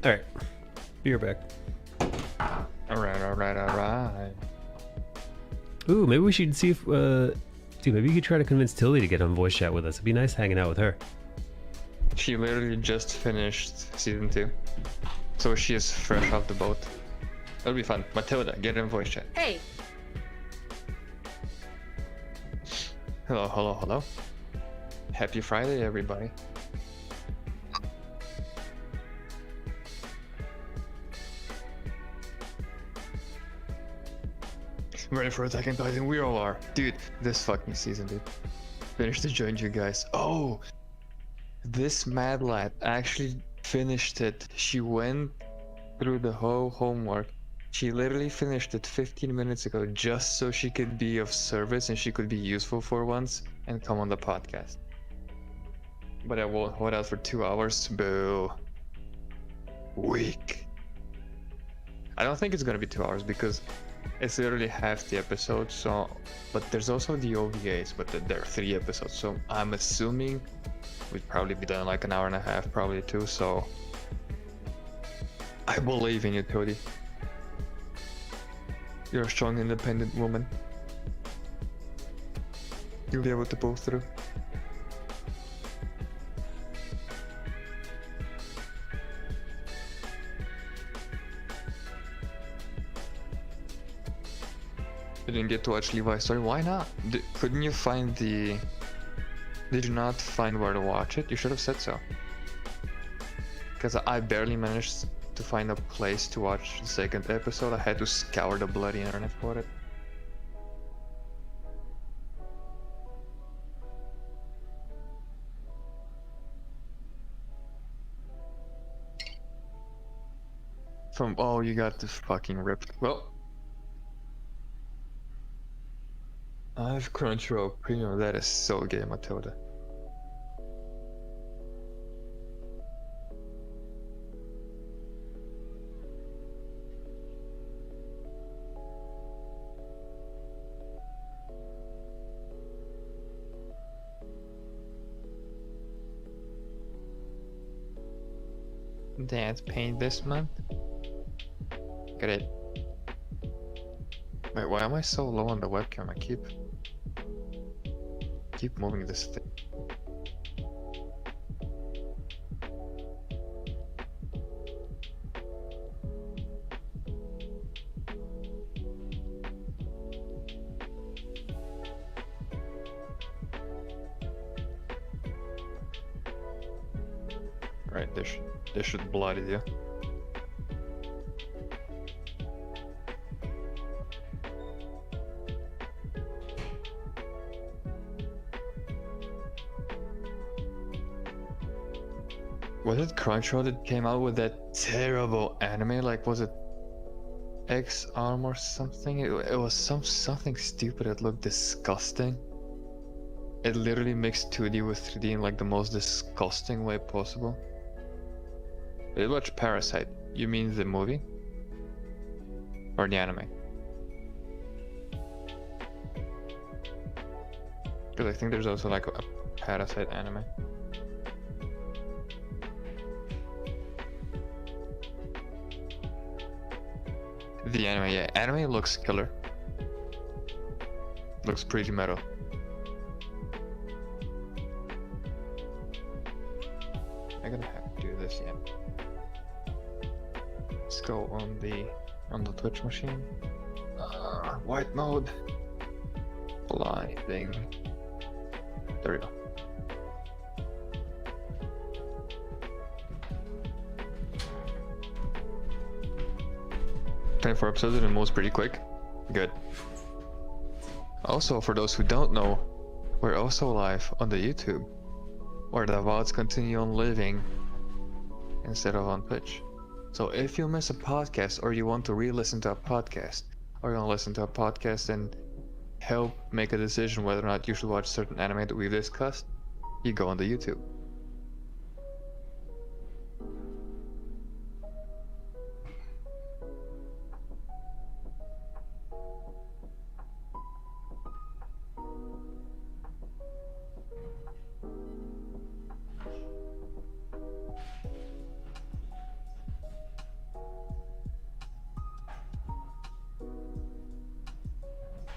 All right, be right back. Alright. Ooh, maybe we should see if, dude, maybe you could try to convince Tilly to get on voice chat with us. It'd be nice hanging out with her. She literally just finished season 2. So she is fresh off the boat. It'll be fun. Matilda, get in voice chat. Hey. Hello. Happy Friday, everybody. Ready for Attack on Titan? We all are. Dude, this fucking season, dude. Finished to join you guys. Oh! This mad lad actually finished it. She went through the whole homework. She literally finished it 15 minutes ago just so she could be of service and she could be useful for once and come on the podcast. But I won't hold out for 2 hours. Boo. Weak. I don't think it's gonna be 2 hours because it's literally half the episode, so... But there's also the OVAs, but there are 3 episodes, so I'm assuming we'd probably be done in like an hour and a half, probably 2, so... I believe in you, Cody. You're a strong, independent woman. You'll be able to pull through. I didn't get to watch Levi's story. Why not? Couldn't you find the... Did you not find where to watch it? You should have said so. Because I barely managed to find a place to watch the second episode. I had to scour the bloody internet for it. Oh, you got this fucking ripped. Well, I have Crunchyroll Premium. That is so gay, Matilda. Dad's paid this month. Get it. Wait, why am I so low on the webcam? I keep moving this thing. Right, this should bloody you. Was it Crunchyroll that came out with that terrible anime? Like, was it X Arm or something? It was something stupid that looked disgusting. It literally mixed 2D with 3D in like the most disgusting way possible. I did watch Parasite. You mean the movie? Or the anime? Because I think there's also like a Parasite anime. The anime, yeah. Anime looks killer. Looks pretty metal. I'm gonna have to do this, yeah. Let's go on the Twitch machine. White mode. Fly thing. There we go. 24 episodes and it moves pretty quick. Good. Also, for those who don't know, we're also live on the YouTube, where the VODs continue on living instead of on Twitch. So if you miss a podcast, or you want to re-listen to a podcast, or you want to listen to a podcast and help make a decision whether or not you should watch certain anime that we've discussed, you go on the YouTube.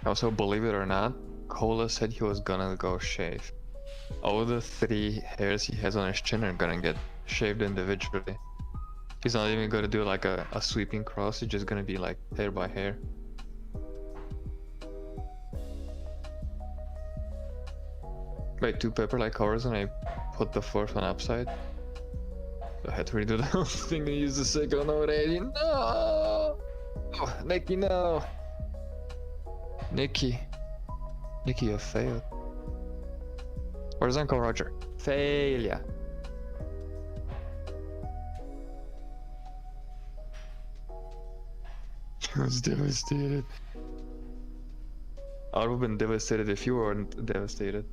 Also, believe it or not, Cola said he was gonna go shave. All the 3 hairs he has on his chin are gonna get shaved individually. He's not even gonna do like a sweeping cross, it's just gonna be like hair by hair. Wait, 2 pepper-like covers and I put the 4th one upside? I had to redo the whole thing and use the second one already. No! Oh, Nikki, no! Nikki, you failed. Where's Uncle Roger? Failure. I was devastated. I would have been devastated if you weren't devastated.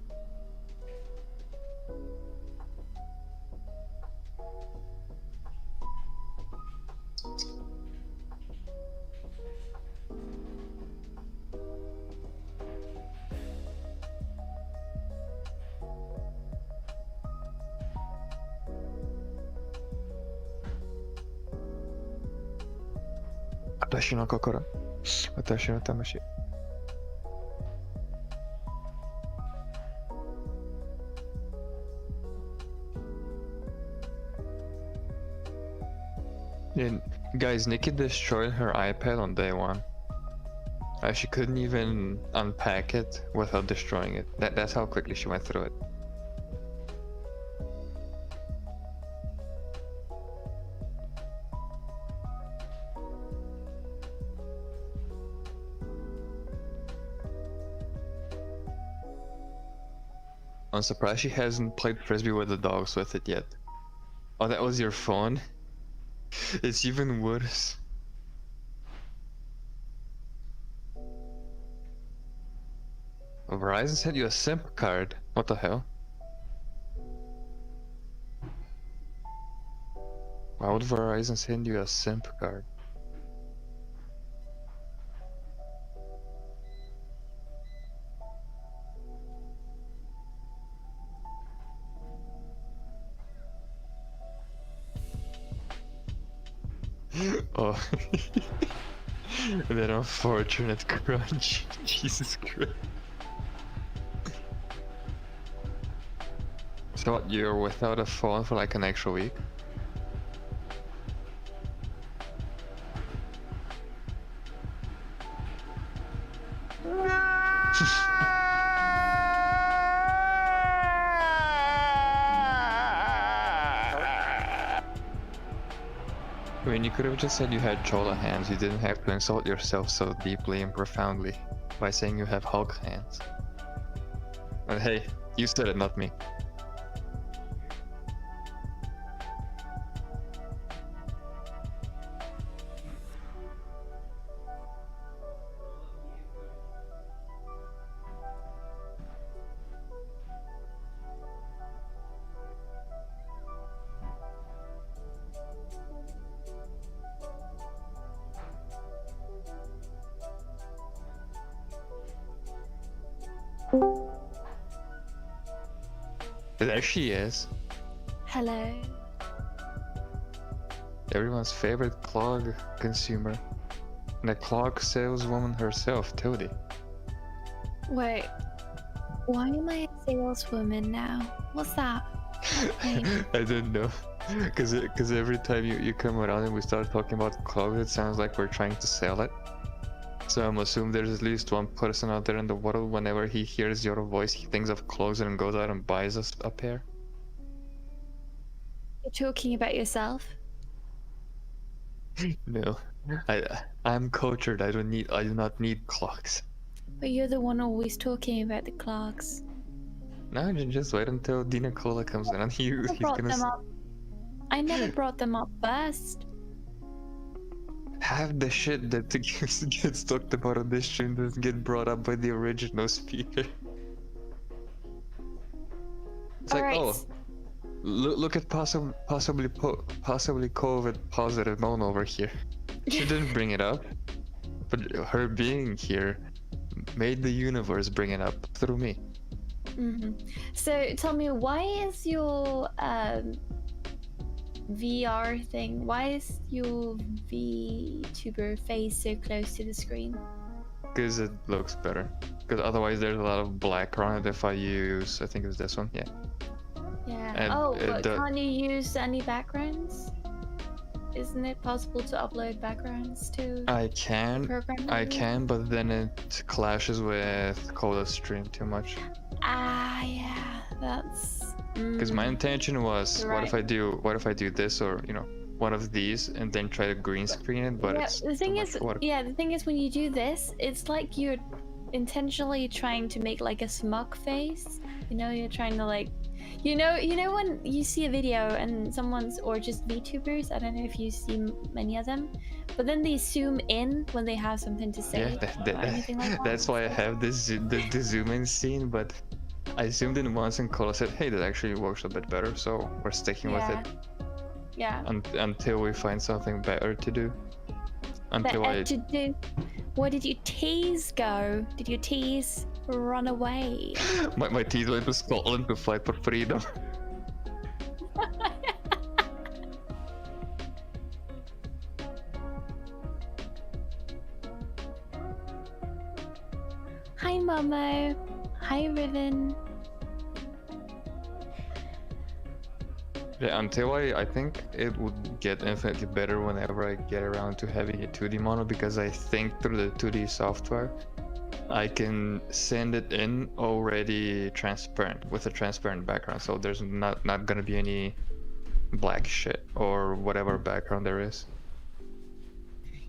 Watashi no kokoro. Watashi no tamashi. Yeah, guys, Nikki destroyed her iPad on day 1. She couldn't even unpack it without destroying it. That's how quickly she went through it. I'm surprised she hasn't played Frisbee with the dogs with it yet. Oh, that was your phone? It's even worse. Verizon sent you a SIM card. What the hell? Why would Verizon send you a SIM card? Oh. That unfortunate crunch. Jesus Christ. So what, you're without a phone for like an extra week? I mean, you could have just said you had chola hands. You didn't have to insult yourself so deeply and profoundly by saying you have Hulk hands. But hey, you said it, not me. There she is. Hello. Everyone's favorite clog consumer. And the clog saleswoman herself, Toadie. Wait. Why am I a saleswoman now? What's that? I don't know. Cause every time you come around and we start talking about clogs, it sounds like we're trying to sell it. So I'm assuming there's at least one person out there in the world, whenever he hears your voice, he thinks of clothes and goes out and buys us a pair. You're talking about yourself? No, I'm cultured. I do not need clocks. But you're the one always talking about the clogs. No, just wait until Dina Cola comes in and he's brought gonna them up. I never brought them up first. have the shit that gets talked about on this stream doesn't get brought up by the original speaker. It's like, oh, look at possibly COVID positive Moan over here. She didn't bring it up, but her being here made the universe bring it up through me. So tell me, why is your VR thing, why is your VTuber face so close to the screen? because it looks better. Because otherwise there's a lot of black on it if I use, I think it was this one, yeah. Yeah. And Oh, it but do- can't you use any backgrounds? Isn't it possible to upload backgrounds to I can, program? I can, but then it clashes with Coda Stream too much. Ah, yeah, that's. Because my intention was, You're what if I do this, or one of these, and then try to green screen it, but Yeah, it's the thing too is, much work. yeah, the thing is, when you do this, it's like you're intentionally trying to make like a smug face. You're trying to like, you know when you see a video and someone's, or just VTubers, I don't know if you see many of them, but then they zoom in when they have something to say. Yeah, or anything like that. that's why I have this the zoom in scene, but I zoomed in once and Cola said, hey, that actually works a bit better, so we're sticking with it Yeah. until we find something better to do. Until I to do. Where did your teas go? Did your teas run away? my teeth went to Scotland to fight for freedom. Hi, Momo. Hi, Riven. Yeah, until I think it would get infinitely better whenever I get around to having a 2D model, because I think through the 2D software I can send it in already transparent with a transparent background, so there's not gonna be any black shit or whatever background there is.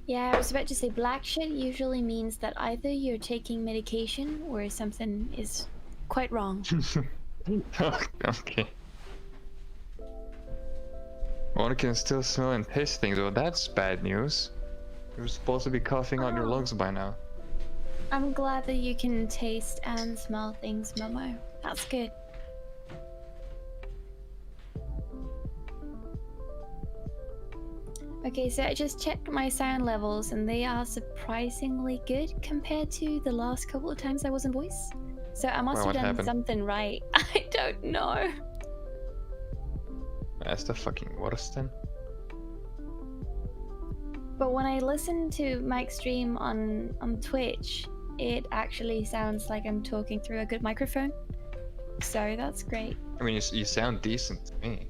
Yeah, I was about to say black shit usually means that either you're taking medication or something is quite wrong. Okay. One can still smell and taste things, though. That's bad news. You're supposed to be coughing out your Oh. lungs by now. I'm glad that you can taste and smell things, Momo. That's good. Okay, so I just checked my sound levels and they are surprisingly good compared to the last couple of times I was in voice. So I must Well, have what done happened? something right. I don't know. That's the fucking worst then. But when I listen to Mike's stream on Twitch, it actually sounds like I'm talking through a good microphone. So that's great. I mean, you sound decent to me.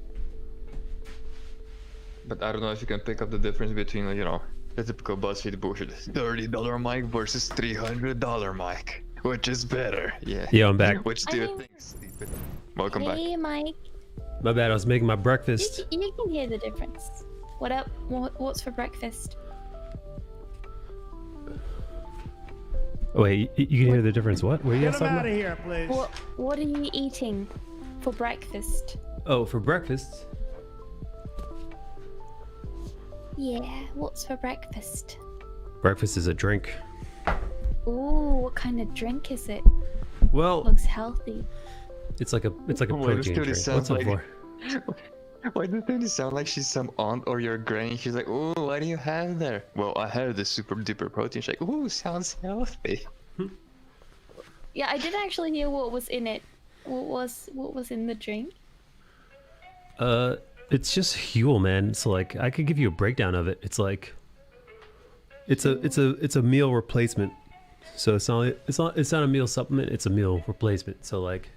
But I don't know if you can pick up the difference between, the typical BuzzFeed bullshit. $30 mic versus $300 mic. Which is better? Yeah. Yeah, I'm back. Which do you think, stupid? Welcome back. Hey, Mike. My bad. I was making my breakfast. You can hear the difference. What up? What's for breakfast? Oh, wait, you can hear the difference. What? What are you guys Get him talking out about? of here, please. What are you eating for breakfast? Oh, for breakfast. Yeah, what's for breakfast? Breakfast is a drink. Ooh, what kind of drink is it? Well, Looks healthy. it's like a Why does protein Tony drink. sound What's up like- for? Why does it sound like she's some aunt or your granny? She's like, "Ooh, what do you have there?" Well, I have this super duper protein shake. Ooh, sounds healthy. Yeah, I did actually hear what was in it. What was in the drink? It's just Huel, man. So like, I could give you a breakdown of it. It's like, it's a meal replacement. So it's not a meal supplement. It's a meal replacement. So like,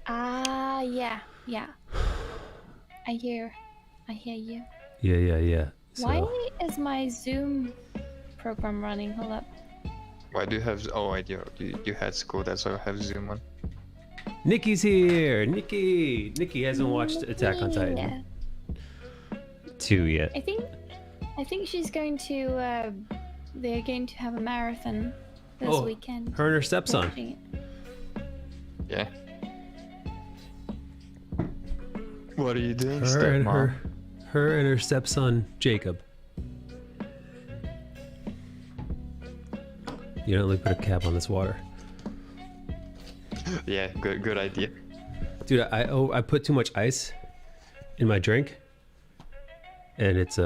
Ah, yeah. I hear you. yeah. So, Why is my Zoom program running? Hold up. Why do you have? Oh, wait, you had school. That's why I have Zoom on. Nikki's here. Nikki hasn't watched Attack on Titan Yeah. 2 yet. I think she's going to. They're going to have a marathon this Oh, weekend. Her and her stepson. watching it. Yeah. What are you doing, Her and stepmom? her stepson Jacob. You don't like put a cap on this water, Yeah, good idea. dude. I put too much ice in my drink, and it's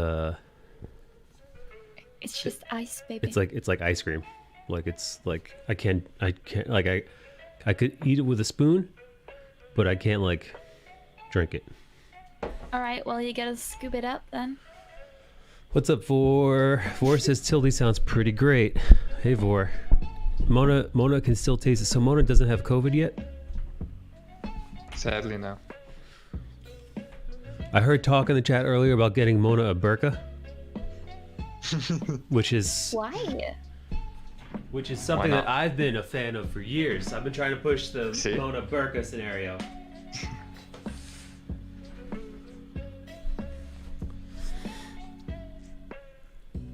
It's just ice, baby. it's like ice cream. Like it's like I can't like I could eat it with a spoon, but I can't like drink it. All right. Well, you gotta scoop it up then. What's up, Vor? Vor says Tildy sounds pretty great. Hey, Vor. Mona can still taste it. So Mona doesn't have COVID yet? Sadly, no. I heard talk in the chat earlier about getting Mona a burqa. Which is Why? something not? that I've been a fan of for years. I've been trying to push the See? Mona burqa scenario.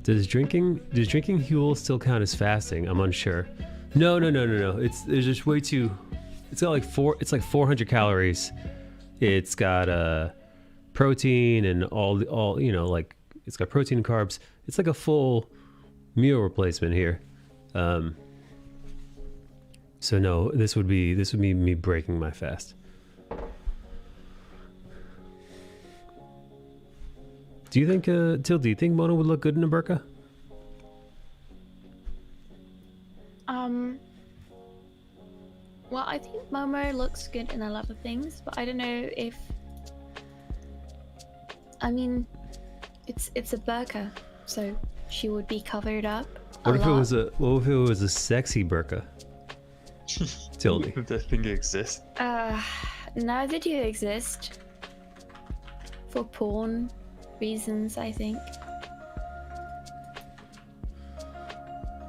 Does drinking Huel still count as fasting? I'm unsure. No. It's just way too. It's got like 400 calories. It's got protein and all like it's got protein and carbs. It's like a full meal replacement here. So no, this would be me breaking my fast. Do you think do you think Mona would look good in a burqa? Well, I think Momo looks good in a lot of things, but I don't know if. I mean, it's a burqa, so she would be covered up. What if it was a sexy burqa? Tildy. That thing exists. Now they do exist. For porn reasons, I think.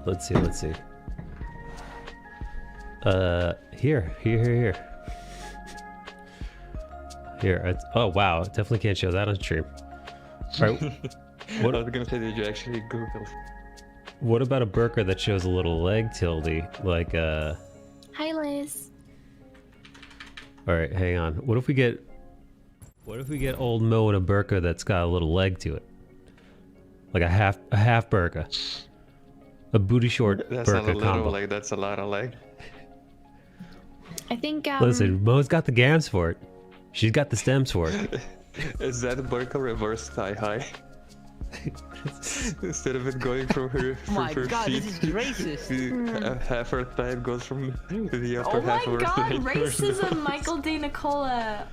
Let's see. Here. Here. Oh wow, definitely can't show that on stream. All right. What I was gonna say, did you actually Google? What about a burqa that shows a little leg, Tildy? Like Hi, Liz. All right, hang on. What if we get old Mo in a burqa that's got a little leg to it, like a half burqa, a booty short That's not a burqa little combo. leg. That's a lot of leg. I think Listen, Mo's got the gams for it. She's got the stems for it. Is that burqa reverse thigh high? Instead of it going from her, My her God, feet, this is racist. half her thigh goes from the upper Oh my half of her god, thigh. towards the racism, bottom. Michael De Nicola.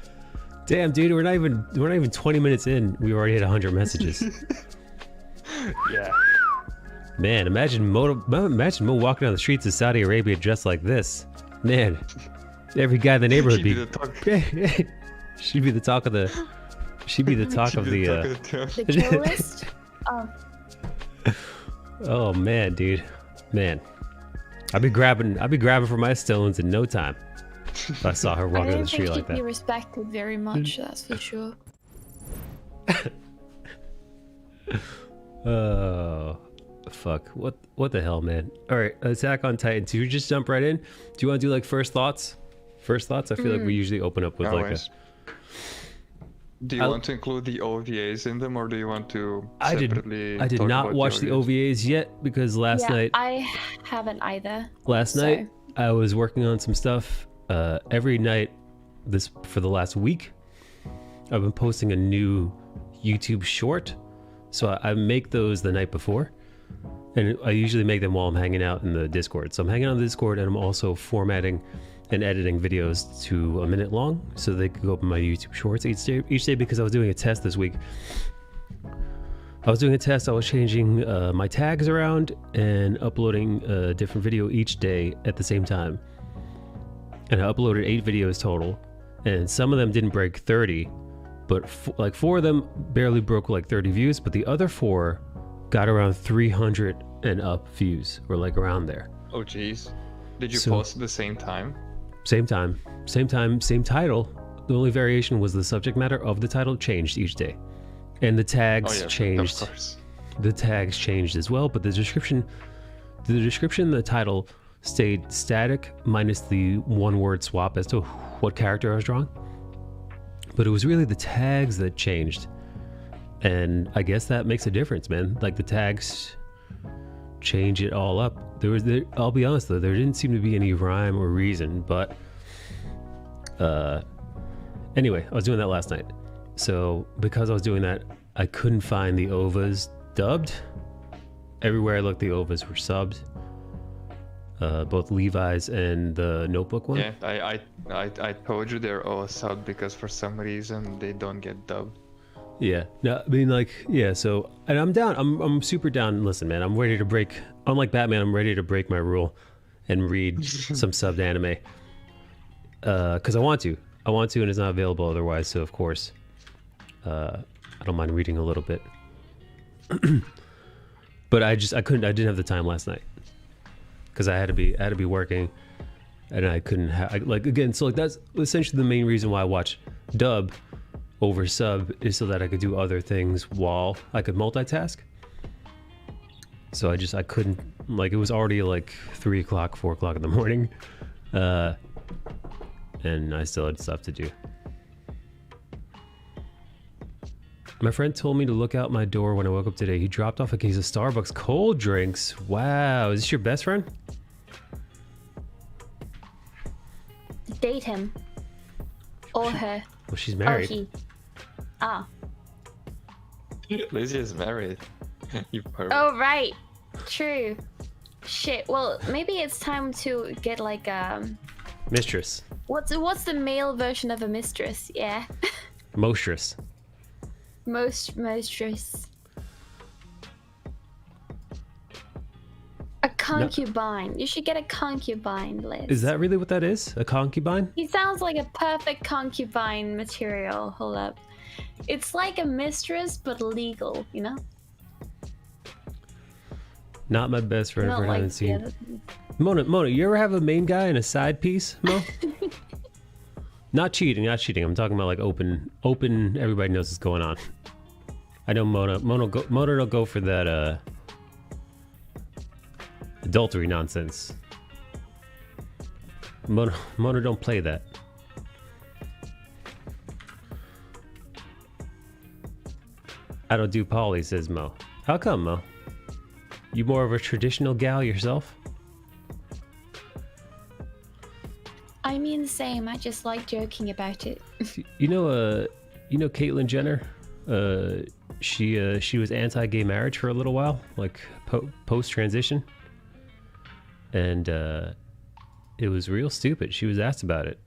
Damn, dude, we're not even 20 minutes in. We already hit 100 messages. Yeah. Man, imagine Mo walking down the streets of Saudi Arabia dressed like this. Man, every guy in the neighborhood She'd be the talk. she'd be the talk of the. She'd be the talk she'd of be the. talk of the town. the kill list. Oh, Oh man, dude, man, I'd be grabbing for my stones in no time. If I saw her I walking down don't the street think like she'd be that. respected very much. That's for sure. Oh, fuck! What the hell, man? All right, Attack on Titan 2. Just jump right in. Do you want to do like first thoughts? First thoughts. I feel like we usually open up with like a. Always. Do you I'll- want to include the OVAs in them, or do you want to I separately did talk not about watch the OVAs yet because last yeah, night I haven't either. Last So- night I was working on some stuff. Every night for the last week, I've been posting a new YouTube short. So I make those the night before, and I usually make them while I'm hanging out in the Discord. So I'm hanging out in the Discord, and I'm also formatting and editing videos to a minute long, so they could go up in my YouTube shorts each day. Because I was doing a test this week. I was changing my tags around and uploading a different video each day at the same time. And I uploaded 8 videos total, and some of them didn't break 30, but like 4 of them barely broke like 30 views, but the other 4 got around 300 and up views, or like around there. Oh jeez. Did you So- post at the same time? Same time, same title. The only variation was the subject matter of the title changed each day, and the tags changed. Of course. The tags changed as well, but the description, the title stayed static minus the one-word swap as to what character I was drawing. But it was really the tags that changed, and I guess that makes a difference, man. Like the tags change it all up. I'll be honest though, there didn't seem to be any rhyme or reason, but anyway, I was doing that last night. So because I was doing that, I couldn't find the OVAs dubbed. Everywhere I looked, the OVAs were subbed. Both Levi's and the Notebook one. Yeah, I told you they're all subbed because for some reason they don't get dubbed. Yeah. No, I mean, like, yeah. So, and I'm down. I'm super down. Listen, man, I'm ready to break. Unlike Batman, I'm ready to break my rule and read some subbed anime. Because I want to, and it's not available otherwise. So of course, I don't mind reading a little bit. But I didn't have the time last night because I had to be working, and I couldn't like again. So like that's essentially the main reason why I watch dub over sub is so that I could do other things while I could multitask. So I couldn't, like, it was already like 3 o'clock, 4 o'clock in the morning, and I still had stuff to do. My friend told me to look out my door when I woke up today. He dropped off a case of Starbucks cold drinks. Wow, is this your best friend? Date him. Or her. Well, she's Or married. he. Ah. Lizzie is married. You pervert. Oh, right. True. Shit. Well, maybe it's time to get like Mistress. what's the male version of a mistress? Yeah. Mostress. Mistress. A concubine. You should get a concubine, Liz. Is that really what that is? A concubine? He sounds like a perfect concubine material. Hold up. It's like a mistress, but legal, you know? Not my best friend. Not I like haven't the seen. other things. Mona, you ever have a main guy and a side piece, Mo? Not cheating. I'm talking about like open. Everybody knows what's going on. I know Mona don't go for that adultery nonsense. Mona don't play that. I don't do poly, says Mo. How come, Mo? You more of a traditional gal yourself? I mean the same. I just like joking about it. You know Caitlyn Jenner? She was anti-gay marriage for a little while, like post-transition, and it was real stupid. She was asked about it.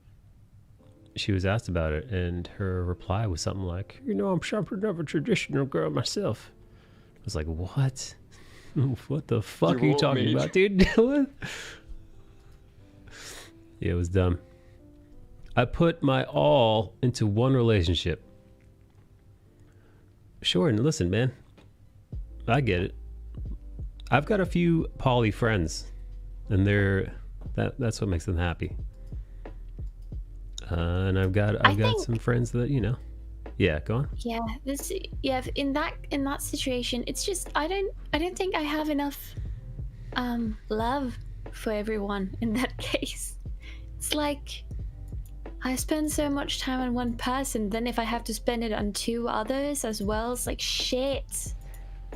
And her reply was something like, I'm something of a traditional girl myself. I was like, what? What the fuck are you talking about, dude? What? Yeah, it was dumb. I put my all into one relationship. Sure, and listen, man, I get it. I've got a few poly friends, and that's what makes them happy. And I've got some friends that yeah, go on. Yeah, in that situation, it's just I don't think I have enough love for everyone in that case. It's like I spend so much time on one person, then if I have to spend it on 2 others as well, it's like shit.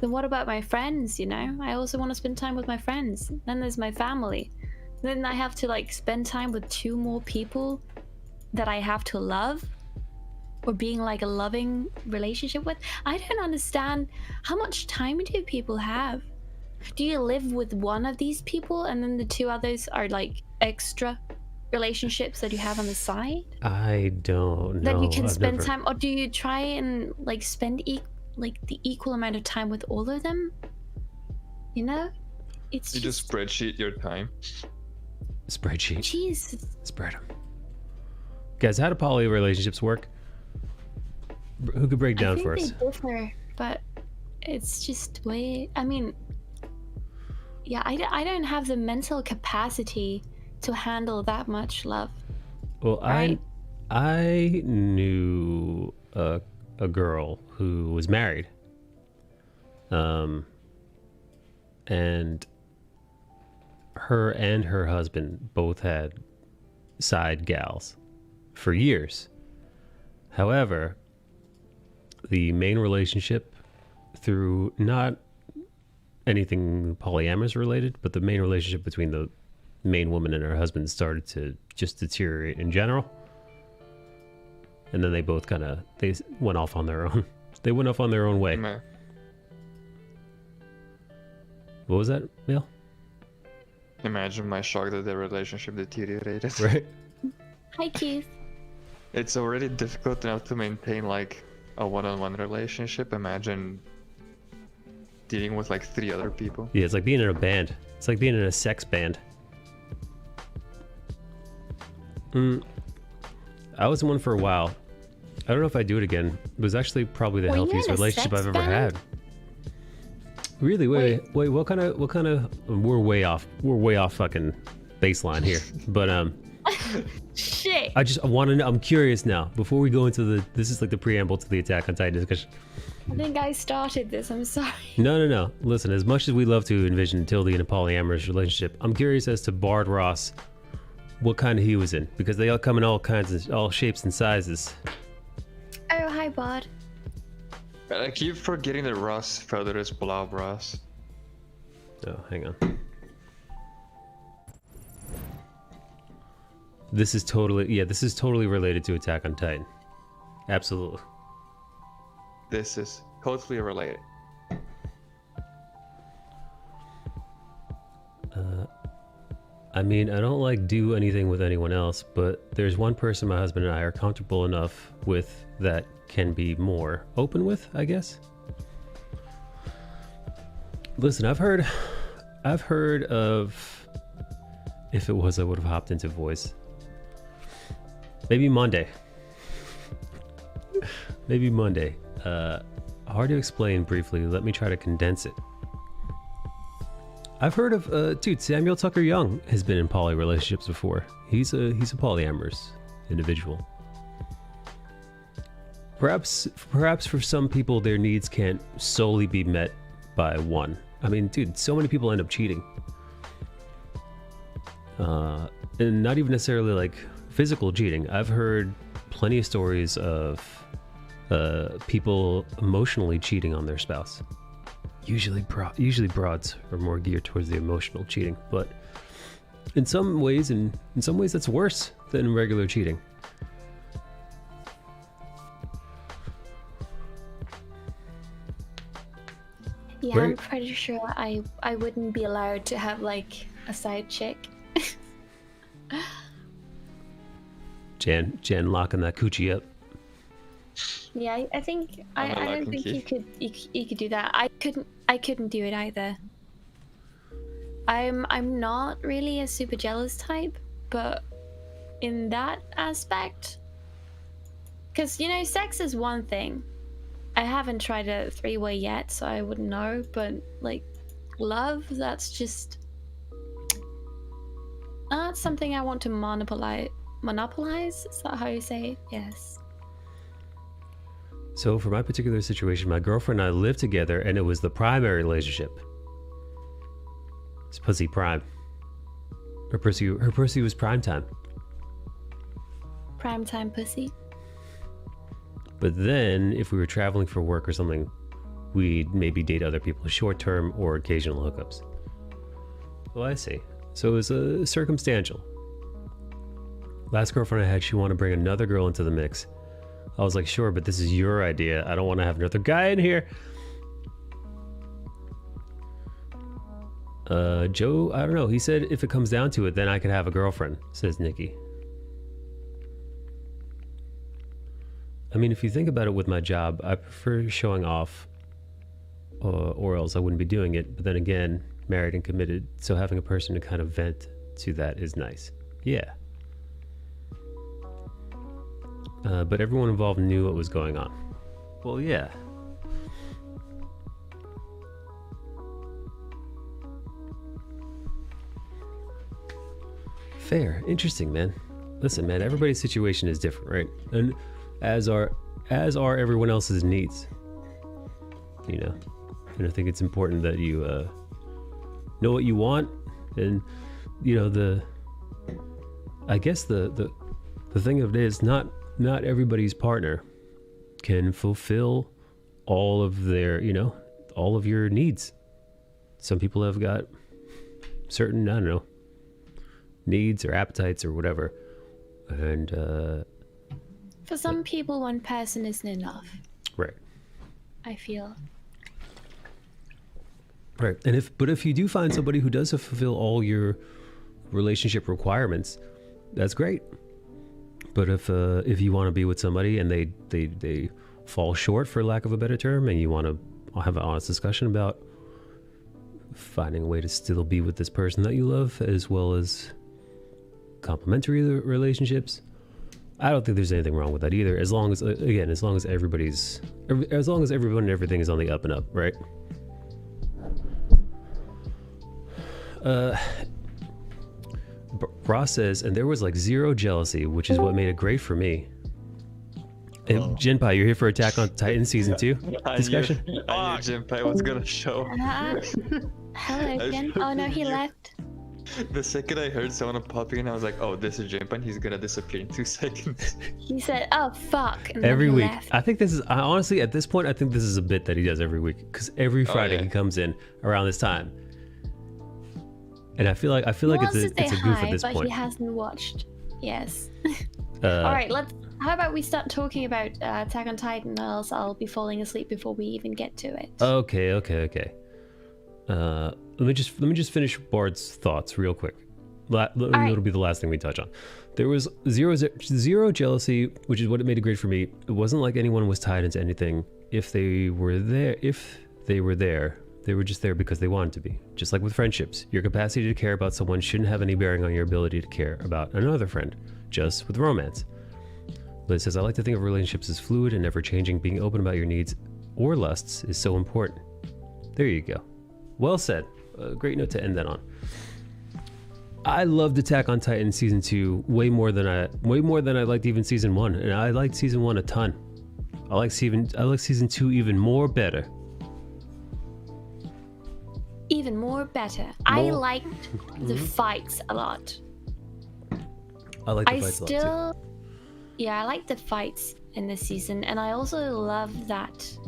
Then what about my friends, I also want to spend time with my friends. Then there's my family. Then I have to like spend time with 2 more people that I have to love or being like a loving relationship with. I don't understand, how much time do people have? Do you live with one of these people and then the 2 others are like extra relationships that you have on the side I don't know. that you can I've spend never- time, or do you try and like spend the equal amount of time with all of them? It's You just spreadsheet your time. Spreadsheet. Jesus. Spread them. Guys, how do poly relationships work? Who could break down for I us? think they differ, but it's just way. I mean, yeah, I don't have the mental capacity to handle that much love. Well, Right. I knew a girl who was married, and her husband both had side gals for years. However, the main relationship, through not anything polyamorous related, but the main relationship between the main woman and her husband started to just deteriorate in general. And then they both they went off on their own. They went off on their own way. Meh. What was that, Neil? Imagine my shock that their relationship deteriorated. Right? Hi, Keith. It's already difficult enough to maintain like a one-on-one relationship, imagine dealing with like 3 other people. Yeah, it's like being in a band. It's like being in a sex band. I was in one for a while. I don't know if I'd do it again. It was actually probably the Were you healthiest in a relationship sex I've ever band? had. Really? Wait, what kind of we're way off fucking baseline here. But Shit. I want to know, I'm curious now, before we go into this is like the preamble to the Attack on Titan discussion. I think I started this. I'm sorry. No. Listen, as much as we love to envision Tildy in a polyamorous relationship, I'm curious as to Bard Ross, what kind he was in, because they all come in all shapes and sizes. Oh, hi, Bard. I keep forgetting that Ross Feather is Blob Ross. Oh, hang on. This is totally related to Attack on Titan. Absolutely. This is totally related. I mean, I don't like do anything with anyone else, but there's one person my husband and I are comfortable enough with that can be more open with, I guess. Listen, I've heard of, if it was, I would have hopped into voice. Maybe Monday. Maybe Monday. Hard to explain briefly. Let me try to condense it. I've heard of, dude, Samuel Tucker Young has been in poly relationships before. He's a polyamorous individual. Perhaps for some people, their needs can't solely be met by one. I mean, dude, so many people end up cheating. And not even necessarily like physical cheating. I've heard plenty of stories of people emotionally cheating on their spouse. Usually broads are more geared towards the emotional cheating, but in some ways that's worse than regular cheating. Yeah, I'm pretty sure I wouldn't be allowed to have like a side chick. Jan locking that coochie up. Yeah, I think I don't think you could do that. I couldn't do it either. I'm not really a super jealous type, but in that aspect, because you know, sex is one thing. I haven't tried a 3-way yet, so I wouldn't know. But like, love, that's just not something I want to monopolize. Is that how you say it? Yes. So for my particular situation, my girlfriend and I lived together, and it was the primary relationship. It's pussy prime. Her pussy was prime time. Prime time pussy. But then, if we were traveling for work or something, we'd maybe date other people short-term or occasional hookups. Well, I see. So it was circumstantial. Last girlfriend I had, she wanted to bring another girl into the mix. I was like, sure, but this is your idea. I don't want to have another guy in here. Joe, I don't know. He said if it comes down to it, then I could have a girlfriend, says Nikki. I mean, if you think about it with my job, I prefer showing off or else I wouldn't be doing it. But then again, married and committed, so having a person to kind of vent to that is nice. Yeah. But everyone involved knew what was going on. Well, yeah. Fair. Interesting, man. Listen, man, everybody's situation is different, right? And as are everyone else's needs. You know? And I think it's important that you know what you want, and you know, I guess the thing of it is not everybody's partner can fulfill all of their, you know, all of your needs. Some people have got certain, I don't know, needs or appetites or whatever. And for some people, one person isn't enough. Right. I feel. Right. And if you do find somebody who does fulfill all your relationship requirements, that's great. But if you want to be with somebody and they fall short, for lack of a better term, and you want to have an honest discussion about finding a way to still be with this person that you love, as well as complementary relationships, I don't think there's anything wrong with that either. As long as, again, as long as everyone and everything is on the up and up, right? Ross says, and there was like zero jealousy, which is what made it great for me. And Jinpai, you're here for Attack on Titan season 2 discussion? I knew Jinpai was gonna show. Hello again. Oh no, he left. The second I heard someone popping in, I was like, oh, this is Jinpai, and he's gonna disappear in 2 seconds. He said, "Oh fuck." And then Every he week. left. I think this is, honestly, at this point, I think this is a bit that he does every week. Because every Friday yeah. he comes in around this time. And I feel like He it's wants a to say goof hi, at this but point. he hasn't watched. Yes. Uh, All right, how about we start talking about Attack on Titan, or else I'll be falling asleep before we even get to it. Okay. Let me just finish Bard's thoughts real quick. It'll be the last thing we touch on. There was zero jealousy, which is what it made it great for me. It wasn't like anyone was tied into anything. If they were there, they were just there because they wanted to be. Just like with friendships, your capacity to care about someone shouldn't have any bearing on your ability to care about another friend. Just with romance. Liz says, I like to think of relationships as fluid and ever changing. Being open about your needs or lusts is so important. There you go. Well said. A great note to end that on. I loved Attack on Titan season 2 way more than I liked even season 1, and I liked season 1 a ton. I like season 2 even more better. Even more better. I liked the fights a lot. I like the fights a lot too. Yeah, I like the fights in this season, and I also love that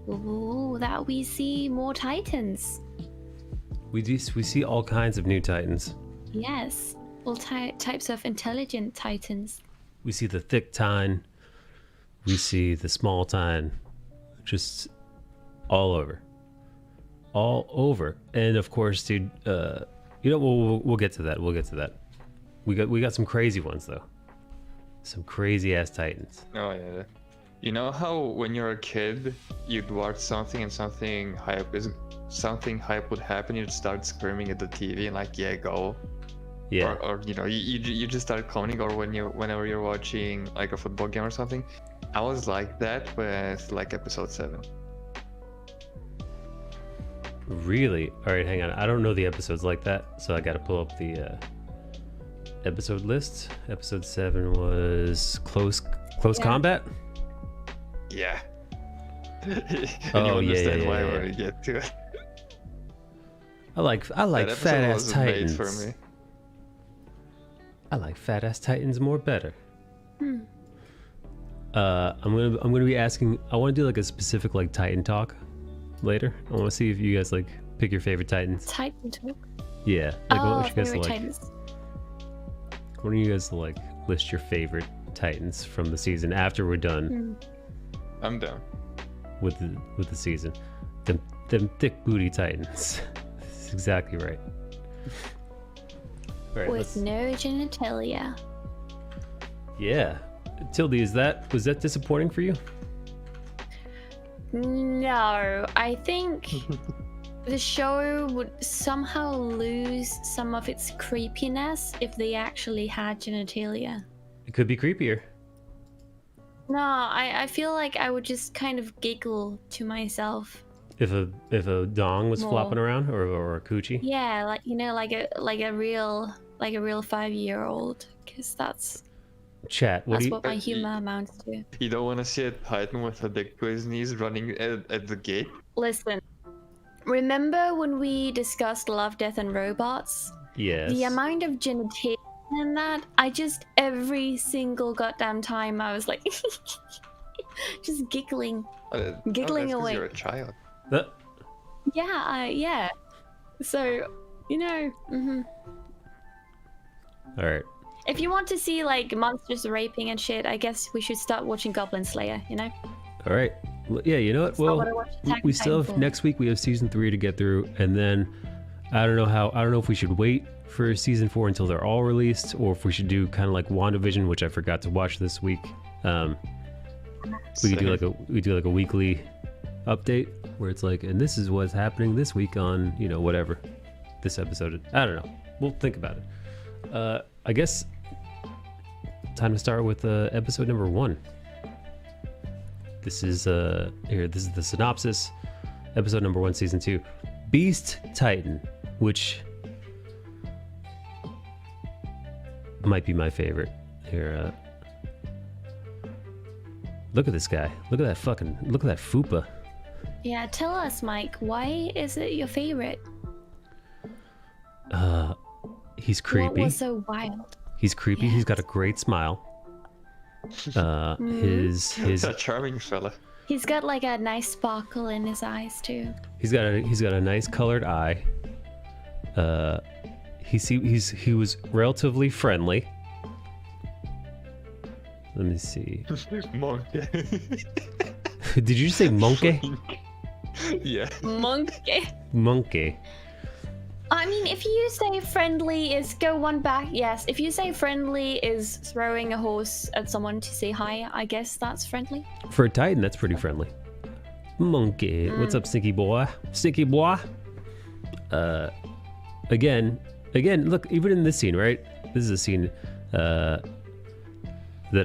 that we see more Titans. We see all kinds of new Titans. Yes, all types of intelligent Titans. We see the thick Titan. We see the small Titan. Just all over. All over. And of course, dude, we'll get to that. We'll get to that. We got some crazy ones though. Some crazy ass Titans. Oh yeah. You know how when you're a kid, you'd watch something and something hype would happen, you'd start screaming at the TV and like, yeah, go. Yeah. Or you just start clowning, or whenever you're watching like a football game or something. I was like that with like episode 7. Really? All right, hang on. I don't know the episodes like that, so I got to pull up the episode list. Episode 7 was close combat. Yeah. Oh, you understand yeah, why yeah. when we get to it. I like That fat episode ass wasn't made Titans. for me. I like fat ass Titans more better. I'm gonna be asking. I want to do like a specific like Titan talk later. I want to see if you guys like pick your favorite Titans. Titan talk. Yeah. Like Oh, what you guys favorite like? Titans. Why don't you guys like list your favorite Titans from the season after we're done I'm down. with the season? Them thick booty Titans. That's exactly right. All right, With no genitalia. yeah. Tildy, was that disappointing for you? No, I think the show would somehow lose some of its creepiness if they actually had genitalia. It could be creepier. No, I feel like I would just kind of giggle to myself. If a dong was More. flopping around or a coochie. Yeah, like like a real 5-year-old, because that's Chat. What do you? what my humor amounts to. You don't want to see a Titan with a dick to his knees running at the gate? Listen, remember when we discussed Love, Death, and Robots? Yes. The amount of genitalia in that, every single goddamn time I was like, just giggling. Giggling that's 'cause away. You're a child. Yeah. So, All right. if you want to see like monsters raping and shit, I guess we should start watching Goblin Slayer, you know? All right. Well, yeah. You know what? That's not Well, what I watched Attack we on still Titan have for. next week. We have season 3 to get through, and then I don't know if we should wait for season 4 until they're all released, or if we should do kind of like WandaVision, which I forgot to watch this week. We could do like a weekly update where it's like, and this is what's happening this week on, you know, whatever this episode. I don't know. We'll think about it. I guess time to start with episode number 1. This is here. This is the synopsis. Episode number 1, season 2, Beast Titan, which might be my favorite. Here, look at this guy. Look at that fupa. Yeah, tell us, Mike, why is it your favorite? He's creepy. What was so wild? He's creepy. Yes. He's got a great smile. His He's a charming fella. He's got like a nice sparkle in his eyes too. he's got a nice colored eye. He was relatively friendly. Let me see. Monkey. Did you just say monkey? Yeah. Monkey. Monkey. I mean, if you say friendly is go one back, yes. If you say friendly is throwing a horse at someone to say hi, I guess that's friendly. For a Titan, that's pretty friendly. Monkey. What's up, Stinky Boy? Stinky Boy. Again, look, even in this scene, right? This is a scene that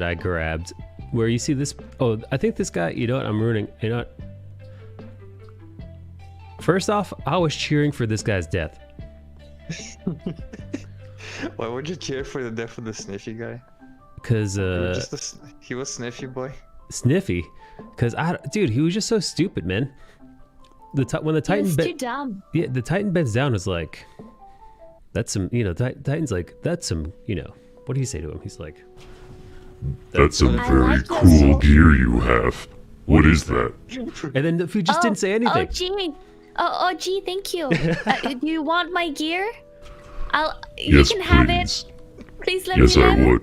I grabbed where you see this. Oh, I think this guy, you know what? I'm ruining. You know what? First off, I was cheering for this guy's death. Why would you cheer for the death of the Sniffy guy? Because, he was Sniffy boy. Sniffy. Because, dude, he was just so stupid, man. When the He Titan was too dumb. Yeah, the Titan bends down is like, that's some, you know, Titan's like, that's some, you know, what do you say to him? He's like, That's some I very like your cool sword. gear you have. What is that? and then he just didn't say anything. Oh, gee. Oh, gee, thank you. Do you want my gear? You Yes, can have please. it. Please let Yes, me I have it. would.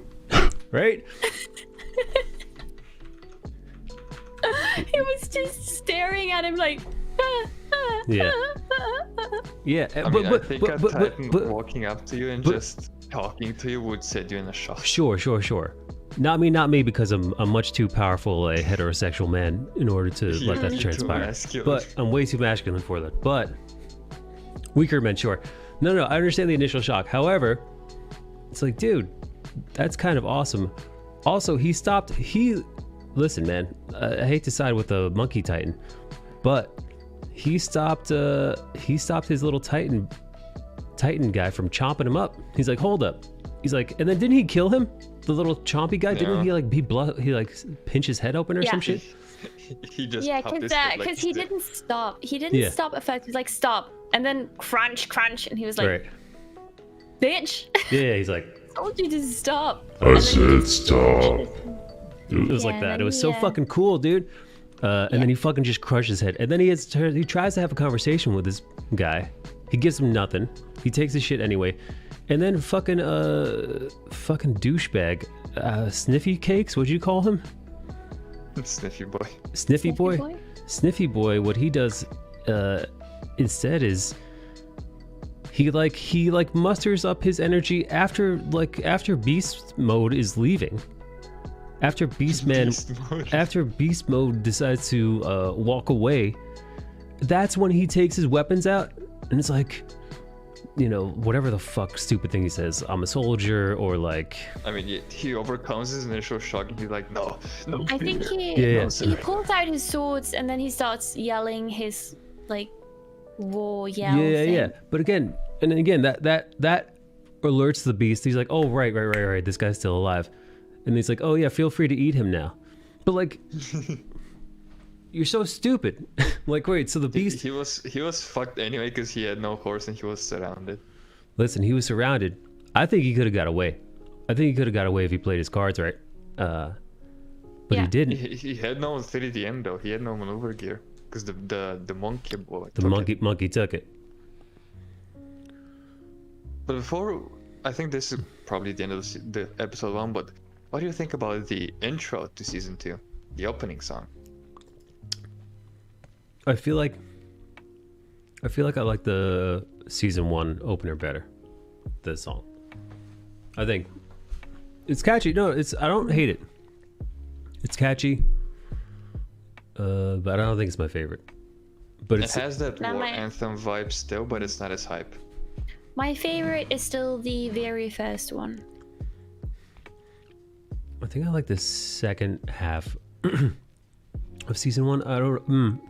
Right? He was just staring at him like. Yeah. Yeah, I mean, I think a Titan walking up to you and just talking to you would set you in a shock. Sure. Not me, because I'm a much too powerful a heterosexual man in order to let that Too transpire. masculine. But I'm way too masculine for that. But weaker men, sure. No, I understand the initial shock. However, it's like, dude, that's kind of awesome. Also, listen, man, I hate to side with the monkey Titan, but he stopped his little Titan guy from chomping him up. He's like, hold up. He's like, and then didn't he kill him? The little chompy guy? Didn't he like he like pinch his head open or some shit? He just Yeah, popped because his head like he this. didn't stop. He didn't Yeah. stop at first. He was like, stop. And then crunch, and he was like, Right. bitch, Yeah, he's like, I told you to stop. I said stop. it was like Yeah, that. then It was so he, fucking cool, dude. And then he fucking just crushed his head. And then he tries to have a conversation with this guy. He gives him nothing. He takes his shit anyway. And then fucking douchebag, Sniffy Cakes, what'd you call him? Sniffy boy. Sniffy boy? Sniffy boy, what he does instead is he musters up his energy after beast mode is leaving. After beast mode decides to walk away, that's when he takes his weapons out, and it's like, you know, whatever the fuck stupid thing he says, I'm a soldier, or like, I mean, he overcomes his initial shock and he's like, no. I think Yeah. he pulls out his swords and then he starts yelling his like war yell. yeah. thing. But again, that alerts the beast. He's like, oh right, this guy's still alive, and he's like, oh yeah, feel free to eat him now. But like, you're so stupid. Like, wait, so the beast? He was fucked anyway because he had no horse and he was surrounded. Listen, he was surrounded. I think he could have got away. I think he could have got away if he played his cards right. But Yeah. he didn't. He had no 3DM though. He had no maneuver gear because the monkey boy. The took it. monkey took it. But before, I think this is probably the end of the episode 1. But what do you think about the intro to season 2, the opening song? I feel like I like the season 1 opener better. The song. I think it's catchy. No, I don't hate it. It's catchy. but I don't think it's my favorite. But It it's has that Not war my- anthem vibe still, but it's not as hype. My favorite is still the very first one. I think I like the second half of season 1. I don't.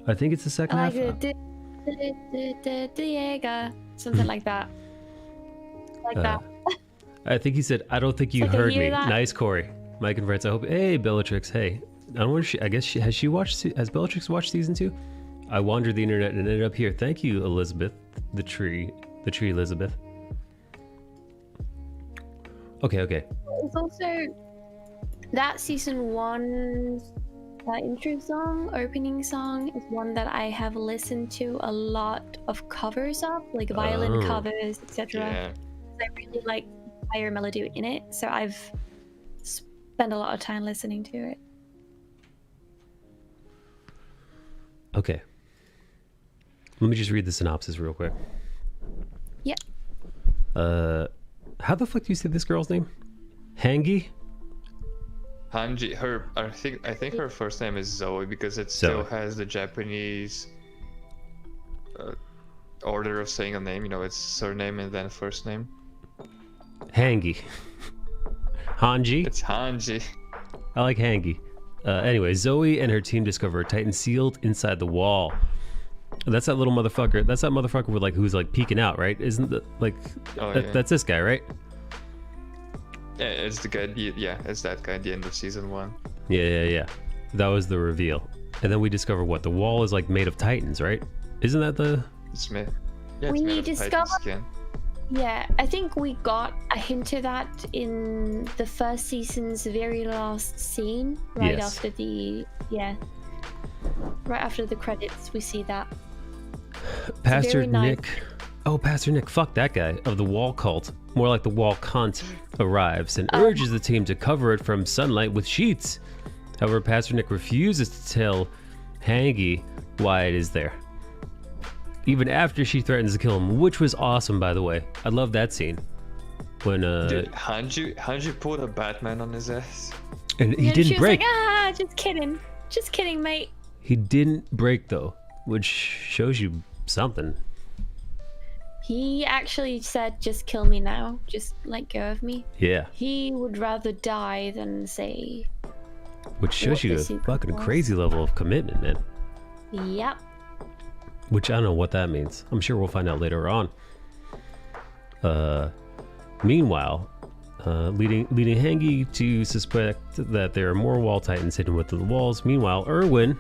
I think it's the second I half. like the Diego, something like that. Like that. I think he said, "I don't think you It's like, I heard hear me." that. Nice, Corey. Mike and Brent. I hope. Hey, Bellatrix. Hey, I don't know. I guess has she watched? Has Bellatrix watched season 2? I wandered the internet and ended up here. Thank you, Elizabeth. The tree Elizabeth. Okay. It's also that season 1 intro song, opening song is one that I have listened to a lot of covers of, like violin Oh. covers, etc. Yeah. I really like the higher melody in it, so I've spent a lot of time listening to it. Okay. Let me just read the synopsis real quick. Yeah. How the fuck do you say this girl's name? Hangi? Hanji, I think her first name is Zoe because it still has the Japanese order of saying a name. You know, it's surname and then first name. Hangi. Hanji? It's Hanji. I like Hangi. Anyway, Zoe and her team discover a Titan sealed inside the wall. That's that little motherfucker. That's that motherfucker with who's peeking out, right? Isn't that Oh, yeah. that's this guy, right? Yeah, it's the guy. Yeah, it's that guy at the end of season 1. Yeah. That was the reveal. And then we discover what the wall is made of Titans, right? Isn't that the? It's made. Yeah, We it's made of Titan discover- skin. Yeah, I think we got a hint of that in the first season's very last scene, right Yes. after right after the credits. We see that. Pastor very nice. Nick. Oh, Pastor Nick, fuck that guy, of the wall cult, more like the wall cunt, arrives and urges the team to cover it from sunlight with sheets. However, Pastor Nick refuses to tell Hangi why it is there, even after she threatens to kill him, which was awesome, by the way. I love that scene. When Dude, Hanji pulled a Batman on his ass. and he And didn't she was break. like, just kidding, mate. He didn't break though, which shows you something. He actually said, "Just kill me now. Just let go of me." Yeah, He would rather die than say, which shows What you the a secret fucking was. crazy level of commitment, man. "Yep." Which I don't know what that means. I'm sure we'll find out later on. Meanwhile, leading Hangi to suspect that there are more wall titans hidden within the walls. Meanwhile, Erwin,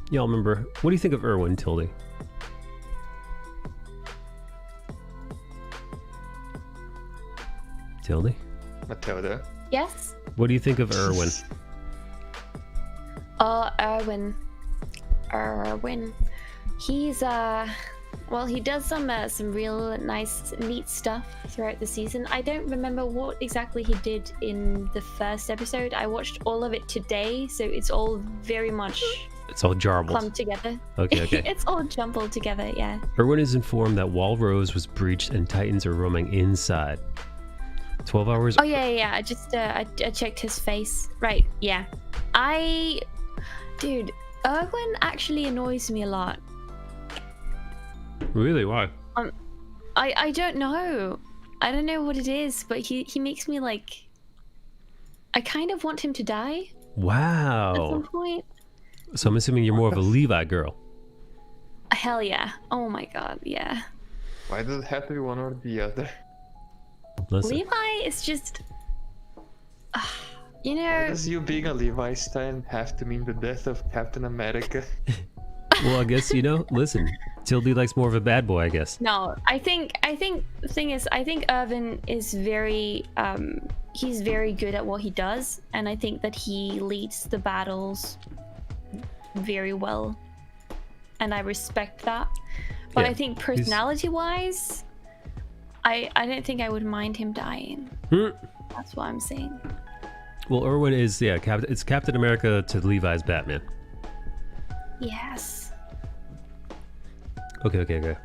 y'all remember? What do you think of Erwin, Tildy? Tildy, Matilda. Yes. what do you think of Erwin? Erwin. He's well, he does some real nice, neat stuff throughout the season. I don't remember what exactly he did in the first episode. I watched all of it today, so it's all very much It's all jarbled. clumped together. Okay. It's all jumbled together, yeah. Erwin is informed that Wall Rose was breached and Titans are roaming inside. 12 hours. Oh yeah. I just I checked his face. Right, yeah. Dude, Erwin actually annoys me a lot. Really? Why? I don't know. I don't know what it is, but he makes me I kind of want him to die at some Wow. point. So I'm assuming you're more of a Levi girl. Hell yeah. Oh my god, yeah. Why does it have to be one or the other? Listen, Levi is just you Why know, does you being a Levi Stein have to mean the death of Captain America? well, I guess, listen, Tildy likes more of a bad boy, I guess. no, I think the thing is, I think Irvin is very he's very good at what he does, and I think that he leads the battles very well, and I respect that. But Yeah, I think personality wise, I don't think I would mind him dying. Hmm. That's what I'm saying. Well, Erwin is, it's Captain America to Levi's Batman. Yes. Okay.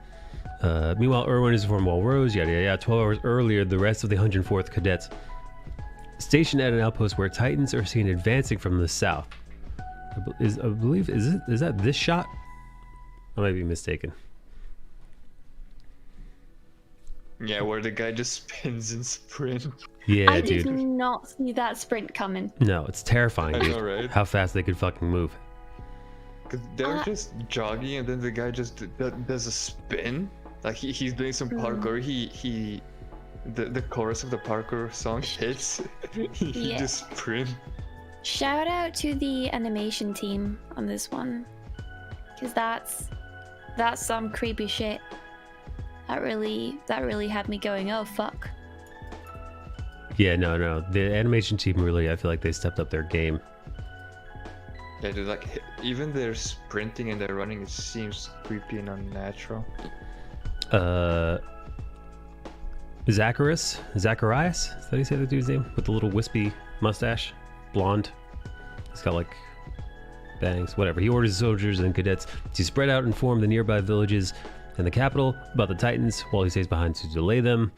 Meanwhile, Erwin is from Wall Rose, yada yada yada. 12 hours earlier, the rest of the 104th Cadets stationed at an outpost where Titans are seen advancing from the south. I believe is that this shot? I might be mistaken. Yeah, where the guy just spins and sprints. Yeah, I dude. did not see that sprint coming. No, it's terrifying, I dude. know, right? How fast they could fucking move. Cause they're just jogging, and then the guy just does a spin. Like he's doing some parkour. The chorus of the parkour song hits. He Yeah. just sprint. Shout out to the animation team on this one, because that's some creepy shit. That really had me going, oh fuck. Yeah, no. The animation team really, I feel like they stepped up their game. Yeah, dude, like even their sprinting and their running, it seems creepy and unnatural. Zacharias? Is that how you say the dude's name? With the little wispy mustache, blonde. He's got like bangs, whatever. He orders soldiers and cadets to spread out and inform the nearby villages and the capital about the Titans while he stays behind to delay them.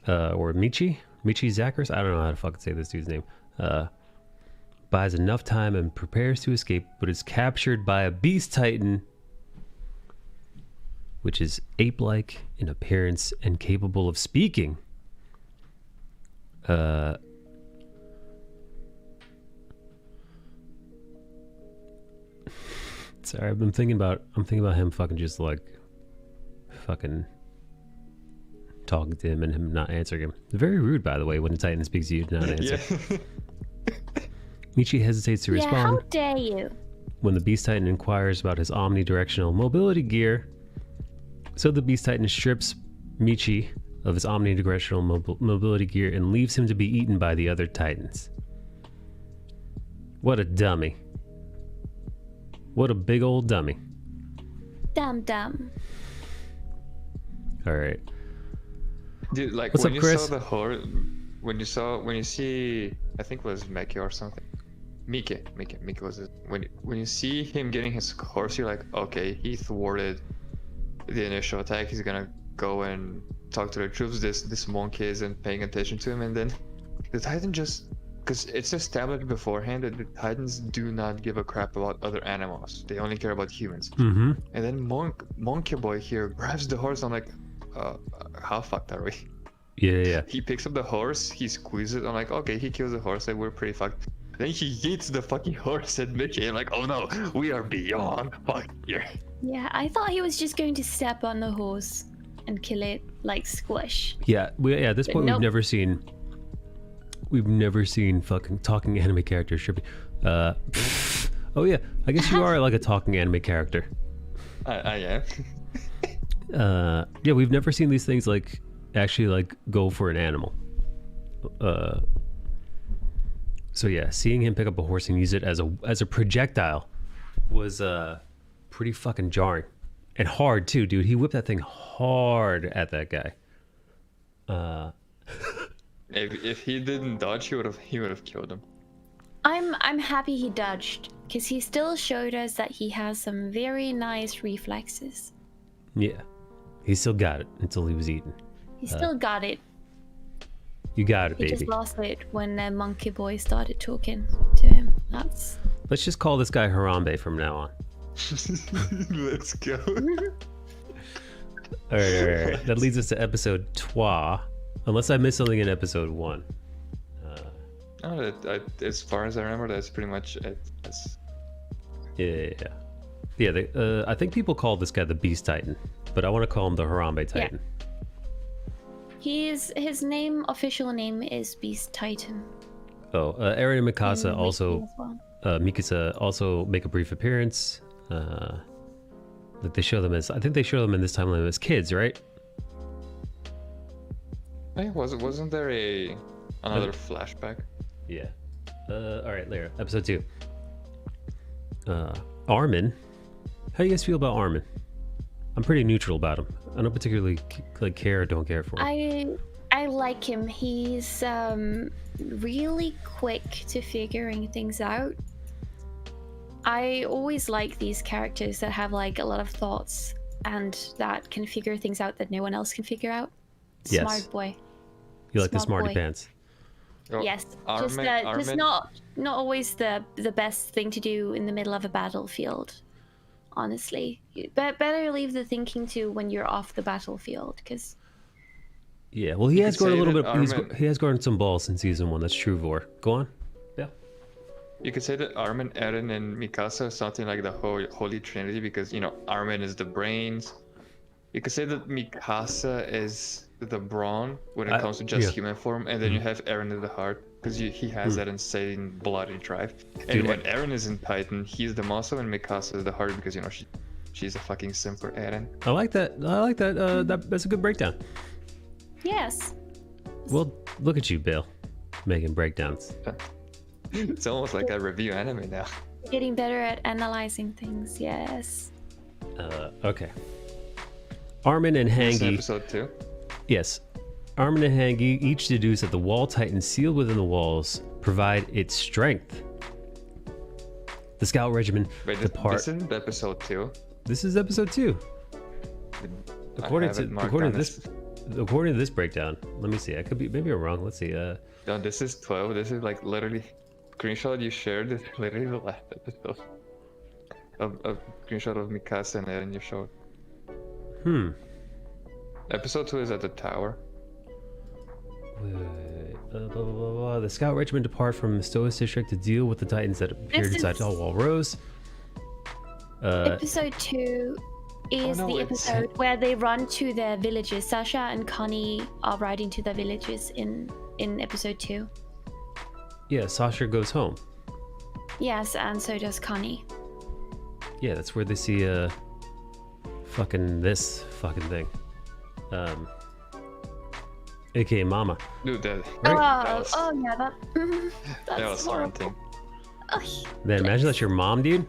Or Michi Zacharias? I don't know how to fucking say this dude's name. Buys enough time and prepares to escape, but is captured by a beast titan, which is ape-like in appearance and capable of speaking. Sorry, I'm thinking about him fucking just like fucking talking to him and him not answering him. Very rude, by the way, when a Titan speaks to you to not answer. Yeah. Michi hesitates to Yeah, respond how dare you? when the Beast Titan inquires about his omnidirectional mobility gear. So the Beast Titan strips Michi of his omnidirectional mobility gear and leaves him to be eaten by the other Titans. What a dummy. What a big old dummy. Dumb. All right. Dude, like What's when up, you Chris? saw the horse, when you see, I think it was Meki or something. Miki was it. When you see him getting his horse, you're like, okay, he thwarted the initial attack. He's gonna go and talk to the troops. This monkey isn't paying attention to him, and then the Titan just, because it's established beforehand that the Titans do not give a crap about other animals. They only care about humans. Mm-hmm. And then Monkey Boy here grabs the horse. I'm like, how fucked are we? Yeah. He picks up the horse, he squeezes it. I'm like, okay, he kills the horse, like we're pretty fucked. Then he yeets the fucking horse at Mickey. I'm like, oh no, we are beyond fuck here. Yeah, I thought he was just going to step on the horse and kill it like squish. Yeah. At this point, Nope. we've never seen fucking talking anime characters. Oh yeah, I guess you are like a talking anime character. I am. Yeah, we've never seen these things like actually like go for an animal. So yeah, seeing him pick up a horse and use it as a projectile was pretty fucking jarring and hard too, dude. He whipped that thing hard at that guy. If he didn't dodge, he would have killed him. I'm happy he dodged, because he still showed us that he has some very nice reflexes. Yeah, he still got it until he was eaten. He still got it. You got it, He baby. just lost it when Monkey Boy started talking to him. That's Let's just call this guy Harambe from now on. Let's go. All right. That leads us to episode 2. Unless I missed something in episode 1. No, as far as I remember, that's pretty much it. Yeah. I think people call this guy the Beast Titan, but I want to call him the Harambe Titan. his official name is Beast Titan. Oh, Eren and Mikasa In also Wiki as well. Mikasa also make a brief appearance. Like they show them as, I think they show them in this timeline as kids, right? Hey, wasn't there another flashback? Yeah. All right, later. Episode 2. Armin. How do you guys feel about Armin? I'm pretty neutral about him. I don't particularly like care or don't care for him. I like him. He's really quick to figuring things out. I always like these characters that have like a lot of thoughts and that can figure things out that no one else can figure out. Yes. Smart boy. You like the smart smarty boy. pants. Oh, Yes, Armin- just Armin- not always the best thing to do in the middle of a battlefield. Honestly, better leave the thinking to when you're off the battlefield, because Yeah, well, he You has could grown a say little that bit. Armin- He has grown some balls in season 1. That's true, Vor. Go on. Yeah. You could say that Armin, Eren, and Mikasa are something like the Holy Trinity because, you know, Armin is the brains. You could say that Mikasa is the brawn when it comes to just yeah. human form, and then you have Eren as the heart because he has that insane bloody drive. And Dude, when Eren is in Titan, he's the muscle, and Mikasa is the heart because, you know, she's a fucking simp for Eren. I like that. I like that. That's a good breakdown. yes, Well, look at you, Bill, making breakdowns. It's almost like I review anime now. getting better at analyzing things. Yes. Okay. Armin and This is Hangi. episode 2. Yes. Armin and Hangi each deduce that the wall titan sealed within the walls provide its strength. The scout regiment Wait, depart. this isn't episode 2. This is episode 2. According have to it marked according on to this breakdown. Let me see. I could be maybe I'm wrong. Let's see. No, this is 12. This is like literally screenshot you shared is literally the last episode. A screenshot of Mikasa and Eren you showed. Episode 2 is at the tower. Blah, blah, blah, blah. The scout regiment depart from the Stoas district to deal with the titans that appeared This inside is- Tall Rose. Episode 2 is no, the it's- episode where they run to their villages. Sasha and Connie are riding to their villages in episode 2. Yeah, Sasha goes home. Yes, and so does Connie. Yeah, that's where they see fucking this fucking thing. AKA Mama. Dude, that Oh, was, oh yeah, that that's that was horrible. haunting. Ugh. Man, imagine that's your mom, dude.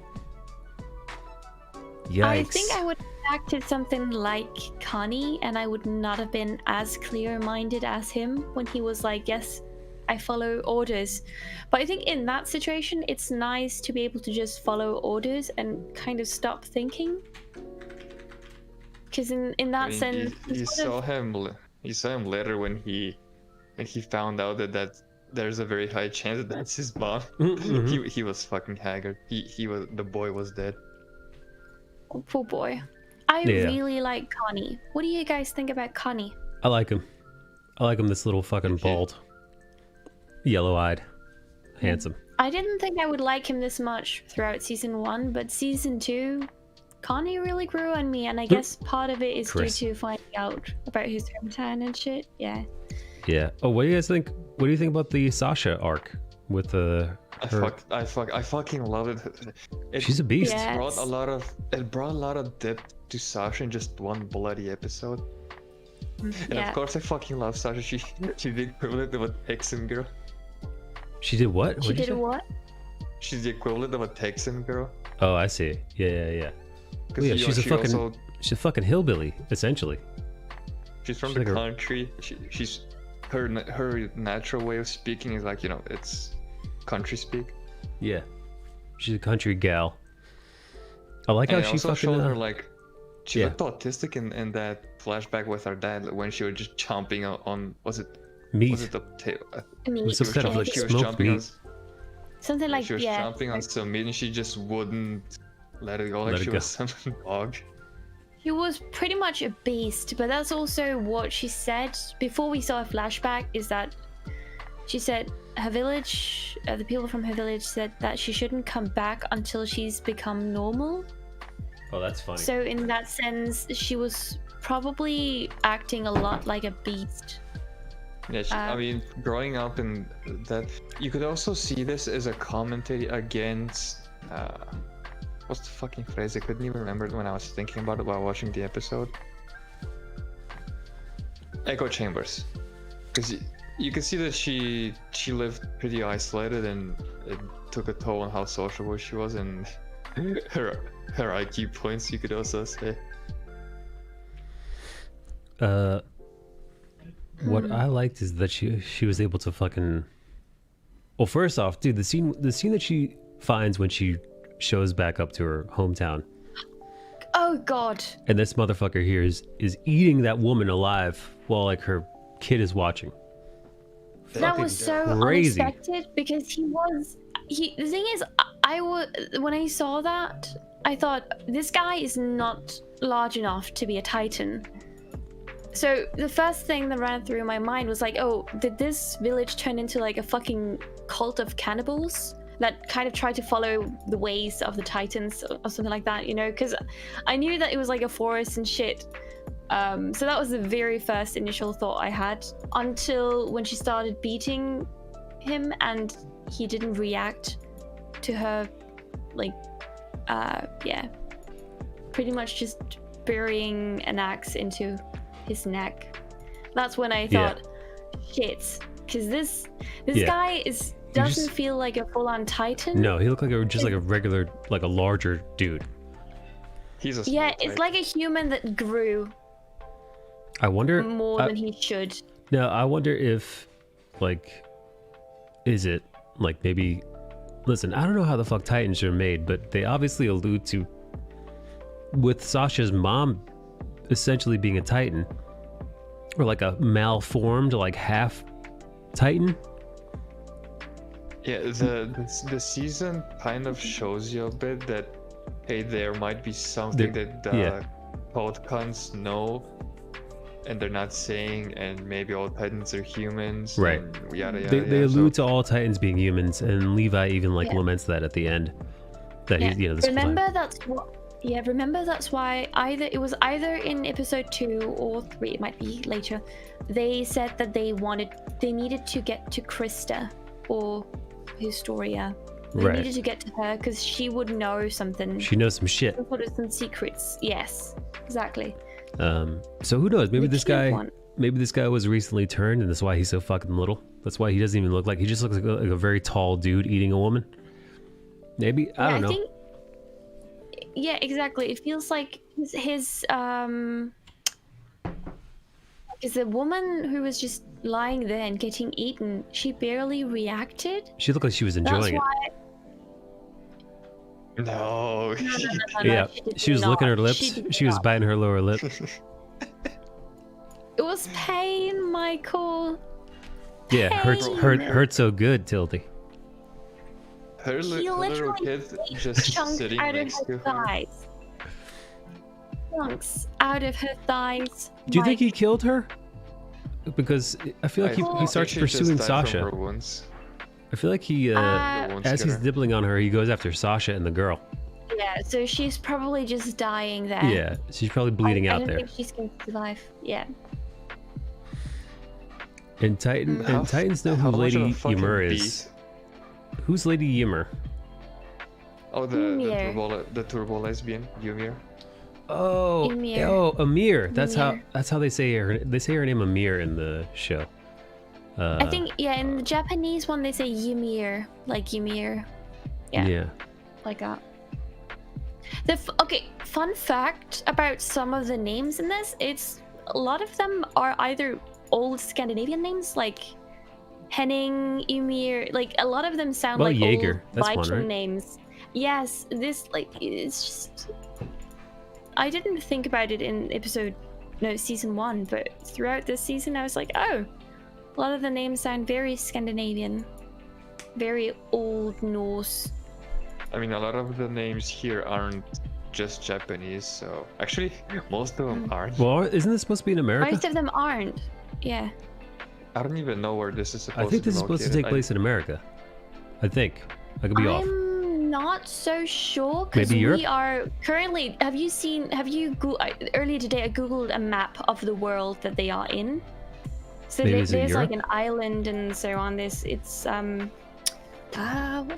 Yikes. I think I would have acted something like Connie, and I would not have been as clear-minded as him when he was like, yes, I follow orders. But I think in that situation, it's nice to be able to just follow orders and kind of stop thinking. Because in I that mean, sense, you it's sort saw of- him. You saw him later when he found out that there's a very high chance that that's his mom. Mhm. He was fucking haggard. The boy was dead. oh, poor boy. I Yeah. really like Connie. What do you guys think about Connie? I like him. I like him, this little fucking Okay. bald, yellow-eyed, handsome. I didn't think I would like him this much throughout season 1, but season 2, Connie really grew on me, and I guess part of it is Chris. due to finding out about his hometown and shit. Yeah. Yeah. Oh, what do you guys think? What do you think about the Sasha arc with her? I fucking love it. She's a beast. Yeah. Brought a lot of depth to Sasha in just one bloody episode. And Yeah. of course I fucking love Sasha. She did the equivalent of a Texan girl. She did what? She What'd you did say? what? She's the equivalent of a Texan girl. Oh, I see. Yeah. 'Cause Oh, yeah, she- she's a she fucking also- she's a fucking hillbilly, essentially. She's from she's the like a- country. She's her natural way of speaking is like, you know, it's country speak. Yeah. She's a country gal. I like how And I she also fucking. showed her like she yeah. looked autistic in that flashback with her dad when she was just chomping on was it meat. the tail? Meat. was some kind of yeah. like She was smoked jumping meat. on Something like, she was yeah. jumping on some meat and she just wouldn't let it go like Let it she go. was some dog. She was pretty much a beast, but that's also what she said before we saw a flashback, is that she said her village, the people from her village said that she shouldn't come back until she's become normal. Oh, that's funny. So in that sense, she was probably acting a lot like a beast. Yeah, I mean, growing up in that, you could also see this as a commentary against. What's the fucking phrase? I couldn't even remember it when I was thinking about it while watching the episode. Echo chambers, because you can see that she lived pretty isolated and it took a toll on how sociable she was and her IQ points. You could also say. What I liked is that she was able to fucking. Well, first off, dude, the scene that she finds when she shows back up to her hometown, Oh god. and this motherfucker here is eating that woman alive while like her kid is watching. That was so Crazy. unexpected because the thing is, when I saw that, I thought this guy is not large enough to be a Titan. So the first thing that ran through my mind was like, oh, did this village turn into like a fucking cult of cannibals that kind of tried to follow the ways of the Titans or something like that, you know? Because I knew that it was like a forest and shit. So that was the very first initial thought I had, until when she started beating him and he didn't react to her, like, yeah, pretty much just burying an axe into his neck. That's when I thought, shit, because this guy doesn't feel like a full-on Titan. No, he looked like just like a regular, like a larger dude. He's a small Yeah, type. it's like a human that grew I wonder. more than he should. No, I wonder if, like, is it like maybe? Listen, I don't know how the fuck Titans are made, but they obviously allude to with Sasha's mom essentially being a Titan, or like a malformed, like half Titan. Yeah, the season kind of shows you a bit that, hey, there might be something that the cult cons know and they're not saying, and maybe all Titans are humans. Right. And yada yada. They allude to all Titans being humans, and Levi even like laments that at the end. That he's, you know, this remember that's why it was either in episode 2 or 3, it might be later, they said that they needed to get to Krista or Historia. They Right. needed to get to her because she would know something. She knows some shit. Some secrets. Yes, exactly. So who knows? Maybe The this cute guy, one. was recently turned, and that's why he's so fucking little. That's why he doesn't even look like he just looks like a very tall dude eating a woman. Maybe I don't know. Yeah, exactly. It feels like his because the woman who was just lying there and getting eaten, she barely reacted. She looked like she was That's enjoying it. why. No. No, Yeah, she was licking her not. lips. did She was not. biting her lower lip. It was pain, Michael. Yeah, hurt so good, Tildy. Her He little literally kid just Chunks sitting out of next her to her. thighs. Chunks out of her thighs. Do you think he killed her? Because I feel like he starts she pursuing just died from Sasha. her wounds. I feel like he, The wounds as get he's her. nibbling on her, he goes after Sasha and the girl. Yeah, so she's probably just dying there. Yeah, she's probably bleeding I out don't there. think she's going to survive. Yeah. And Titans know who How much of a Lady fucking Ymir is. beast? Who's Lady Ymir? Oh, Ymir. the turbo lesbian, Ymir. Oh, Ymir. Amir. That's Ymir. how they say her. They say her name Amir in the show. I think, in the Japanese one, they say Ymir. Like Ymir. Yeah. Like that. Okay, fun fact about some of the names in this, a lot of them are either old Scandinavian names, like Henning, Ymir, like a lot of them sound Well, like Jaeger, old that's one, Viking right? names. Yes, this, like, it's just... I didn't think about it in season 1, but throughout this season I was like, oh, a lot of the names sound very Scandinavian, very old Norse. I mean, a lot of the names here aren't just Japanese, so actually, most of them aren't. Well, isn't this supposed to be in America? Most of them aren't. Yeah. I don't even know where this is supposed to I be think this is supposed to located. take place in America. I think. I could be off. I'm not so sure because Maybe Europe? we are currently. Earlier today I googled a map of the world that they are in. So Maybe it's in there's like Europe? an island and so on. What does It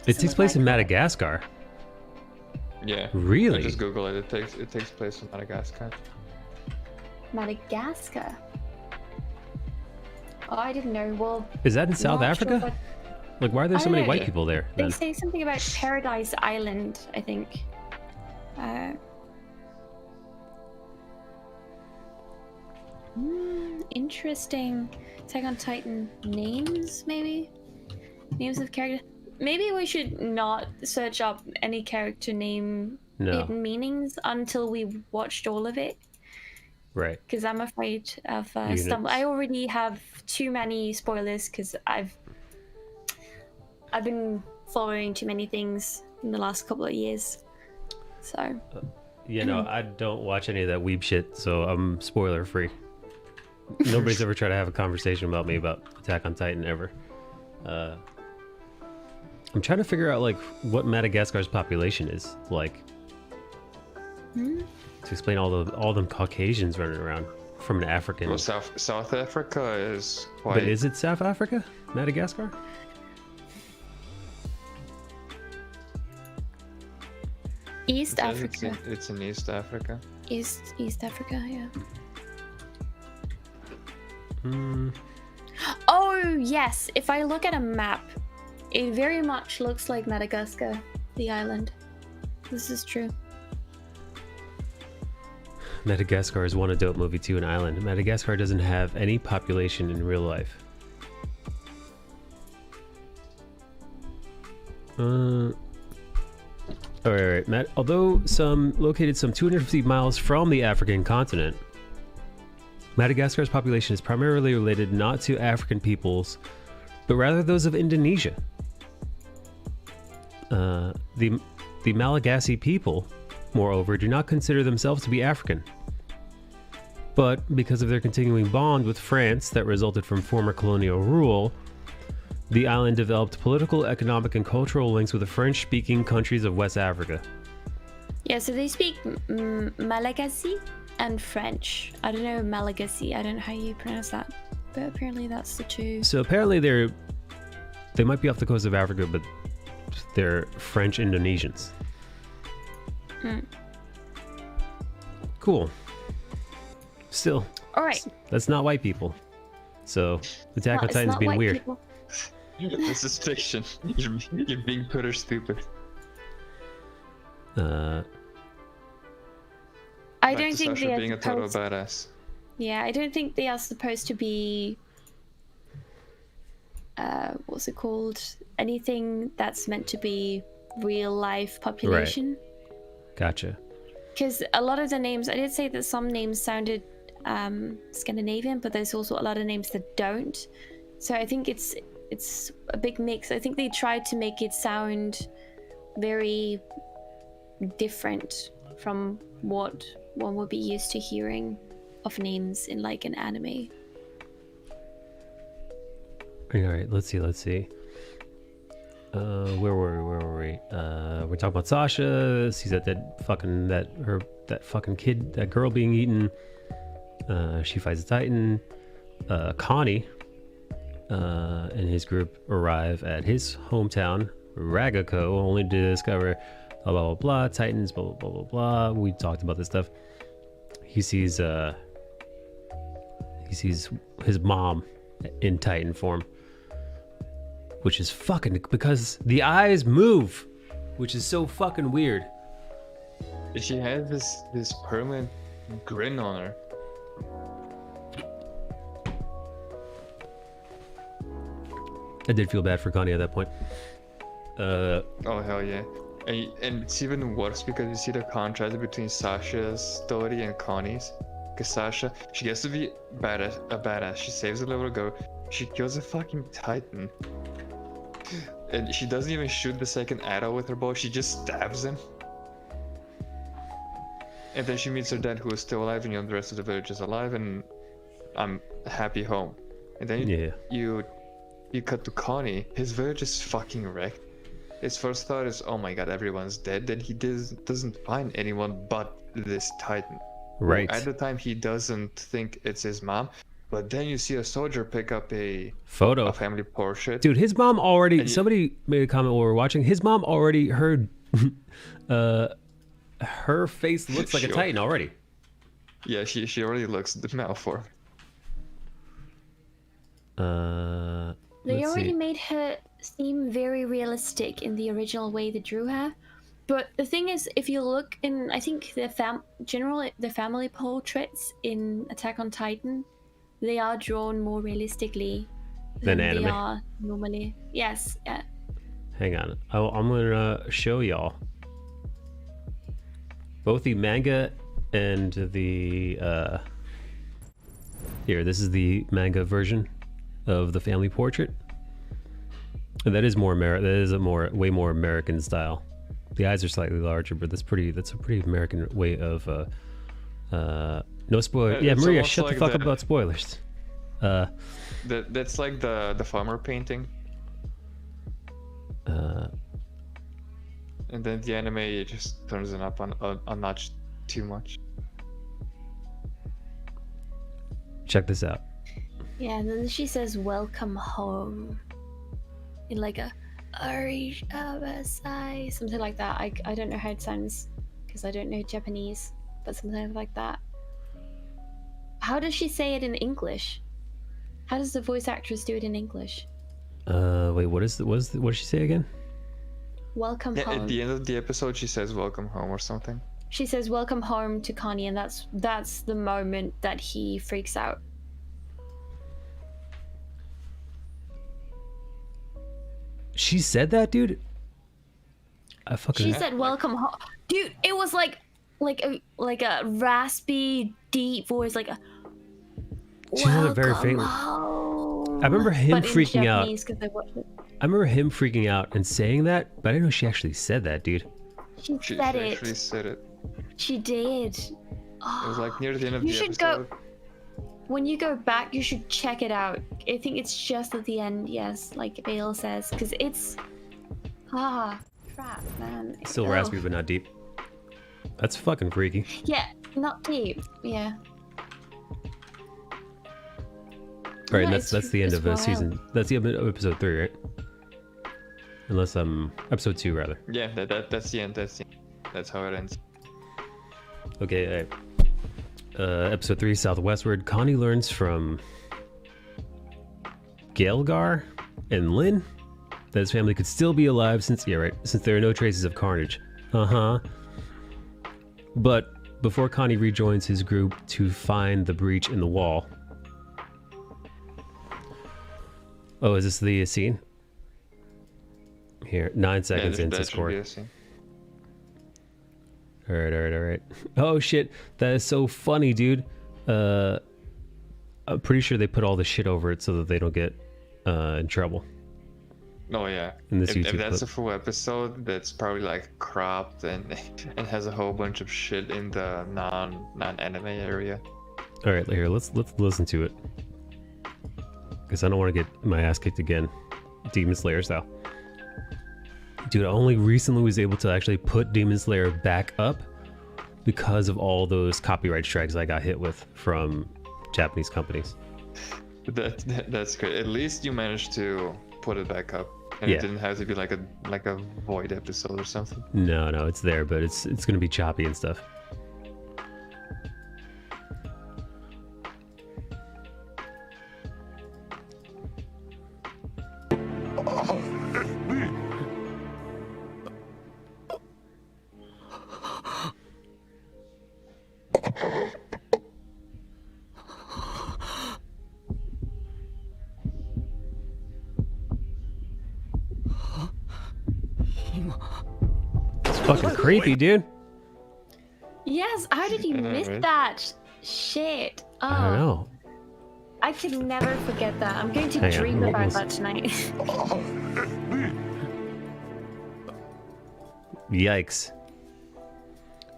takes look place like? in Madagascar. Yeah. Really? I just Google it. It takes place in Madagascar. Madagascar. Oh, I didn't know. Well, Is that in South not sure Africa? what- Like, why are there I so don't many know. white people there? They Then? say something about Paradise Island, I think. Interesting. Attack on Titan names, maybe? Names of characters? Maybe we should not search up any character name No. hidden meanings until we watched all of it. Right. because I'm afraid of Units. I already have too many spoilers because I've been following too many things in the last couple of years. So You know, I don't watch any of that weeb shit, so I'm spoiler free. Nobody's ever tried to have a conversation about me about Attack on Titan ever. I'm trying to figure out like what Madagascar's population is like. To explain all them Caucasians running around from an African. Well, South Africa is quite. But is it South Africa? Madagascar? East it says Africa. It's in East Africa. East Africa, yeah. Hmm. Oh yes, if I look at a map, it very much looks like Madagascar, the island. This is true. Madagascar is one adult movie to an island. Madagascar doesn't have any population in real life. Alright, although located some 250 miles from the African continent, Madagascar's population is primarily related not to African peoples, but rather those of Indonesia. The Malagasy people, moreover, do not consider themselves to be African. But because of their continuing bond with France that resulted from former colonial rule, the island developed political, economic, and cultural links with the French-speaking countries of West Africa. Yeah, so they speak Malagasy and French. I don't know Malagasy. I don't know how you pronounce that, but apparently that's the two. So apparently they might be off the coast of Africa, but they're French Indonesians. Cool. Still, All right. that's not white people. So Attack on It's Titan's not being white weird. people. This is fiction. You're being put or stupid. I Back don't to think Sasha they being are a total supposed. badass. Yeah, I don't think they are supposed to be. What's it called? Anything that's meant to be real life population. Gotcha. Because a lot of the names, I did say that some names sounded Scandinavian, but there's also a lot of names that don't. So I think it's a big mix. I think they tried to make it sound very different from what one would be used to hearing of names in like an anime. All right, let's see. Where were we? We're talking about Sasha. Sees that fucking kid, that girl being eaten. She fights a Titan. Connie and his group arrive at his hometown, Ragako, only to discover blah blah blah blah Titans, blah blah blah blah blah. We talked about this stuff. He sees his mom in Titan form, which is fucking because the eyes move, which is so fucking weird. She has this permanent grin on her. I did feel bad for Connie at that point. Oh hell yeah. And it's even worse because you see the contrast between Sasha's story and Connie's. Because Sasha, she gets to be a badass. She saves a little girl. She kills a fucking Titan. And she doesn't even shoot the second arrow with her bow. She just stabs him. And then she meets her dad, who is still alive, and the rest of the village is alive, and I'm happy home. And then you cut to Connie. His village is fucking wrecked. His first thought is, oh my god, everyone's dead. Then he doesn't find anyone but this Titan. Right. At the time, he doesn't think it's his mom. But then you see a soldier pick up a Photo. family portrait. Dude, his mom already. And Somebody made a comment while we were watching. His mom already heard. Her face looks like a Sure. Titan already. Yeah, she already looks the malform. They Let's already see. made her seem very realistic in the original way they drew her. But the thing is, if you look in, I think the family portraits in Attack on Titan, they are drawn more realistically Than they anime? are normally. Yes, yeah. Hang on. I'm gonna show y'all both the manga and the Here, this is the manga version of the family portrait. And that is more that is a way more American style. The eyes are slightly larger, but that's a pretty American way of no spoiler. Yeah, It's Maria, almost shut like the fuck the- up about spoilers. That's like the farmer painting, Uh, and then the anime it just turns it up a notch too much. check this out. Yeah, and then she says "Welcome home" in like a "Arigamasai," something like that. I don't know how it sounds because I don't know Japanese, but something like that. How does she say it in English? How does the voice actress do it in English? Wait, what did she say again? Welcome Yeah, home. at the end of the episode, she says "Welcome home" or something. She says "Welcome home" to Connie, and that's the moment that he freaks out. She said that, dude. I fucking. She said "Welcome home," dude. It was like a raspy, deep voice, like a. She said it very "Welcome faintly. home." I remember him But in freaking out. Japanese, 'cause they watched it. I remember him freaking out and saying that, but I didn't know she actually said that, dude. She She said actually it. said it. She did. It was like near the end of You the should episode. go. When you go back, you should check it out. I think it's just at the end, yes, like Bale says, because it's crap, man. Still Ugh. raspy, but not deep. That's fucking freaky. Yeah, not deep. Yeah. All right, Yeah, and that's the end it's of wild. season. That's the end of episode 3, right? Unless episode 2 rather. Yeah, that's the end. That's how it ends. Okay, episode 3, Southwestward. Connie learns from Gaelgar and Lynn that his family could still be alive since there are no traces of carnage. But before Connie rejoins his group to find the breach in the wall. Oh, is this the scene? Here, 9 seconds into that should score. be a scene. All right. Oh shit, that is so funny, dude. I'm pretty sure they put all the shit over it so that they don't get in trouble. Oh yeah. In this if YouTube that's clip. a full episode, that's probably like cropped and and has a whole bunch of shit in the non-anime area. All right, here, let's listen to it. Because I don't want to get my ass kicked again, Demon Slayer style. Dude, I only recently was able to actually put Demon Slayer back up because of all those copyright strikes I got hit with from Japanese companies. That's great. At least you managed to put it back up, and Yeah. it didn't have to be like a void episode or something. No, it's there, but it's gonna be choppy and stuff. It's fucking creepy, dude. Yes, how did you I know, miss right? that? Shit. Oh, I don't know. I can never forget that. I'm going to Hang on, dream we'll- about we'll that tonight. Yikes.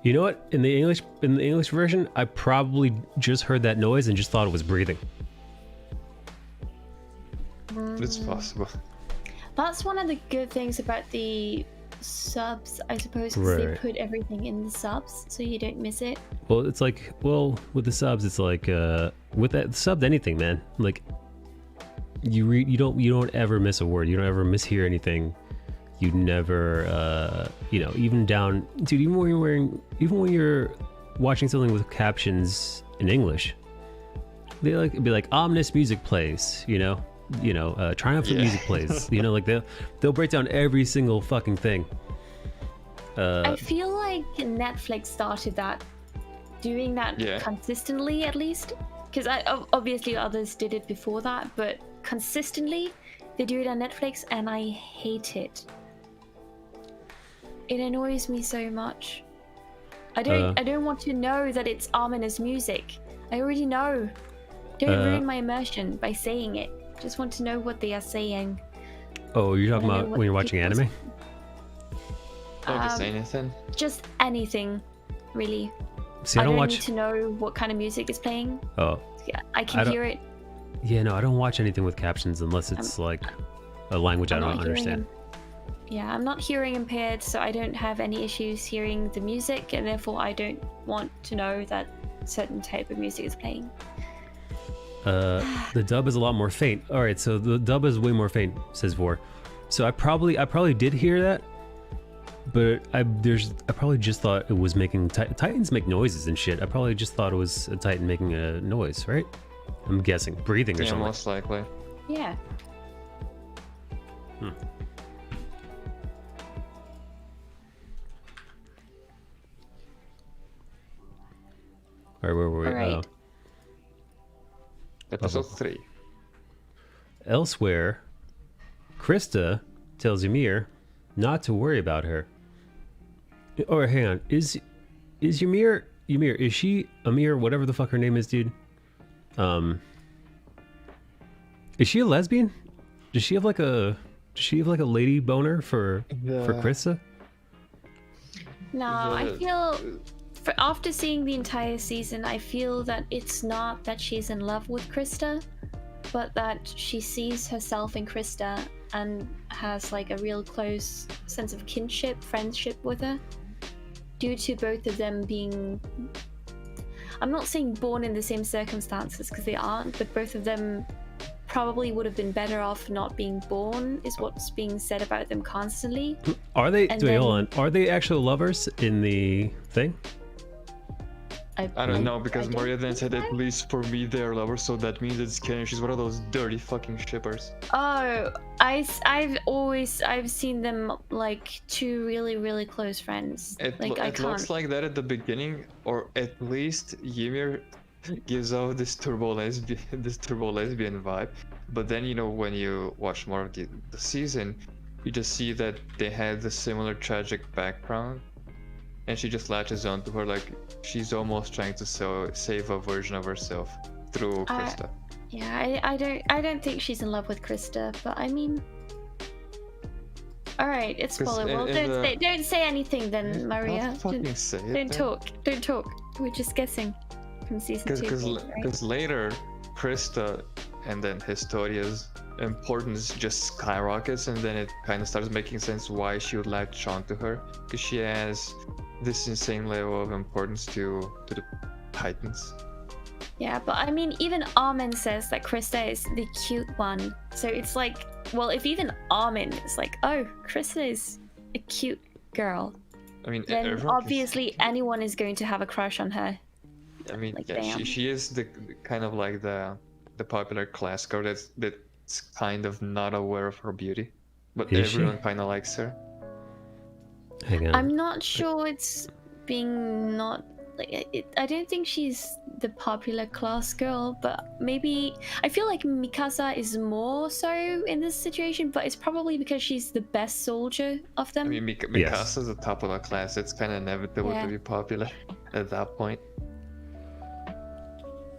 You know what? In the English version, I probably just heard that noise and just thought it was breathing. It's possible. That's one of the good things about the subs, I suppose, because they Right. put everything in the subs so you don't miss it. Well, it's like, with the subs, it's like, with that subbed anything, man. Like, you don't ever miss a word. You don't ever mishear anything. You never, even down, dude. Even when you're watching something with captions in English, they like be like ominous music plays. Triumphant Yeah. music plays. Like they'll break down every single fucking thing. I feel like Netflix started that, doing that Yeah. consistently at least. Because obviously others did it before that, but consistently they do it on Netflix, and I hate it. It annoys me so much. I don't want to know that it's ominous music. I already know. Don't ruin my immersion by saying it. Just want to know what they are saying. Oh, you're talking I know about what when you're watching people's- anime? Or just Um, anything. Just anything, really. See, I I don't don't watch. need to know what kind of music is playing. Oh, Yeah, I I can don't- hear it. yeah, no, I don't watch anything with captions unless it's like a language I I'm don't not hearing understand. Yeah, I'm not hearing impaired, so I don't have any issues hearing the music, and therefore I don't want to know that certain type of music is playing. The dub is a lot more faint. All right, so the dub is way more faint, says Vor. So I probably did hear that, but I probably just thought it was making Titans make noises and shit. I probably just thought it was a Titan making a noise, right? I'm guessing breathing or Yeah, something. most likely. Yeah. All right, where were we? All right. Episode 3. Elsewhere, Krista tells Ymir not to worry about her. Or hang on, is Ymir, is she Ymir, whatever the fuck her name is, dude? Is she a lesbian? Does she have like a lady boner for Krista? No, I The- feel after seeing the entire season, I feel that it's not that she's in love with Krista, but that she sees herself in Krista and has like a real close sense of kinship, friendship with her, due to both of them being, I'm not saying born in the same circumstances because they aren't, but both of them probably would have been better off not being born, is what's being said about them constantly. Are they? And Wait, hold on. then- Are they actual lovers in the thing? I don't know, because I don't Maria then think said so. at least for me they're lovers, so that means it's canon. She's one of those dirty fucking shippers. Oh, I've seen them like two really close friends. It, Like I it can't. looks like that at the beginning, or at least Ymir gives off this turbo lesbian vibe. But then, you know, when you watch more of the season, you just see that they had the similar tragic background, and she just latches onto her like she's almost trying to save a version of herself through Krista. Yeah, I don't think she's in love with Krista, but I mean. All right, it's 'Cause spoiler. Well, in don't say anything then, Maria. Don't fucking say it. Don't talk. Don't talk. We're just guessing from season 2. Because later, Krista and then Historia's importance just skyrockets, and then it kind of starts making sense why she would latch on to her, because she has this insane level of importance to the Titans. Yeah, but I mean, even Armin says that Krista is the cute one. So it's like, well, if even Armin is like, oh, Krista is a cute girl, I mean, then everyone can obviously anyone is going to have a crush on her. I mean, like, yeah, damn. she is the kind of like the popular class girl that's kind of not aware of her beauty, but Is she? everyone kind of likes her. Hang on. I'm not sure it's being not like I don't think she's the popular class girl, but maybe I feel like Mikasa is more so in this situation, but it's probably because she's the best soldier of them. I mean, Mikasa's the top of the class. It's kind of inevitable Yeah. to be popular at that point.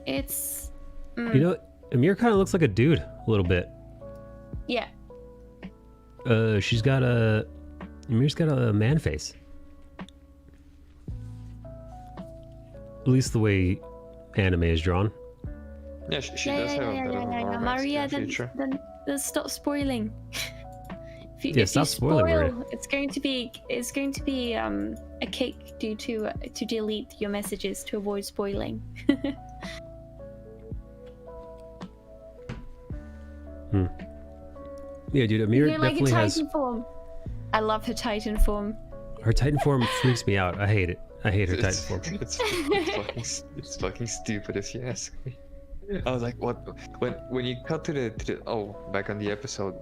It's You know, Ymir kind of looks like a dude a little bit. yeah. Ymir's got a man face. At least the way anime is drawn. Yeah, she does have a bit of a more Maria, masculine feature. then stop spoiling. If Yeah, if stop spoiling, Maria. spoil, it's going to be a cake due to delete your messages to avoid spoiling. Yeah, dude, Ymir You're like a definitely has. Titan form. I love her Titan form. Her Titan form freaks me out. I hate it. I hate her Titan form. It's fucking stupid if you ask me. I was like, what? When you cut to the back on the episode,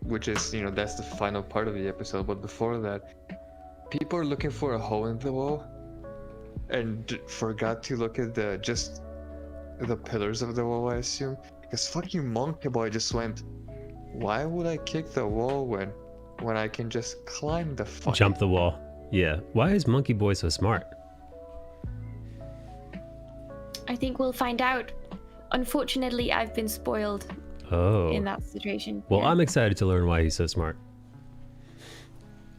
which is, you know, that's the final part of the episode. But before that, people are looking for a hole in the wall, and forgot to look at the pillars of the wall. I assume because fucking Monkey Boy just went. Why would I kick the wall when I can just climb the fucking Jump the wall. Yeah. Why is Monkey Boy so smart? I think we'll find out. unfortunately, I've been spoiled Oh. in that situation. Well, yeah. I'm excited to learn why he's so smart.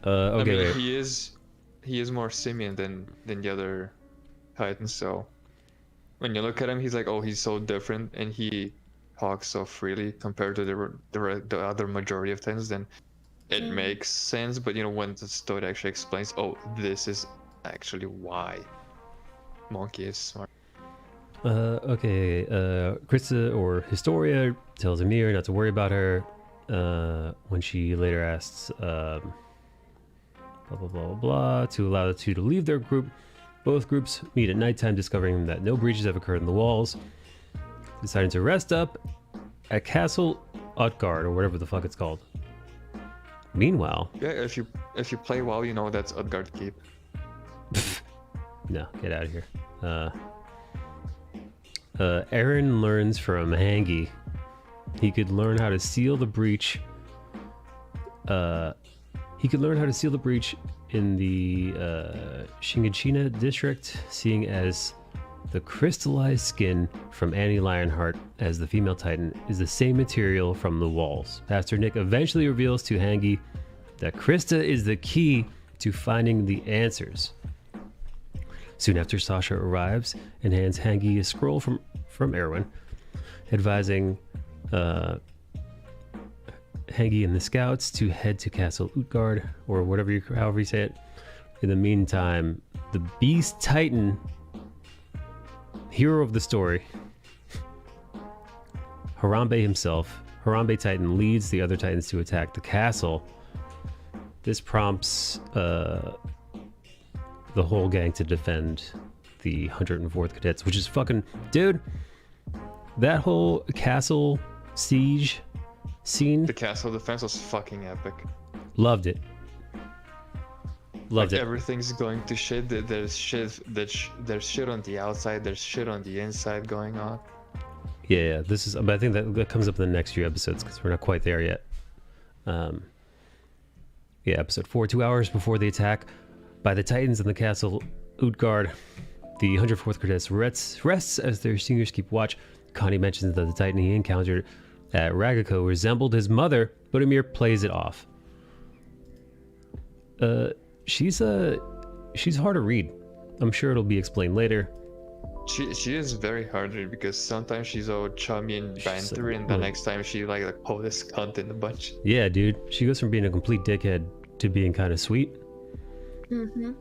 I Okay, mean, wait. he is more simian than the other Titans. So when you look at him, he's like, oh, he's so different, and he talks so freely compared to the other majority of Titans. Then it makes sense. But when the story actually explains, oh, this is actually why Monkey is smart. Okay, Krista or Historia tells Amir not to worry about her when she later asks blah blah blah blah blah to allow the two to leave their group. Both groups meet at nighttime, discovering that no breaches have occurred in the walls, deciding to rest up at Castle Utgard or whatever the fuck it's called. Meanwhile, Yeah, if you play WoW, you know that's Utgard Keep. no, get out of here. Aaron learns from Hangi he could learn how to seal the breach. He could learn how to seal the breach in the Shingachina district, seeing as the crystallized skin from Annie Lionheart as the female titan is the same material from the walls. Pastor Nick eventually reveals to Hangi that Krista is the key to finding the answers. Soon after, Sasha arrives and hands Hangi a scroll from Erwin, advising Hangi and the scouts to head to Castle Utgard, or however you say it. In the meantime, the Beast Titan, hero of the story, Harambe himself, Harambe Titan, leads the other Titans to attack the castle. This prompts the whole gang to defend the 104th Cadets, which is fucking... Dude, that whole castle siege scene... The castle defense was fucking epic. Loved it. Loved it. Everything's going to shit. There's shit on the outside. There's shit on the inside going on. Yeah. This is. But I think that comes up in the next few episodes because we're not quite there yet. Yeah, episode 4. 2 hours before the attack by the Titans in the castle Utgard, the 104th Cadets rests as their seniors keep watch. Connie mentions that the Titan he encountered at Ragako resembled his mother, but Amir plays it off. She's hard to read. I'm sure it'll be explained later. She is very hard to read because sometimes she's all chummy and banter, and the next time she like oh, this cunt in a bunch. Yeah, dude. She goes from being a complete dickhead to being kind of sweet. Mm-hmm.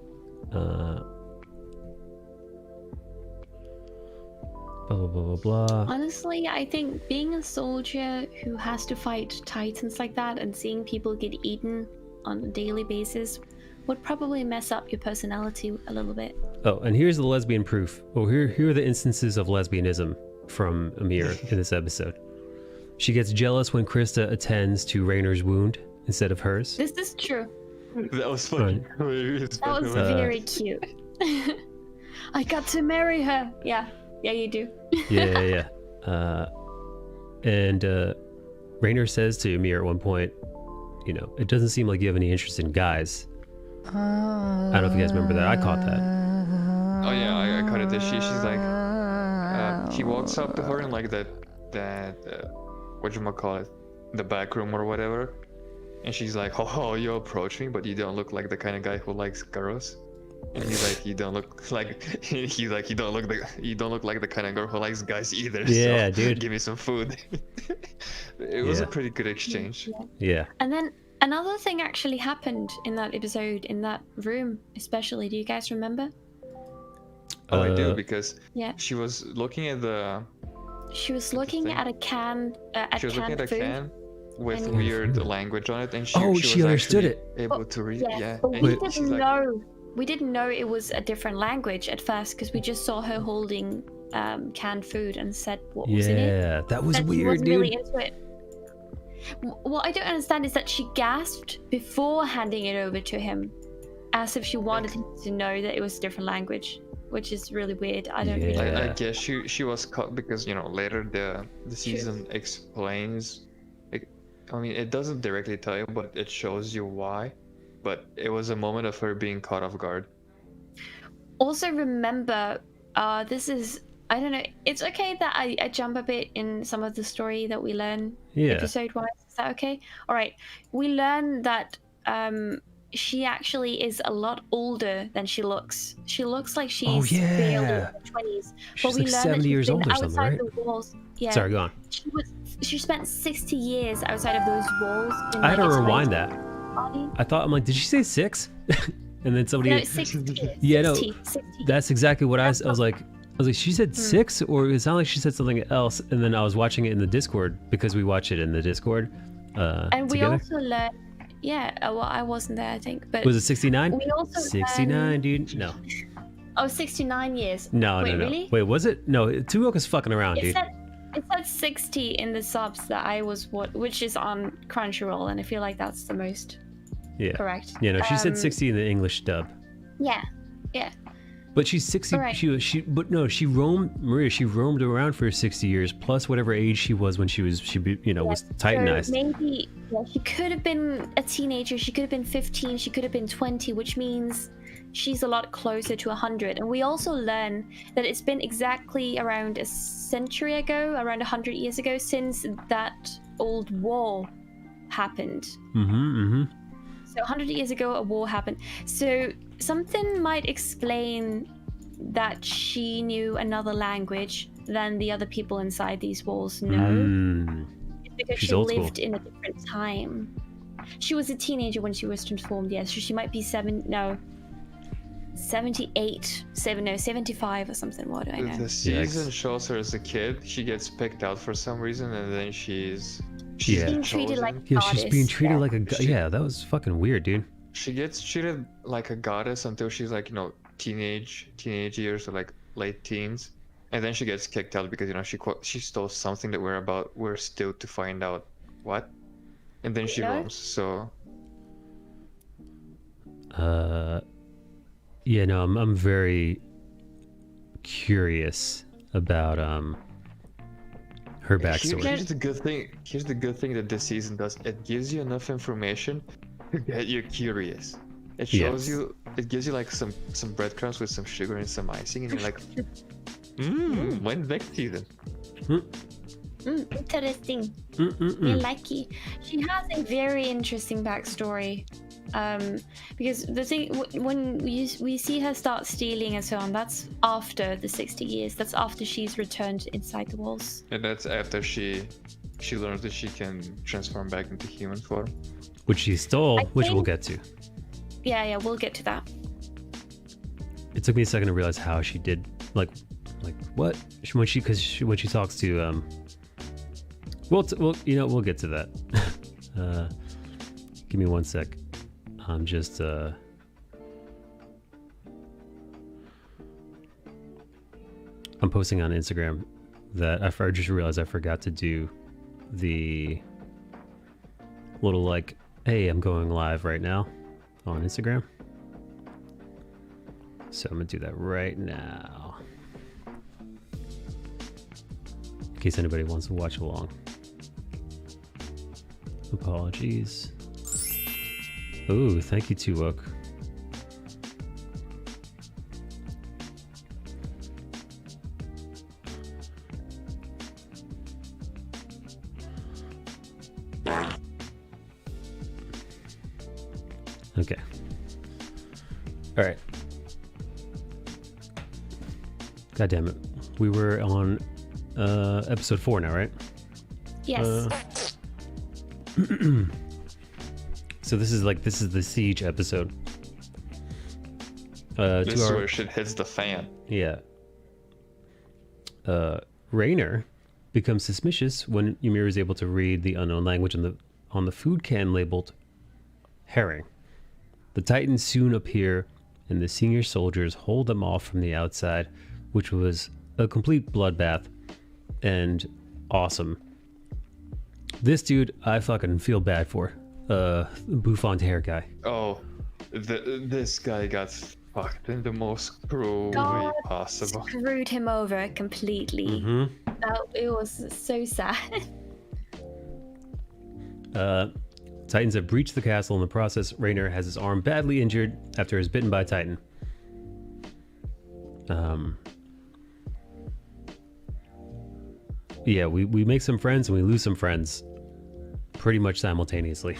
Blah blah blah blah blah. Honestly, I think being a soldier who has to fight titans like that and seeing people get eaten on a daily basis would probably mess up your personality a little bit. Oh, and here's the lesbian proof. Oh, here are the instances of lesbianism from Amir in this episode. She gets jealous when Krista attends to Rainer's wound instead of hers. This is true. That was fucking hilarious. That was very cute. I got to marry her. Yeah, you do. Yeah. And Rainer says to Amir at one point, you know, it doesn't seem like you have any interest in guys. I don't know if you guys remember that. I caught that. Oh yeah, I caught it. She's like, he walks up to her in like that whatchamacallit, the back room or whatever, and she's like, oh, you approach me, but you don't look like the kind of guy who likes girls. And he's like, you don't look like you don't look like the kind of girl who likes guys either. Yeah, so dude. Give me some food. It was a pretty good exchange. Yeah. And then another thing actually happened in that episode, in that room especially. Do you guys remember? Oh, I do, because Yeah. she was looking at the. She was looking at a can, She was looking at a food. can with And- weird language on it, and she was understood actually it. able to read. Yes, Yeah, but and we she's didn't like, know. We didn't know it was a different language at first because we just saw her holding canned food and said what was in it. Yeah, that was That she weird, wasn't dude. really into it. What I don't understand is that she gasped before handing it over to him, as if she wanted him to know that it was a different language, which is really weird. I don't really. Yeah. I guess she was caught because later the season explains. I mean, it doesn't directly tell you, but it shows you why. But it was a moment of her being caught off guard. Also remember, this is I don't know. It's okay that I jump a bit in some of the story that we learn Yeah. episode-wise. Is that okay? All right. We learn that she actually is a lot older than she looks. She looks like she's Oh, yeah. barely in her 20s. She's like learn that 70 years she's been old or something, outside right? the walls. Yeah. Sorry, go on. She spent 60 years outside of those walls. In, I had to like, its rewind late that. body. I thought, I'm like, did she say 6? And then somebody, No, 60. Yeah, no. 60. that's exactly what I was like, she said 6, or it sounded like she said something else. And then I was watching it in the Discord because we watch it in the Discord And we together. also learned, well, I wasn't there, I think, but Was it 69? we also 69, dude. No. Oh, 69 years. No, Wait, no, no. really? Wait, was it? No, Tuok is fucking around, It dude. said 60 in the subs that I was which is on Crunchyroll, and I feel like that's the most Yeah. correct. Yeah, no, she said Um, 60 in the English dub. Yeah. But she's 60. Alright. She roamed around for 60 years plus whatever age she was when was Titanized. So maybe she could have been a teenager. She could have been 15. She could have been 20, which means she's a lot closer to 100. And we also learn that it's been exactly around a century ago, around 100 years ago, since that old war happened. So 100 years ago, a war happened. So something might explain that she knew another language than the other people inside these walls know. It's because She's she old school. lived in a different time. She was a teenager when she was transformed, yes. So she might be 75 or something. What do I know? The season shows her as a kid. She gets picked out for some reason, and then she's Yeah. Being treated like Yeah, she's being goddess, treated yeah. like a yeah, that was fucking weird, dude. She gets treated like a goddess until she's like, teenage years or like late teens, and then she gets kicked out because she stole something that we're still to find out what, and then she Yeah. roams. So Yeah, no, I'm very curious about her backstory. here's the good thing. Here's the good thing that this season does. It gives you enough information to get you curious. It shows Yes. you. It gives you like some breadcrumbs with some sugar and some icing, and you're like, when next season? Interesting. I like it. She has a very interesting backstory. Because the thing when we see her start stealing and so on, that's after the 60 years. That's after she's returned inside the walls. And that's after she learns that she can transform back into human form. Which she stole, which we'll think- get to. Yeah, we'll get to that. It took me a second to realize how she did, like what? When she talks to we'll get to that. Give me one sec. I'm just I'm posting on Instagram that I just realized I forgot to do the little like, hey, I'm going live right now on Instagram. So I'm gonna do that right now. In case anybody wants to watch along. Apologies. Ooh, thank you, Tuok. Okay. All right. God damn it. We were on episode 4 now, right? Yes. So this is the siege episode. This is To our where shit hits the fan. yeah. Rainer becomes suspicious when Ymir is able to read the unknown language on the food can labeled herring. The Titans soon appear, and the senior soldiers hold them off from the outside, which was a complete bloodbath and awesome. This dude, I fucking feel bad for. Bouffant hair guy. Oh, this guy got fucked in the most cruel way God possible. screwed him over completely. It was so sad. Titans have breached the castle. In the process, Rainer has his arm badly injured after he was bitten by a Titan. Yeah, we make some friends and we lose some friends pretty much simultaneously.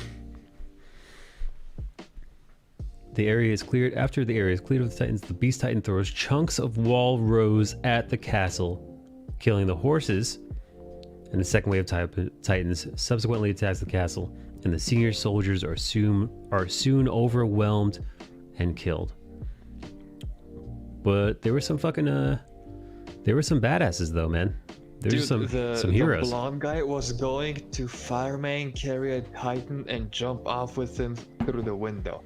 The area is cleared. After the area is cleared of the Titans, the Beast Titan throws chunks of wall rose at the castle, killing the horses. And the second wave of Titans subsequently attacks the castle, and the senior soldiers are soon overwhelmed and killed. But there were some fucking there were some badasses though, man. There's some heroes. The blonde guy was going to fireman carry a Titan and jump off with him through the window.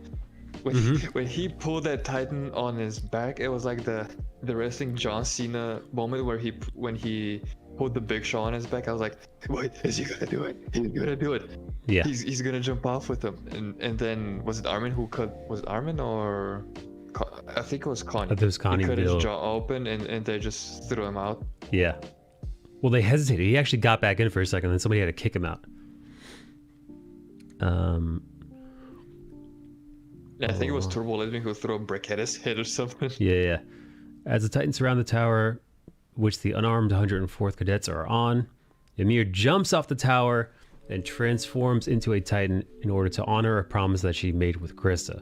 When he pulled that Titan on his back, it was like the wrestling John Cena moment where when he pulled the Big Show on his back. I was like, wait, is he gonna do it? He's gonna do it. Yeah. He's gonna jump off with him. And then was it Armin who cut? Was it Armin or? I think it was Connie. It was Connie. He cut his jaw open and they just threw him out. Yeah. Well, they hesitated. He actually got back in for a second, then somebody had to kick him out. I think it was Turbo Lesbian who threw a brick at his head or something. Yeah. As the Titans surround the tower, which the unarmed 104th Cadets are on, Ymir jumps off the tower and transforms into a Titan in order to honor a promise that she made with Krista.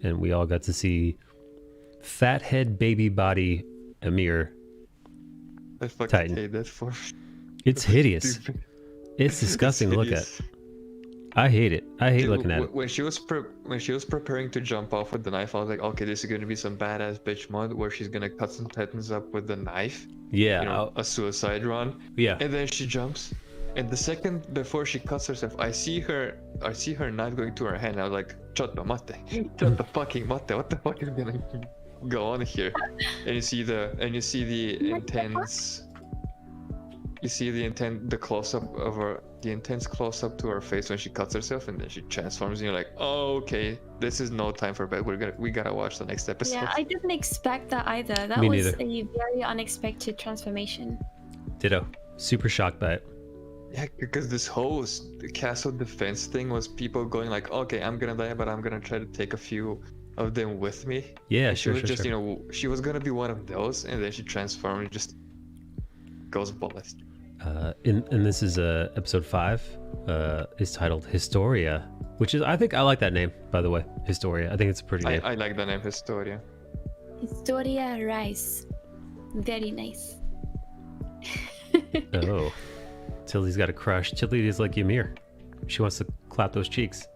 And we all got to see fathead baby body Ymir. I fucking Titan. hate that for. It's hideous. It's disgusting to look at. I hate it. I hate looking at it. When she was preparing to jump off with the knife, I was like, okay, this is gonna be some badass bitch mod where she's gonna cut some Titans up with the knife. Yeah. You know, a suicide run. Yeah. And then she jumps, and the second before she cuts herself, I see her knife going to her hand. I was like, Chotto mate, Chotto fucking mate, what the fuck is gonna go on here? And you see the intense. You see the close-up of her, the intense close-up to her face when she cuts herself, and then she transforms, and you're like, oh, okay, this is no time for bed. We gotta watch the next episode. Yeah, I didn't expect that either. That Me was neither. a very unexpected transformation. Ditto. Super shocked by it. Yeah, because this whole castle defense thing was people going like, okay, I'm gonna die, but I'm gonna try to take a few of them with me. Yeah, and sure. you know, she was gonna be one of those, and then she transformed and just goes ballistic. And this is episode 5. Is titled Historia, which is I like that name, by the way. Historia. I think it's a pretty name. I like the name Historia. Historia Rice. Very nice. Oh, Tilly's got a crush. Tilly is like Ymir. She wants to clap those cheeks.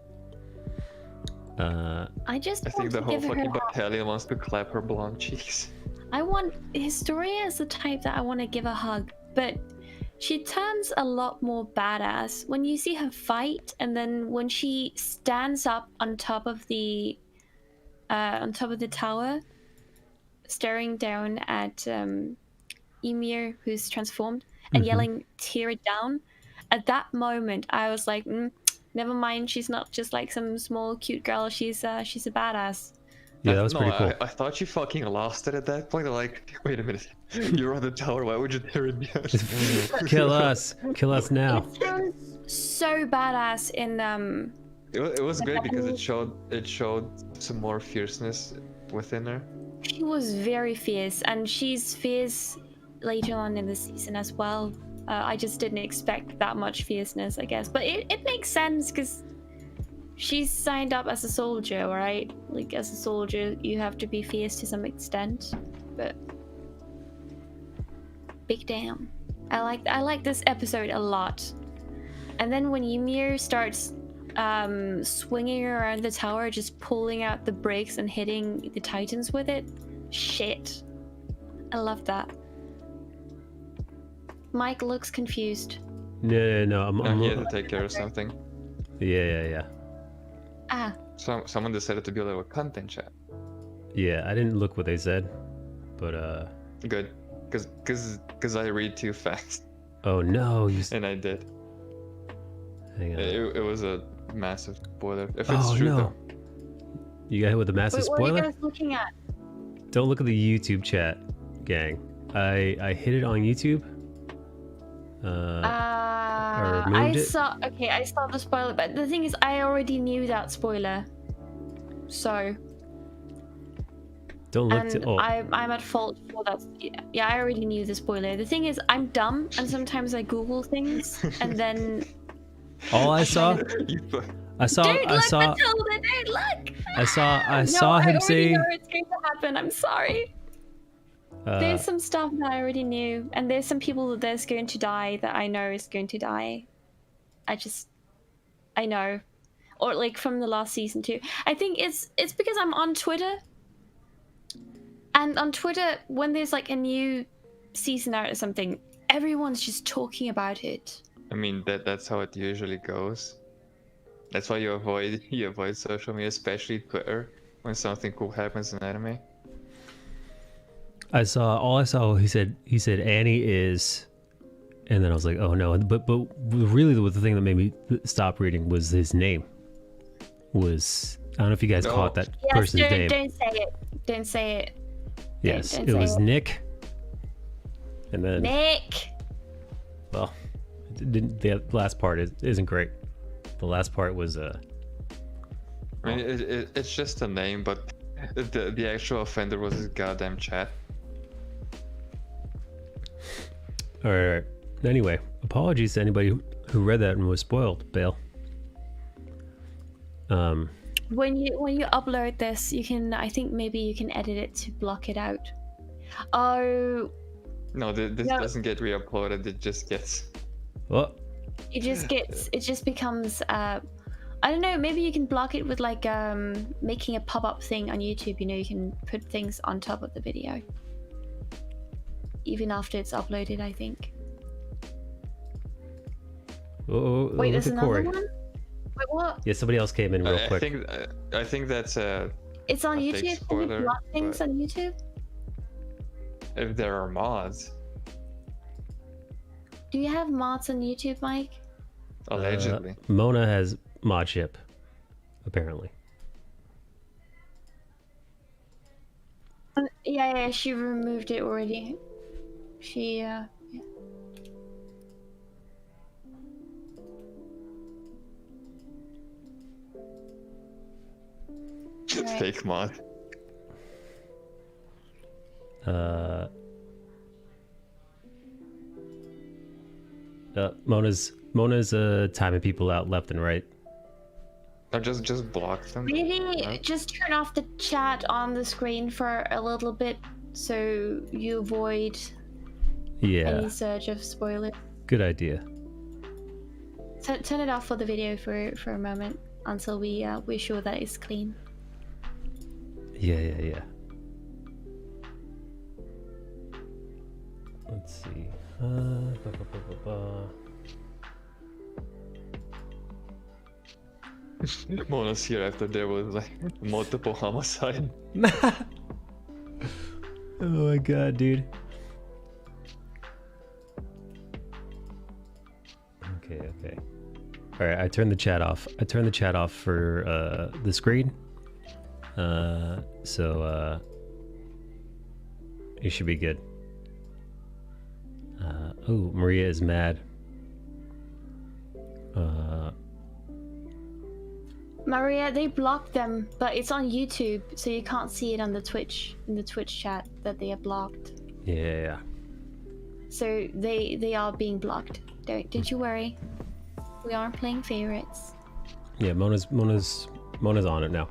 I just I want think the to whole give her fucking battalion wants to clap her blonde cheeks. I want Historia is the type that I want to give a hug, but she turns a lot more badass when you see her fight, and then when she stands up on top of the tower, staring down at Ymir, who's transformed, and yelling, "Tear it down!" At that moment, I was like, "Never mind. She's not just like some small cute girl. She's a badass." Yeah, that was pretty cool. I thought you fucking lost it at that point. Like, wait a minute, you're on the tower. Why would you tear it down? Kill us now. It sounds so badass in It was great because it showed some more fierceness within her. She was very fierce, and she's fierce later on in the season as well. I just didn't expect that much fierceness, I guess. But it makes sense because she's signed up as a soldier, right? Like, as a soldier, you have to be fierce to some extent. But big damn, I like this episode a lot. And then when Ymir starts swinging around the tower, just pulling out the bricks and hitting the Titans with it, shit, I love that. Mike looks confused. No. I'm He had to take care of something. Yeah. Ah, Someone decided to be a little content chat. Yeah, I didn't look what they said, but Good, because I read too fast, oh no, and I did. Hang on. It was a massive spoiler. If it's Oh true, no. though. You got hit with a massive wait, what are spoiler? you guys looking at? Don't look at the YouTube chat, gang. I hit it on YouTube. I removed it? saw the spoiler, but the thing is, I already knew that spoiler. So Don't look And to. Oh, I'm at fault for that. Yeah, I already knew the spoiler. The thing is, I'm dumb, and sometimes I Google things, and then all I saw, You fu- I saw, don't I look, saw, Matilda, don't look. I saw, I No, saw I him already say. know it's going to happen. I'm sorry. There's some stuff that I already knew, and there's some people that's going to die that I know is going to die. I know, or like from the last season too. I think it's because I'm on Twitter, and on Twitter when there's like a new season out or something, everyone's just talking about it. I mean that's how it usually goes. That's why you avoid social media, especially Twitter, when something cool happens in anime. I saw. He said Annie is, and then I was like, oh no. But really, the thing that made me stop reading was his name. I don't know if you guys No. caught that Yes, person's name. don't say it. Don't say it. Yes, don't it say was it. Nick. And then, Nick. well, the last part isn't great. The last part was I mean, it's just a name, but the actual offender was his goddamn chat. all right. Anyway, apologies to anybody who read that and was spoiled, Bale. When you upload this, you can. I think maybe you can edit it to block it out. Oh, No, this No. doesn't get re-uploaded. It just gets. Well, it just becomes. I don't know. Maybe you can block it with like making a pop-up thing on YouTube. You know, you can put things on top of the video, even after it's uploaded. I think. oh, Wait, look there's at another Corey. one. Wait, what? Yeah, somebody else came in real quick. I think that's It's on A fake YouTube. Can you spoiler, block things but- on YouTube? if there are mods, Do you have mods on YouTube, Mike? allegedly. Mona has mod ship, apparently. Yeah, she removed it already. She, yeah. Right. Fake mod. Mona's timing people out left and right. Or just block them. Really, Right. just turn off the chat on the screen for a little bit so you avoid Yeah, any surge of spoilers. good idea. Turn it off for the video for a moment until we're sure that it's clean. Yeah. Let's see. Ba, ba, ba, ba, Mona's here after there was like multiple homicide. ba. Oh my god, dude. Okay. All right, I turned the chat off. I turned the chat off for the screen. So it should be good. Oh, Maria is mad. Maria, they blocked them, but it's on YouTube, so you can't see it on the Twitch in the Twitch chat that they are blocked. Yeah. So they are being blocked. Don't you worry. We aren't playing favorites. Yeah, Mona's on it now.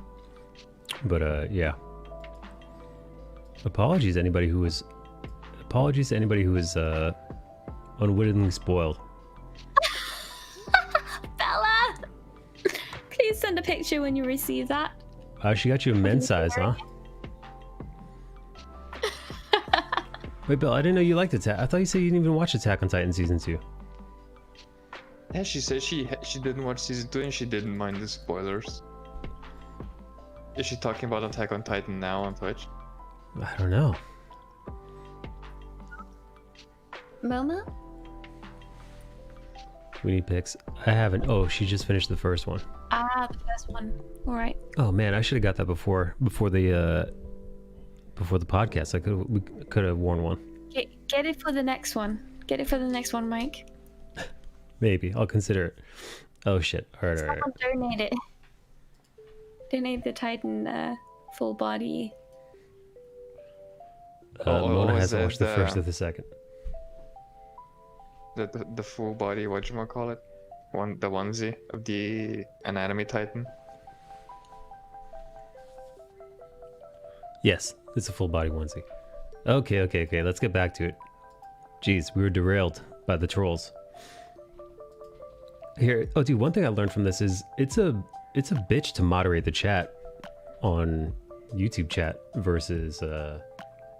But yeah. Apologies to anybody who was unwittingly spoiled. Bella, please send a picture when you receive that. She got you a men's size, huh? Wait, Bill, I didn't know you liked Attack. I thought you said you didn't even watch Attack on Titan season 2. Yeah, she said she didn't watch season 2 and she didn't mind the spoilers. Is she talking about Attack on Titan now on Twitch? I don't know. Moma? We need pics. I haven't. Oh, she just finished the first one. Ah, the first one. All right. Oh man, I should have got that before the podcast. We could have worn one. Get it for the next one. Get it for the next one, Mike. Maybe I'll consider it. Oh shit! All right. Someone donate it. Donate the Titan full body Mona is hasn't that watched the first or the second. the full body, whatchamacallit? The onesie of the Anatomy Titan. Yes, it's a full body onesie. Okay. Let's get back to it. Jeez, we were derailed by the trolls. Here, oh dude, one thing I learned from this is it's a bitch to moderate the chat on YouTube chat versus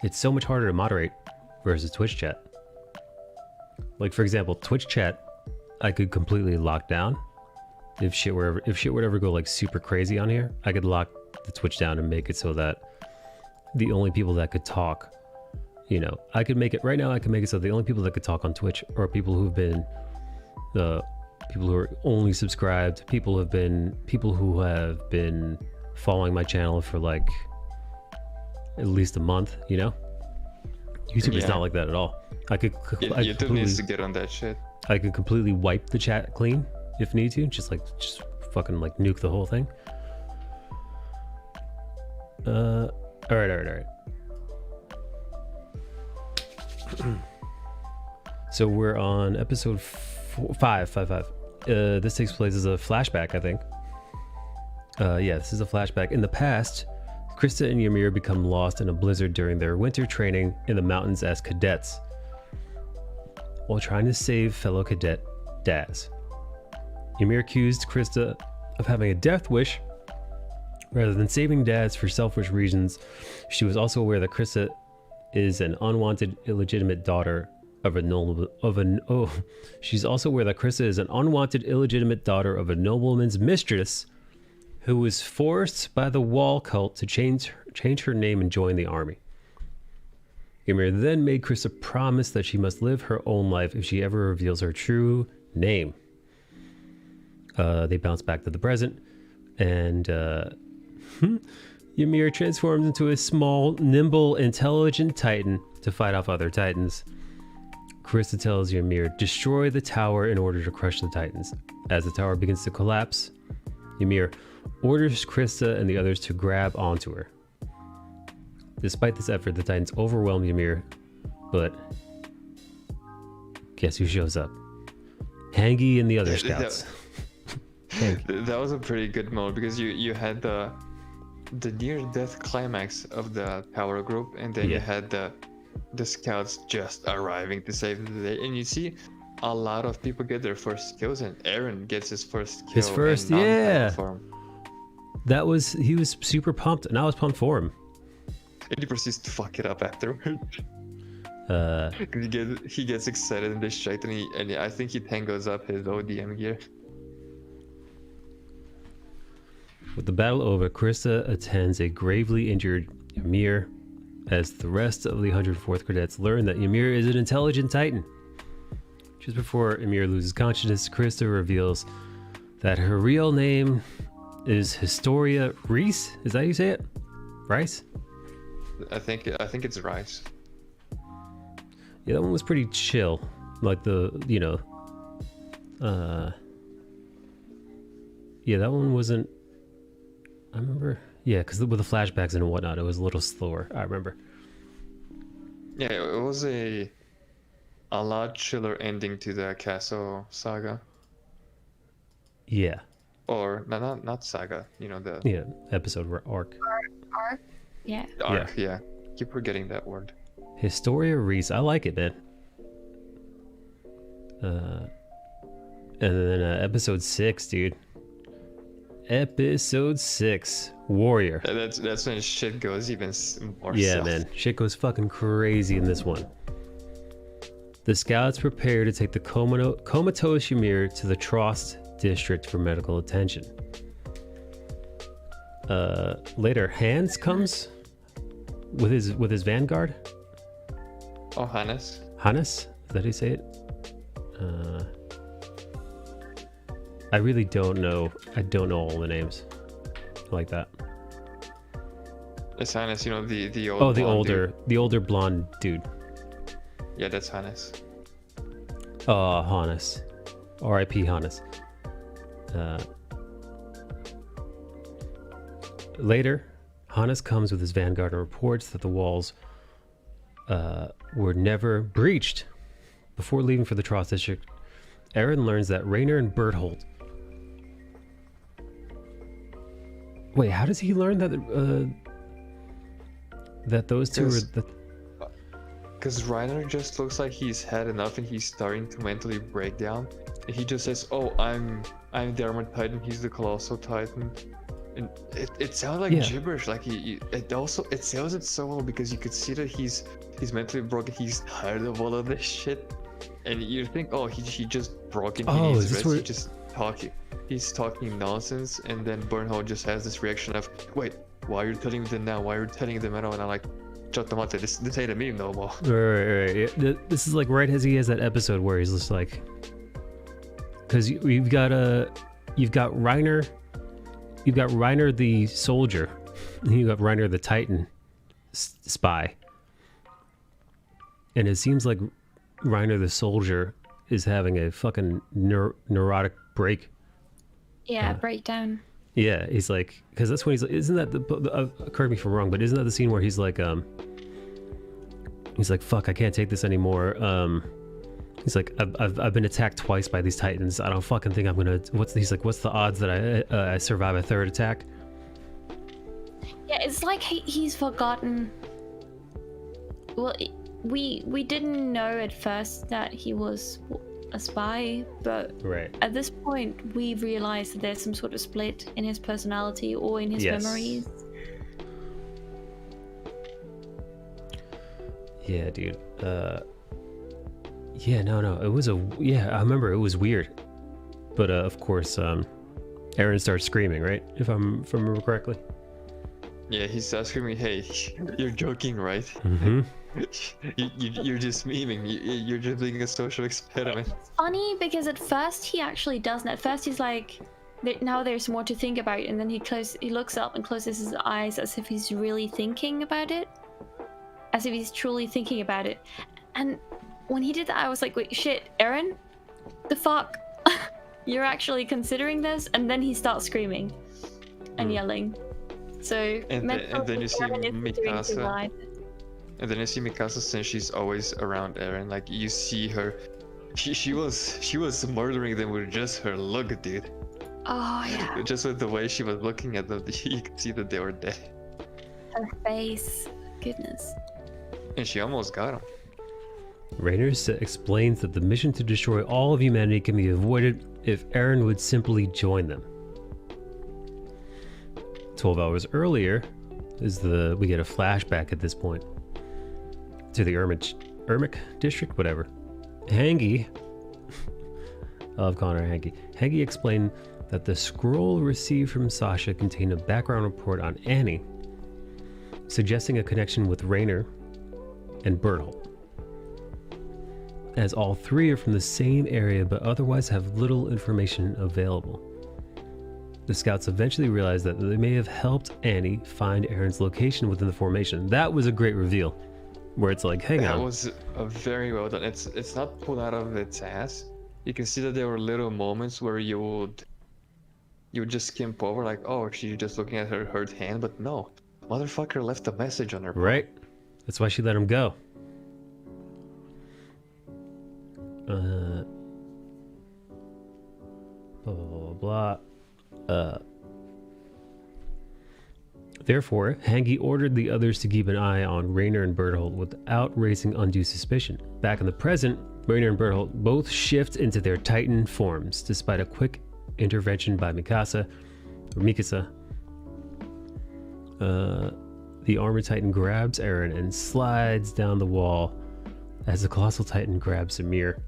it's so much harder to moderate versus Twitch chat. Like for example, Twitch chat, I could completely lock down. If shit would ever go like super crazy on here, I could lock the Twitch down and make it so that the only people that could talk, you know, I could make it right now. I can make it so the only people that could talk on Twitch are people who've been people who are only subscribed, people who have been following my channel for like at least a month, you know. YouTube is not like that at all. YouTube needs to get on that shit. I could completely wipe the chat clean if need to, just fucking like nuke the whole thing. All right. So we're on episode 5. This takes place as a flashback, I think. Yeah, this is a flashback. In the past, Krista and Ymir become lost in a blizzard during their winter training in the mountains as cadets, while trying to save fellow cadet Daz. Ymir accused Krista of having a death wish rather than saving Daz for selfish reasons. She was also aware that Krista is an unwanted, illegitimate daughter of a she's also aware that Krista is an unwanted, illegitimate daughter of a nobleman's mistress who was forced by the Wall cult to change her name and join the army. Ymir then made Krista promise that she must live her own life if she ever reveals her true name. They bounce back to the present, and Ymir transforms into a small, nimble, intelligent Titan to fight off other Titans. Krista tells Ymir, destroy the tower in order to crush the Titans. As the tower begins to collapse, Ymir orders Krista and the others to grab onto her. Despite this effort, the Titans overwhelm Ymir, but guess who shows up? Hangi and the other scouts. That was a pretty good mode because you had the near-death climax of the power group, and then you had the scouts just arriving to save the day, and you see a lot of people get their first kills, and Eren gets his first kill. He was super pumped, and I was pumped for him. And he proceeds to fuck it up afterward. He gets excited and distracted, and I think he tangles up his ODM gear. With the battle over, Krista attends a gravely injured Ymir as the rest of the 104th cadets learn that Ymir is an intelligent Titan. Just before Ymir loses consciousness, Krista reveals that her real name is Historia Reiss. Is that how you say it? Rice? I think it's Rice. Yeah, that one was pretty chill. Like yeah, that one wasn't. I remember, yeah, because with the flashbacks and whatnot, it was a little slower. I remember. Yeah, it was a lot chiller ending to the Castle saga. Yeah. Or not saga. You know episode arc. Arc. Yeah. Arc. Yeah. Keep forgetting that word. Historia Reiss. I like it, man. And then episode 6, dude. Episode 6, Warrior. That's when shit goes even more. Yeah, south. man. Shit goes fucking crazy in this one. The scouts prepare to take the comatose Ymir to the Trost district for medical attention. Later, Hans comes with his vanguard. Oh, Hannes. Hannes? Is that how you say it? I really don't know. I don't know all the names like that. It's Hannes, you know, the old. Oh, the older blonde dude. Yeah, that's Hannes. Hannes. R.I.P. Hannes. Later, Hannes comes with his vanguard and reports that the walls were never breached. Before leaving for the Trost District, Eren learns that Rainer and Berthold. Wait, how does he learn that those two are? Because Reiner just looks like he's had enough and he's starting to mentally break down. And he just says, "Oh, I'm the Armored Titan. He's the Colossal Titan." And it sounds like gibberish. Like it sells it so well because you could see that he's mentally broken. He's tired of all of this shit. And you think, oh, he just broken. He needs rest. He's just talking. He's talking nonsense. And then Bernhold just has this reaction of, wait, why are you telling them now? Why are you telling them now? And I'm like, Chotomate, this ain't a meme no more. Right. Yeah. This is like right as he has that episode where he's just like, because you've got Reiner, the soldier, and you got Reiner the Titan spy, and it seems like Reiner the soldier is having a fucking neurotic break. Yeah, breakdown. Yeah, he's like, because that's when he's like, isn't that correct me if I'm wrong, but isn't that the scene where he's like, fuck, I can't take this anymore. He's like, I've been attacked twice by these Titans. I don't fucking think I'm gonna. What's the odds that I survive a third attack? Yeah, it's like he's forgotten. Well, we didn't know at first that he was a spy, but right at this point we realize that there's some sort of split in his personality or in his memories. Yeah, dude. No, it was I remember it was weird, but of course, Eren starts screaming, right? If I remember correctly. Yeah, he starts screaming, "Hey, you're joking, right? Mm-hmm. You're just memeing. You're just doing a social experiment." It's funny because at first he actually doesn't. At first he's like, now there's more to think about, and then he looks up and closes his eyes as if he's really thinking about it, as if he's truly thinking about it. And when he did that, I was like, wait, shit, Eren, the fuck? You're actually considering this? And then he starts screaming and yelling. So and then you see Mikasa. And then you see Mikasa, since she's always around Eren, like you see her, she was murdering them with just her look, dude. Oh yeah. Just with the way she was looking at them, you could see that they were dead. Her face, goodness. And she almost got him. Rainer explains that the mission to destroy all of humanity can be avoided if Eren would simply join them. 12 hours earlier we get a flashback at this point to the Ermic district, whatever. Hangi, I love calling her Hangi. Hangi explained that the scroll received from Sasha contained a background report on Annie, suggesting a connection with Rainer and Berthold, as all three are from the same area but otherwise have little information available. The scouts eventually realize that they may have helped Annie find Eren's location within the formation. That was a great reveal, where it's like, hang on. That was very well done. It's not pulled out of its ass. You can see that there were little moments where you would just skimp over, like, oh, she's just looking at her hurt hand, but no, motherfucker left a message on her. Right. That's why she let him go. Blah blah blah. Therefore, Hangi ordered the others to keep an eye on Rainer and Berthold without raising undue suspicion. Back in the present, Rainer and Berthold both shift into their Titan forms, despite a quick intervention by Mikasa. The Armored Titan grabs Eren and slides down the wall as the Colossal Titan grabs Ymir.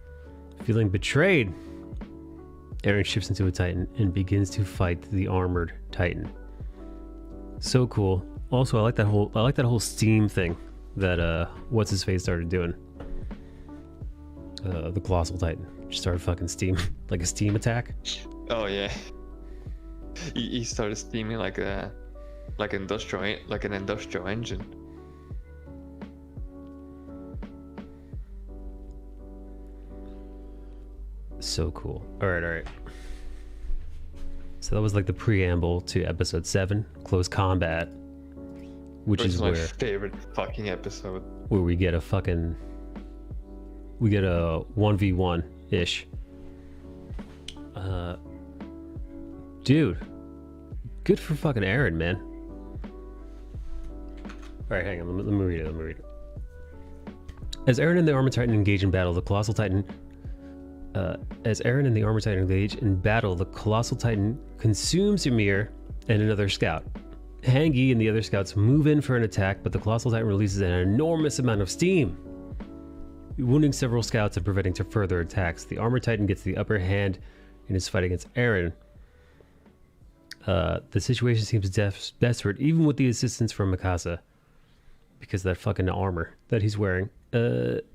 Feeling betrayed, Eren shifts into a Titan and begins to fight the Armored Titan. So cool. Also, I like that whole steam thing that what's his face started doing. The Colossal Titan just started fucking steam, like a steam attack. Oh yeah. He started steaming like an industrial engine. So cool. All right. So that was like the preamble to episode 7, Close Combat. which is my where favorite fucking episode. we get a 1v1 ish. Dude, good for fucking Eren, man. All right, hang on. Let me read it. As Eren and the Armor Titan engage in battle, the Colossal Titan consumes Ymir and another scout. Hangi and the other scouts move in for an attack, but the Colossal Titan releases an enormous amount of steam, wounding several scouts and preventing further attacks. The Armor Titan gets the upper hand in his fight against Eren. The situation seems desperate, even with the assistance from Mikasa, because that fucking armor that he's wearing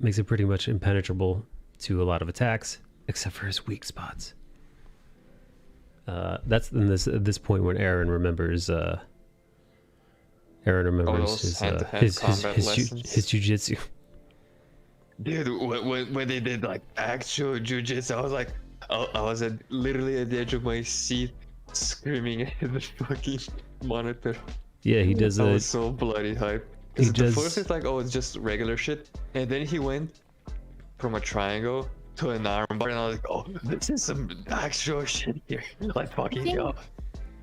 makes it pretty much impenetrable to a lot of attacks, except for his weak spots. That's in this point when Eren remembers. Eren remembers his jujitsu. Dude, when they did like actual jujitsu, I was like, I was literally at the edge of my seat, screaming at the fucking monitor. Yeah, he does. I was so bloody hyped. He Because does. the first it's like, oh, it's just regular shit, and then he went from a triangle to an armbar, and I was like, oh, this is some actual shit here. Like fucking go.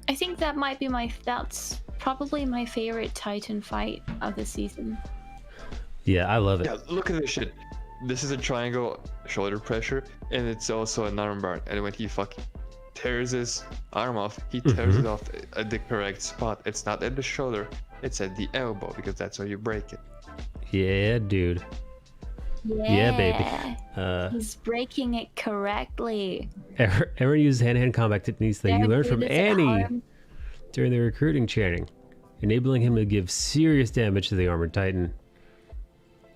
I think that's probably my favorite Titan fight of the season. Yeah, I love it. Yeah, look at this shit. This is a triangle shoulder pressure, and it's also an armbar. And when he fucking tears his arm off, he tears it off at the correct spot. It's not at the shoulder, it's at the elbow, because that's how you break it. Yeah, dude. Yeah, baby. He's breaking it correctly. Eren uses hand-to-hand combat techniques that he Eren learned from did his Annie arm. during the recruiting training, enabling him to give serious damage to the Armored Titan.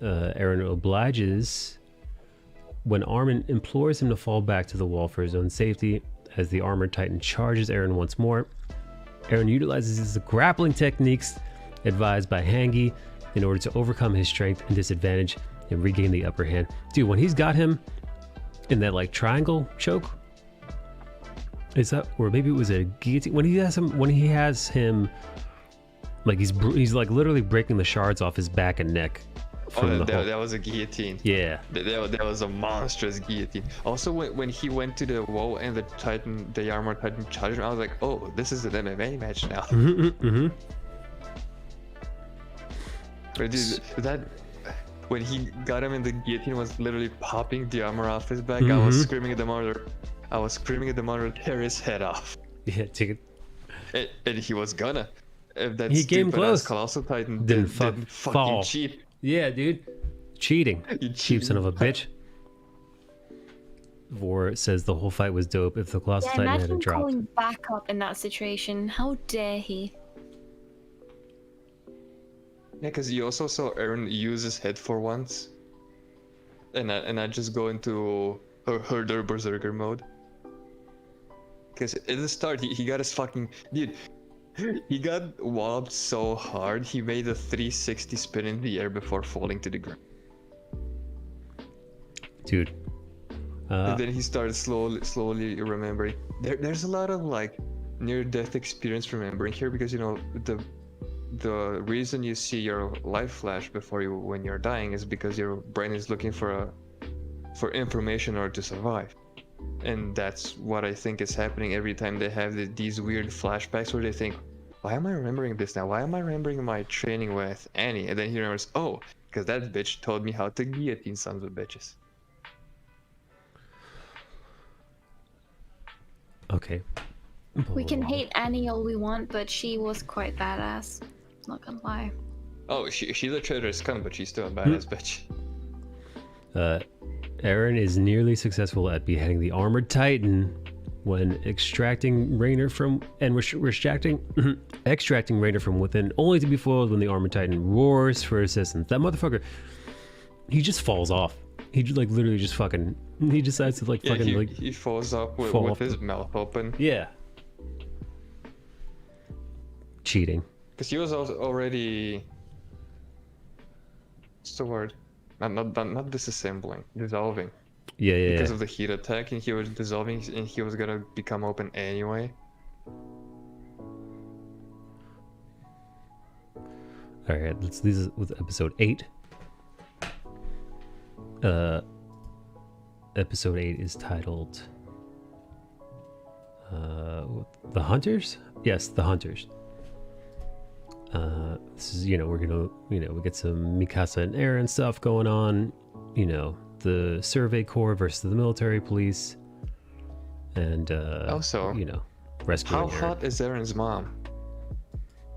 Eren obliges when Armin implores him to fall back to the wall for his own safety. As the Armored Titan charges Eren once more, Eren utilizes his grappling techniques advised by Hangi in order to overcome his strength and disadvantage and regain the upper hand. Dude, when he's got him in that like triangle choke, is that, or maybe it was a guillotine? When he has him, like he's like literally breaking the shards off his back and neck. Oh, that was a guillotine. Yeah. That was a monstrous guillotine. Also, when he went to the wall and the Armor Titan charged him, I was like, oh, this is an MMA match now. But dude, that when he got him in the guillotine was literally popping the armor off his back. I was screaming at the monitor. To tear his head off. Yeah, take it. And he was gonna. If that He came close. Colossal Titan Didn't fucking fall. cheat. Yeah, dude. Cheating. You Cheap son of a bitch. Vor says the whole fight was dope if the Colossal Yeah, Titan imagine hadn't dropped. calling back up in that situation. How dare he? Yeah, because you also saw Eren use his head for once. And I just go into herder berserker mode. Because at the start, he got his fucking... Dude, he got walloped so hard, he made a 360 spin in the air before falling to the ground. Dude. And then he started slowly remembering. There's a lot of like near-death experience remembering here, because you know the reason you see your life flash when you're dying is because your brain is looking for information in order to survive. And that's what I think is happening every time they have these weird flashbacks where they think, why am I remembering this now? Why am I remembering my training with Annie? And then he remembers, oh, because that bitch told me how to guillotine sons of bitches. Okay. We can hate Annie all we want, but she was quite badass. Not gonna lie. Oh, she's a traitorous cunt, but she's still a badass bitch. Eren is nearly successful at beheading the Armored Titan when extracting Rainer from extracting Rainer from within, only to be foiled when the Armored Titan roars for assistance. That motherfucker, he just falls off. He like literally just fucking. He decides to like fucking like. He falls up fall with off his mouth open. Yeah. Cheating. Because he was also already. What's the word? Not disassembling, dissolving. Yeah, yeah, Because yeah. of the heat attack, and he was dissolving, and he was gonna become open anyway. All right, let's leave it with episode 8. Episode 8 is titled The Hunters? Yes, The Hunters. This is, we're gonna, we get some Mikasa and Eren stuff going on, the Survey Corps versus the military police, and Also, rescuing how Eren. hot is Eren's mom?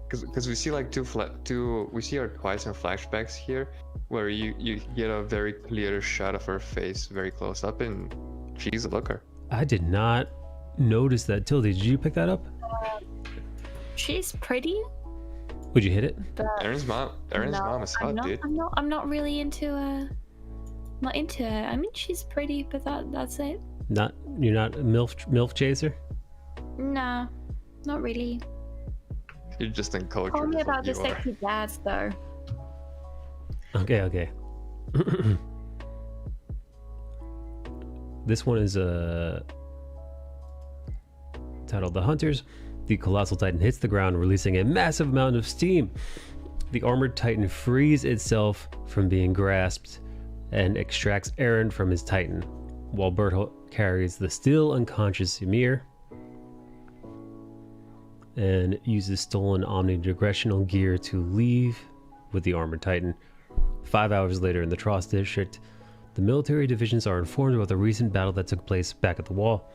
Because we see like we see her twice in flashbacks here, where you get a very clear shot of her face very close up, and she's a looker. I did not notice that. Tildy, did you pick that up? She's pretty, Would you hit it? but Eren's mom is hot, dude. I'm not really into not into her. I mean, she's pretty, but that's it. You're not a MILF chaser? Nah, not really. You're just in culture. Call me is what about the you are. sexy dads, though. Okay. This one is titled The Hunters. The colossal titan hits the ground, releasing a massive amount of steam. The armored titan frees itself from being grasped and extracts Eren from his titan, while Bertolt carries the still unconscious Ymir and uses stolen omnidirectional gear to leave with the armored titan. 5 hours later in the Trost district, the military divisions are informed about the recent battle that took place back at the wall.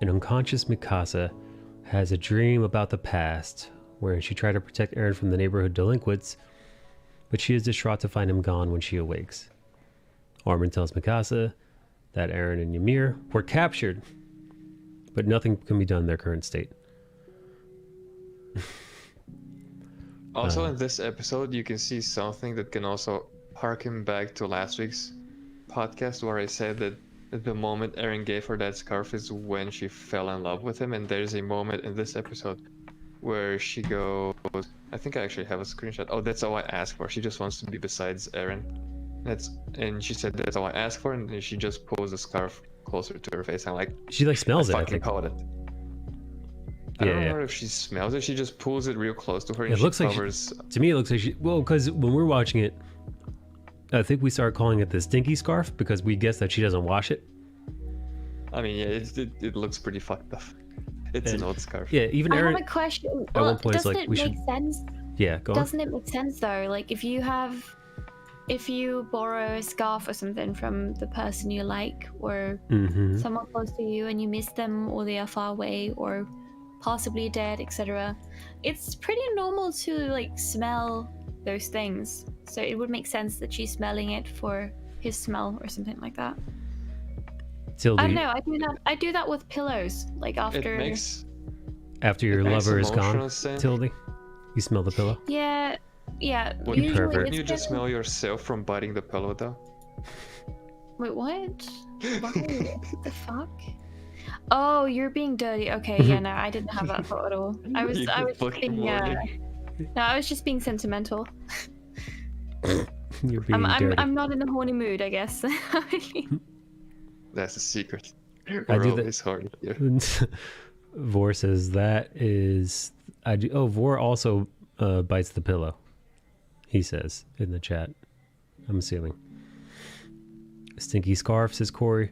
An unconscious Mikasa has a dream about the past, where she tried to protect Eren from the neighborhood delinquents, but she is distraught to find him gone when she awakes. Armin tells Mikasa that Eren and Ymir were captured, but nothing can be done in their current state. Also, in this episode, you can see something that can also harken back to last week's podcast, where I said that the moment Eren gave her that scarf is when she fell in love with him, and there's a moment in this episode where she goes, I think I actually have a screenshot. Oh, that's all I asked for. She just wants to be besides Eren. And she said that's all I asked for, and then she just pulls the scarf closer to her face. I'm like, She smells it, I fucking think. called it. I don't remember if she smells it. She just pulls it real close to her. And It looks like covers... to me it looks like because when we're watching it, I think we started calling it the stinky scarf because we guessed that she doesn't wash it. I mean, yeah, it looks pretty fucked up. It's an old scarf. Yeah, even I Eren have a question. at one point is Doesn't like, it we make should. sense? Yeah, go on. Doesn't it make sense though? Like if you borrow a scarf or something from the person you like or Mm-hmm. someone close to you and you miss them or they are far away or possibly dead, etc., it's pretty normal to like smell those things. So it would make sense that she's smelling it for his smell or something like that. Tildy, I don't know. I do that with pillows. Like after. It makes after your it makes lover is emotional gone, sense. Tildy, you smell the pillow. Yeah. What, You pervert. Can it's you just been- smell yourself from biting the pillow though? Wait, what? Why? What the fuck? Oh, you're being dirty. Okay, yeah, no, I didn't have that thought at all. I was You just fucking being warning. no, I was just being sentimental. You're being dirty. I'm not in a horny mood, I guess. That's a secret. I We're do always horny here. Vor says that is I do. Oh, Vor also bites the pillow. He says in the chat. I'm assuming. Stinky scarf, says Corey.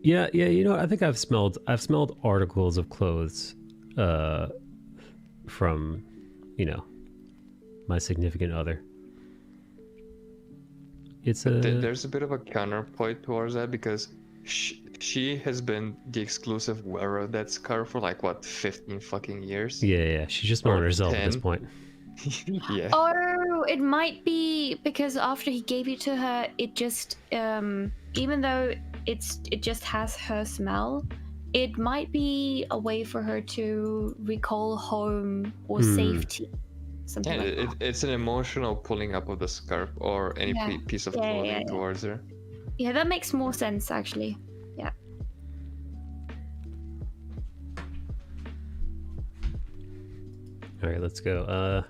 Yeah. You know, I think I've smelled articles of clothes, from, my significant other. It's a. There's a bit of a counterpoint towards that because she has been the exclusive wearer of that scarf for like what 15 fucking years. Yeah. She's just smelling Or herself at this 10. point. Yeah. Oh, it might be because after he gave it to her, it just even though it just has her smell, it might be a way for her to recall home or safety. Something Yeah, like that. it's an emotional pulling up of the scarf or any Yeah. piece of Yeah, clothing yeah. towards her. Yeah, that makes more sense actually. Yeah. All right, let's go.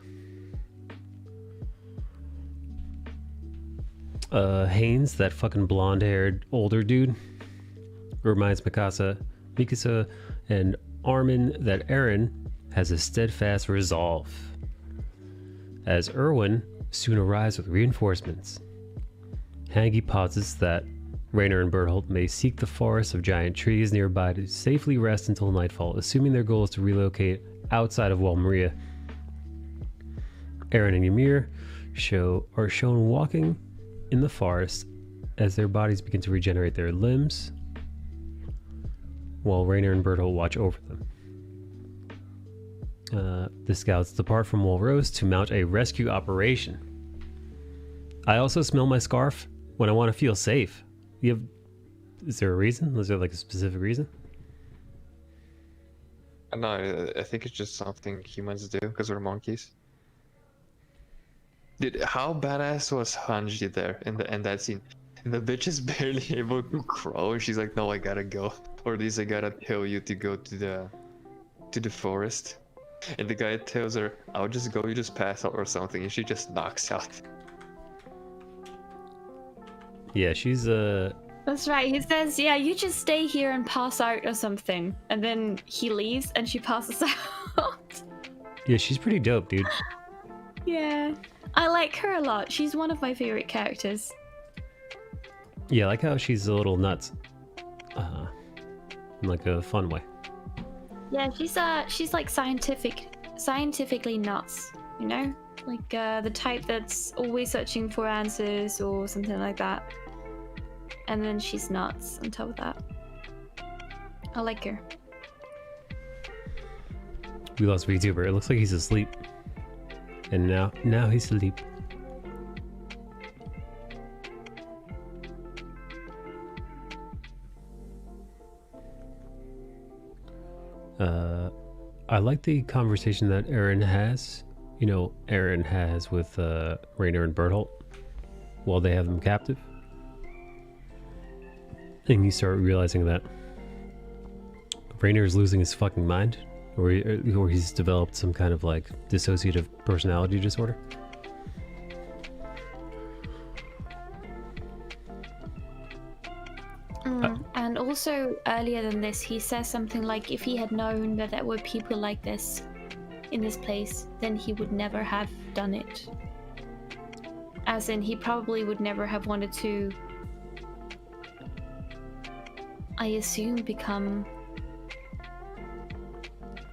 Haynes, that fucking blonde-haired older dude, reminds Mikasa, and Armin that Eren has a steadfast resolve, as Erwin soon arrives with reinforcements. Hangi posits that Rainer and Berthold may seek the forest of giant trees nearby to safely rest until nightfall, assuming their goal is to relocate outside of Walmaria. Eren and Ymir are shown walking in the forest as their bodies begin to regenerate their limbs, while Rainer and Berthold watch over them. The scouts depart from Walrose to mount a rescue operation. I also smell my scarf when I want to feel safe. Is there a reason? Is there like a specific reason? No, I think it's just something humans do because we're monkeys. Dude, how badass was Hanji there in that scene? The bitch is barely able to crawl, and she's like, "No, I gotta go, or at least I gotta tell you to go to the forest." And the guy tells her, "I'll just go, you just pass out or something," and she just knocks out. Yeah, she's That's right. He says, "Yeah, you just stay here and pass out or something," and then he leaves, and she passes out. yeah, she's pretty dope, dude. Yeah, I like her a lot. She's one of my favorite characters. Yeah, I like how she's a little nuts, in like a fun way. Yeah, she's like scientifically nuts, you know, like the type that's always searching for answers or something like that. And then she's nuts on top of that. I like her. We lost VTuber. It looks like he's asleep. And now he's asleep. I like the conversation that Eren has. You know, Eren has with Rainer and Berthold while they have them captive. And you start realizing that Rainer is losing his fucking mind, or he's developed some kind of like dissociative personality disorder. And also earlier than this, he says something like, if he had known that there were people like this in this place, then he would never have done it. As in, he probably would never have wanted to, I assume, become...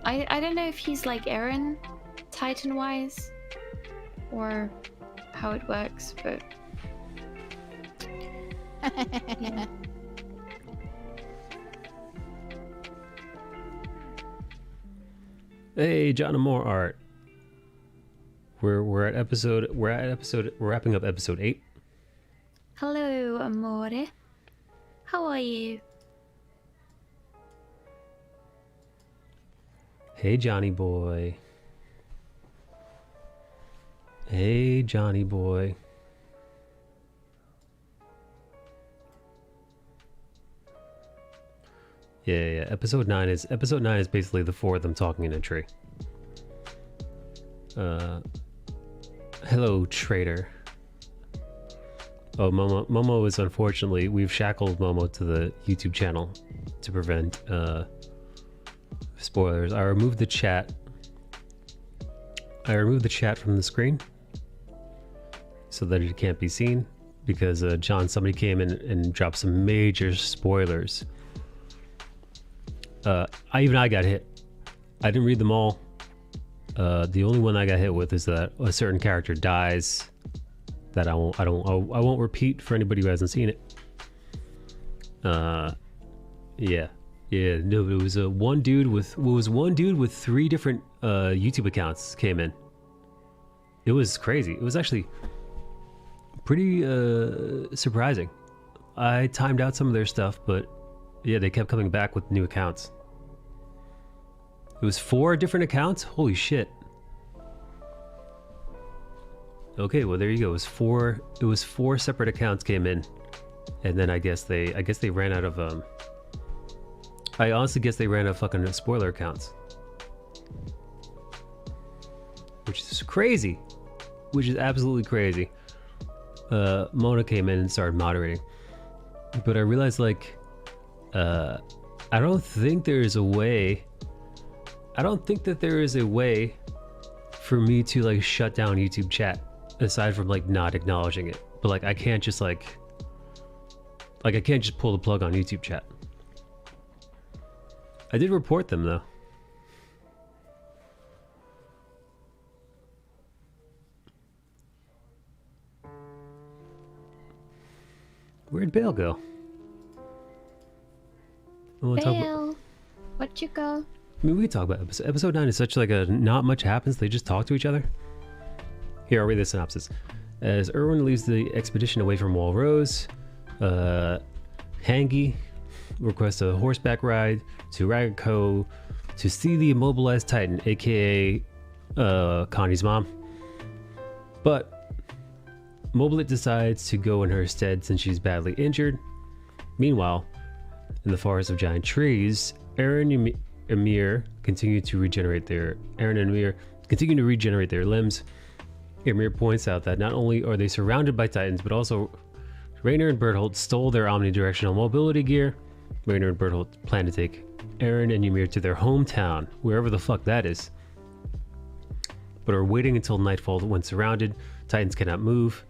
I don't know if he's like Eren, Titan-wise, or how it works, but... yeah. Hey, John and more art. We're wrapping up episode 8. Hello, amore. How are you? Hey, Johnny boy. Hey, Johnny boy. Yeah. Episode 9 is basically the four of them talking in a tree. Hello, traitor. Oh, Momo is unfortunately, we've shackled Momo to the YouTube channel to prevent spoilers. I removed the chat from the screen so that it can't be seen because somebody came in and dropped some major spoilers. I got hit. I didn't read them all. The only one I got hit with is that a certain character dies that I won't repeat for anybody who hasn't seen it. Yeah. No, it was one dude with 3 different YouTube accounts came in. It was crazy. It was actually pretty surprising. I timed out some of their stuff, but yeah, they kept coming back with new accounts. It was 4 different accounts? Holy shit. Okay, well there you go. It was 4 separate accounts came in. And then I guess they ran out of I honestly guess they ran out of fucking spoiler accounts. Which is crazy. Which is absolutely crazy. Mona came in and started moderating. But I realized like I don't think there's a way. I don't think that there is a way for me to like shut down YouTube chat aside from like not acknowledging it. But like I can't just like I can't just pull the plug on YouTube chat. I did report them though. Where'd Bale go? I wanna talk about- Bale, where'd you go? I mean, we could talk about episode 9 is such like a not much happens. They just talk to each other. Here, I'll read the synopsis. As Erwin leaves the expedition away from Walrose, Hangi requests a horseback ride to Ragged Cove to see the immobilized Titan, aka Connie's mom. But Mobilet decides to go in her stead since she's badly injured. Meanwhile, in the forest of giant trees, Aaron and Ymir continue to regenerate their limbs. Ymir points out that not only are they surrounded by Titans, but also Rainer and Berthold stole their omnidirectional mobility gear. Rainer and Berthold plan to take Aaron and Ymir to their hometown, wherever the fuck that is, but are waiting until nightfall when surrounded. Titans cannot move,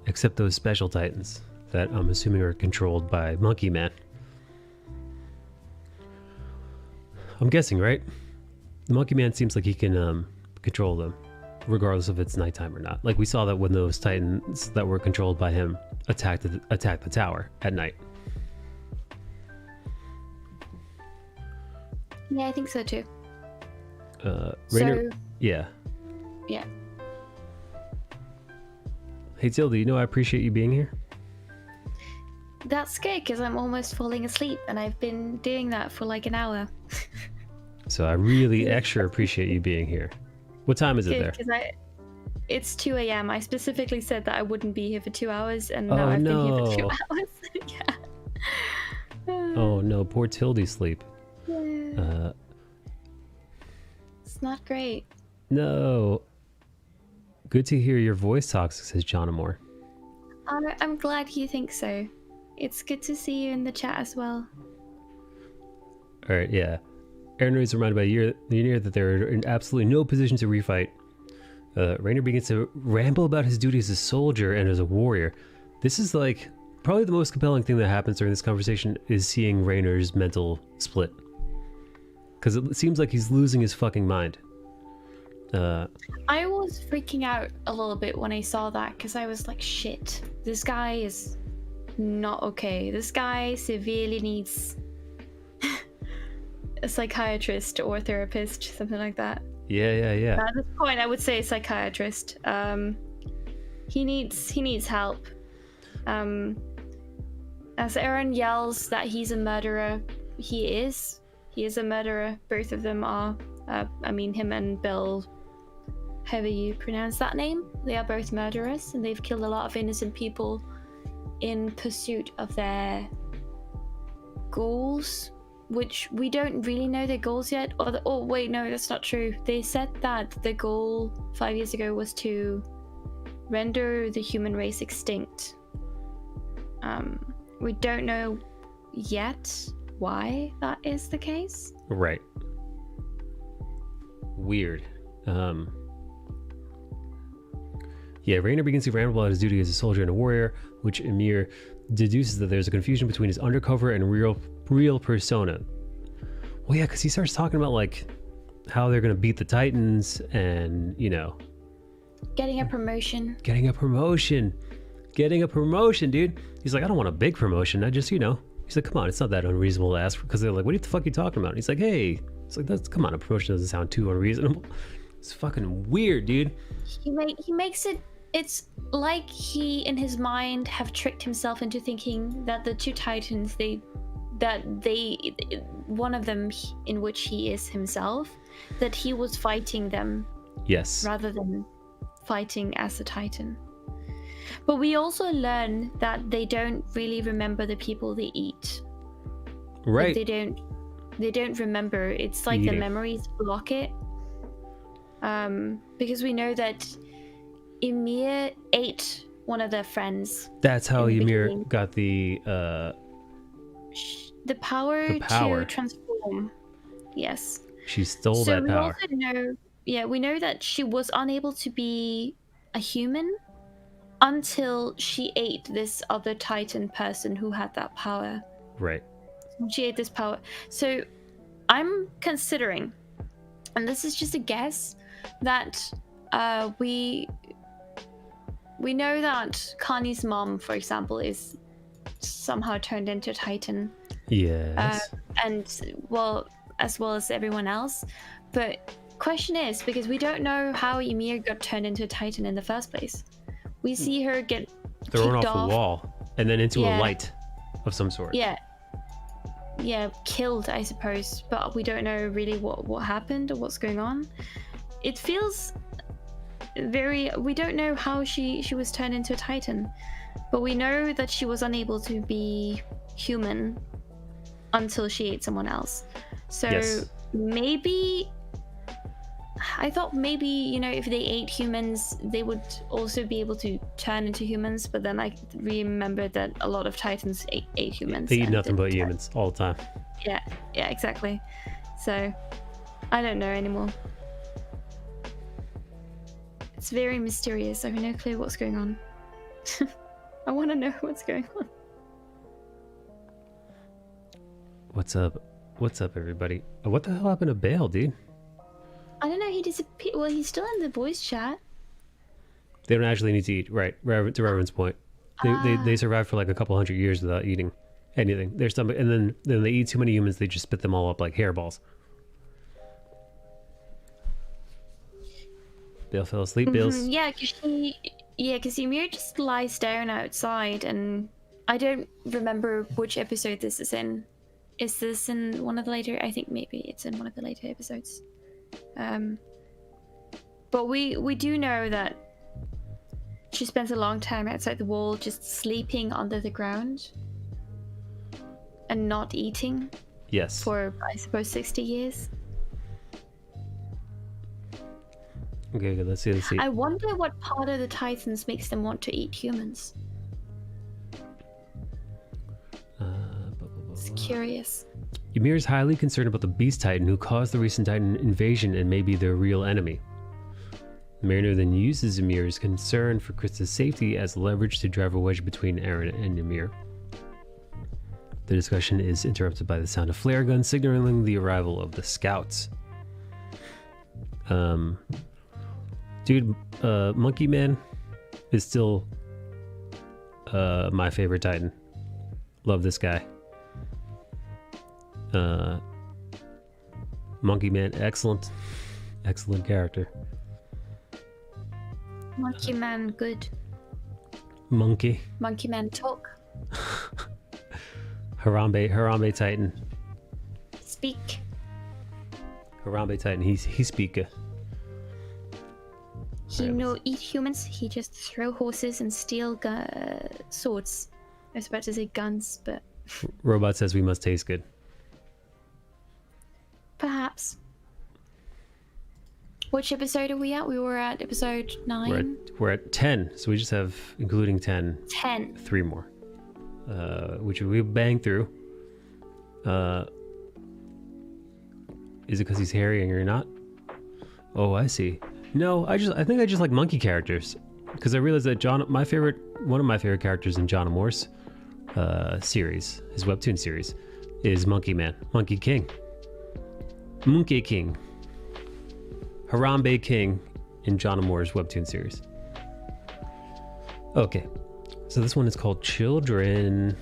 except those special Titans that I'm assuming are controlled by Monkey Man. I'm guessing, right? The Monkey Man seems like he can control them, regardless if it's nighttime or not. Like we saw that when those Titans that were controlled by him attacked the tower at night. Yeah, I think so too. Rainer, yeah. Yeah. Hey Tilda, you know I appreciate you being here. That's good because I'm almost falling asleep and I've been doing that for like an hour. So I really extra appreciate you being here. What time is it there? Because it's 2 a.m. I specifically said that I wouldn't be here for 2 hours, and now Oh, I've been here for 2 no. hours. Yeah. Oh no, poor Tildy sleep. Yeah. It's not great. No. Good to hear your voice talk, says John Amore. I'm glad you think so. It's good to see you in the chat as well. Alright, yeah. Aaron is reminded by Ymir that they're in absolutely no position to refight. Rainer begins to ramble about his duty as a soldier and as a warrior. This is like probably the most compelling thing that happens during this conversation is seeing Rainer's mental split. Because it seems like he's losing his fucking mind. I was freaking out a little bit when I saw that because I was like, shit, this guy is not okay. This guy severely needs a psychiatrist or therapist, something like that. Yeah. At this point, I would say psychiatrist. He needs help. As Aaron yells that he's a murderer, he is a murderer. Both of them are. I mean, him and Bill, however you pronounce that name, they are both murderers, and they've killed a lot of innocent people in pursuit of their goals, which we don't really know their goals yet. Oh wait, no, that's not true. They said that the goal 5 years ago was to render the human race extinct. We don't know yet why that is the case. Right. Weird. Yeah, Rainer begins to ramble about his duty as a soldier and a warrior, which Ymir deduces that there's a confusion between his undercover and real persona. Well, yeah, because he starts talking about like how they're gonna beat the Titans and, you know, Getting a promotion. getting a promotion, dude. He's like, I don't want a big promotion. I just, you know. He's like, come on, it's not that unreasonable to ask, because they're like, what the fuck are you talking about? And he's like, hey, it's like, come on, a promotion doesn't sound too unreasonable. It's fucking weird, dude. He makes it. It's like he, in his mind, have tricked himself into thinking that the two Titans, one of them in which he is himself, that he was fighting them Yes. rather than fighting as a Titan. But we also learn that they don't really remember the people they eat. Right. Like they don't remember. It's like the Eating. memories block it. Because we know that Ymir ate one of their friends. That's how in the Ymir beginning. got the The power The power. to transform. Yes. She stole So that we power. also know, yeah, we know that she was unable to be a human until she ate this other Titan person who had that power. Right. She ate this power. So I'm considering, and this is just a guess, that we know that Connie's mom, for example, is somehow turned into a Titan. Yes. And well, as well as everyone else. But question is, because we don't know how Ymir got turned into a Titan in the first place. We see her get Thrown kicked off the wall and then into a Yeah. light of some sort. Yeah, killed, I suppose. But we don't know really what happened or what's going on. It feels very. We don't know how she was turned into a Titan, but we know that she was unable to be human until she ate someone else. So Yes. maybe I thought maybe, you know, if they ate humans, they would also be able to turn into humans. But then I remembered that a lot of Titans ate humans. They eat and nothing but didn't turn. humans all the time. Yeah, exactly. So I don't know anymore. It's very mysterious. I have no clue what's going on. I want to know what's going on. What's up? What's up, everybody? What the hell happened to Bale, dude? I don't know. He disappeared. Well, he's still in the voice chat. They don't actually need to eat, right? To Reverend's point, they survived for like a couple hundred years without eating anything. Their stomach, and then they eat too many humans. They just spit them all up like hairballs. Bale fell asleep. Bale's Yeah, because Ymir just lies down outside, and I don't remember which episode this is in. Is this in one of the later? I think maybe it's in one of the later episodes. But we do know that she spends a long time outside the wall, just sleeping under the ground and not eating yes. for, I suppose, 60 years. Okay, good. Let's see. I wonder what part of the Titans makes them want to eat humans. It's curious. Ymir is highly concerned about the Beast Titan who caused the recent Titan invasion and may be their real enemy. Mariner then uses Ymir's concern for Krista's safety as leverage to drive a wedge between Eren and Ymir. The discussion is interrupted by the sound of flare guns signaling the arrival of the scouts. Dude, Monkey Man is still my favorite Titan. Love this guy. Monkey Man, excellent character. Monkey Man, good. Monkey Man, talk. Harambe Titan. Speak. Harambe Titan, he speaker. He no eat humans. He just throw horses and steal swords. I was about to say guns, but Robot says we must taste good. perhaps. Which episode are we at? We were at episode 9. We're at 10, so we just have, including 10, 10. 3 more, which we bang through. Is it because he's hairy and you're not? Oh, I see. No, I think I just like monkey characters, because I realized that one of my favorite characters in John Moore's series, his webtoon series, is Monkey Man, Monkey King, Harambe King in John Moore's webtoon series. Okay, so this one is called Children,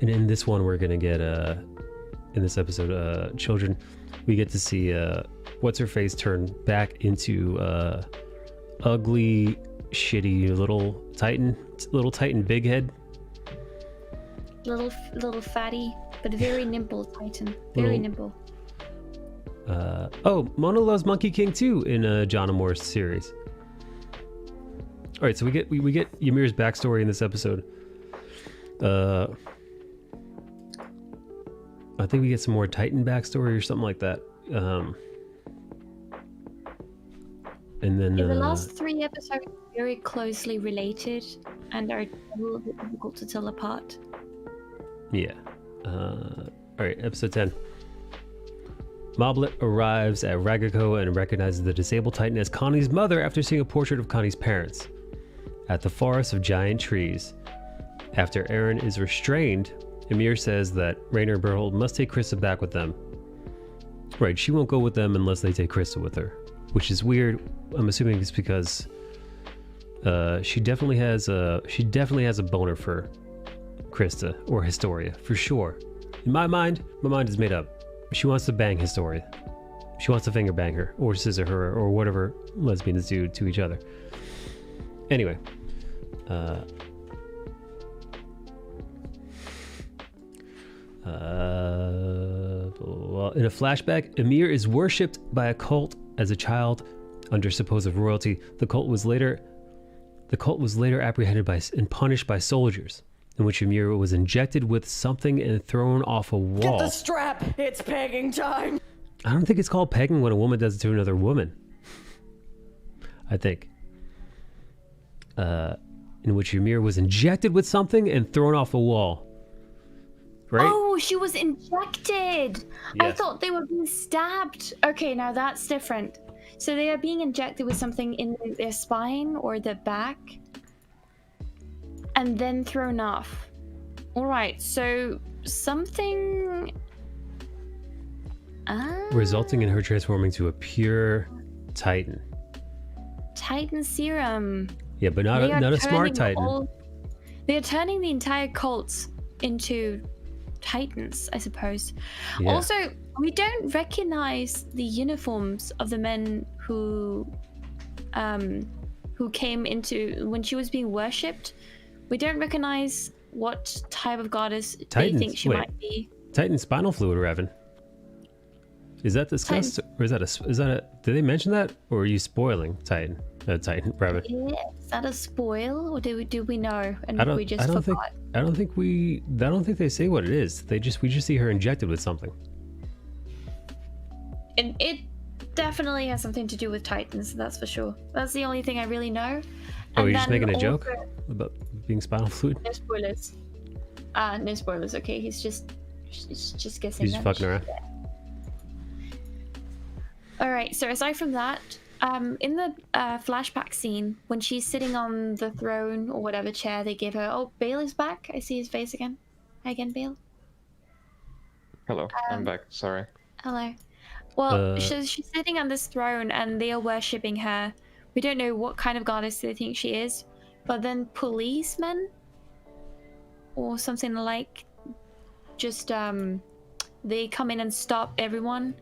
and in this one we're gonna get in this episode, Children, we get to see what's her face turn back into ugly, shitty little Titan big head. Little fatty, but very nimble Titan. Very nimble. Mona loves Monkey King too in John Moore's series. All right, so we get Ymir's backstory in this episode. I think we get some more Titan backstory or something like that. And then The last 3 episodes are very closely related and are a little bit difficult to tell apart. yeah. All right, episode 10. Moblet arrives at Ragako and recognizes the disabled Titan as Connie's mother after seeing a portrait of Connie's parents at the Forest of Giant Trees. After Eren is restrained, Ymir says that Rainer and Berthold must take Krista back with them. Right, she won't go with them unless they take Krista with her, which is weird. I'm assuming it's because she definitely has a boner for Krista or Historia for sure. In my mind is made up. She wants to bang Historia. She wants to finger bang her or scissor her or whatever lesbians do to each other. Anyway, well, in a flashback, Ymir is worshipped by a cult as a child under supposed royalty. The cult was later apprehended and punished by soldiers, in which Ymir was injected with something and thrown off a wall. Get the strap! It's pegging time! I don't think it's called pegging when a woman does it to another woman. I think. In which Ymir was injected with something and thrown off a wall. Right? Oh, she was injected. I Yes. thought they were being stabbed. Okay, now that's different. So they are being injected with something in their spine or their back and then thrown off. All right, so something Resulting in her transforming to a pure Titan. Titan serum. Yeah, but not They are a smart turning Titan. They are turning the entire cult into Titans, I suppose. Yeah. Also, we don't recognize the uniforms of the men who came into when she was being worshipped. We don't recognize what type of goddess they Titans? think she Wait. might be. Titan spinal fluid, Revan. Is that discussed, or is that a? Did they mention that, or are you spoiling Titan? Titan, Revan. Yeah, is that a spoil, or do we know and I don't. we just I don't forgot? think. I don't think they say what it is. We just see her injected with something. And it definitely has something to do with Titans, that's for sure. That's the only thing I really know. Oh, And you're just then making a joke also- about being spinal fluid? No spoilers. No spoilers. Okay, he's just guessing. He's just fucking around. All right. So aside from that, in the flashback scene when she's sitting on the throne or whatever chair they give her. Oh, Bale is back. I see his face again. Hi again, Bale. Hello, I'm back. Sorry. Hello. Well, Uh, she's sitting on this throne and they are worshipping her. We don't know what kind of goddess they think she is, but then policemen or something like just they come in and stop everyone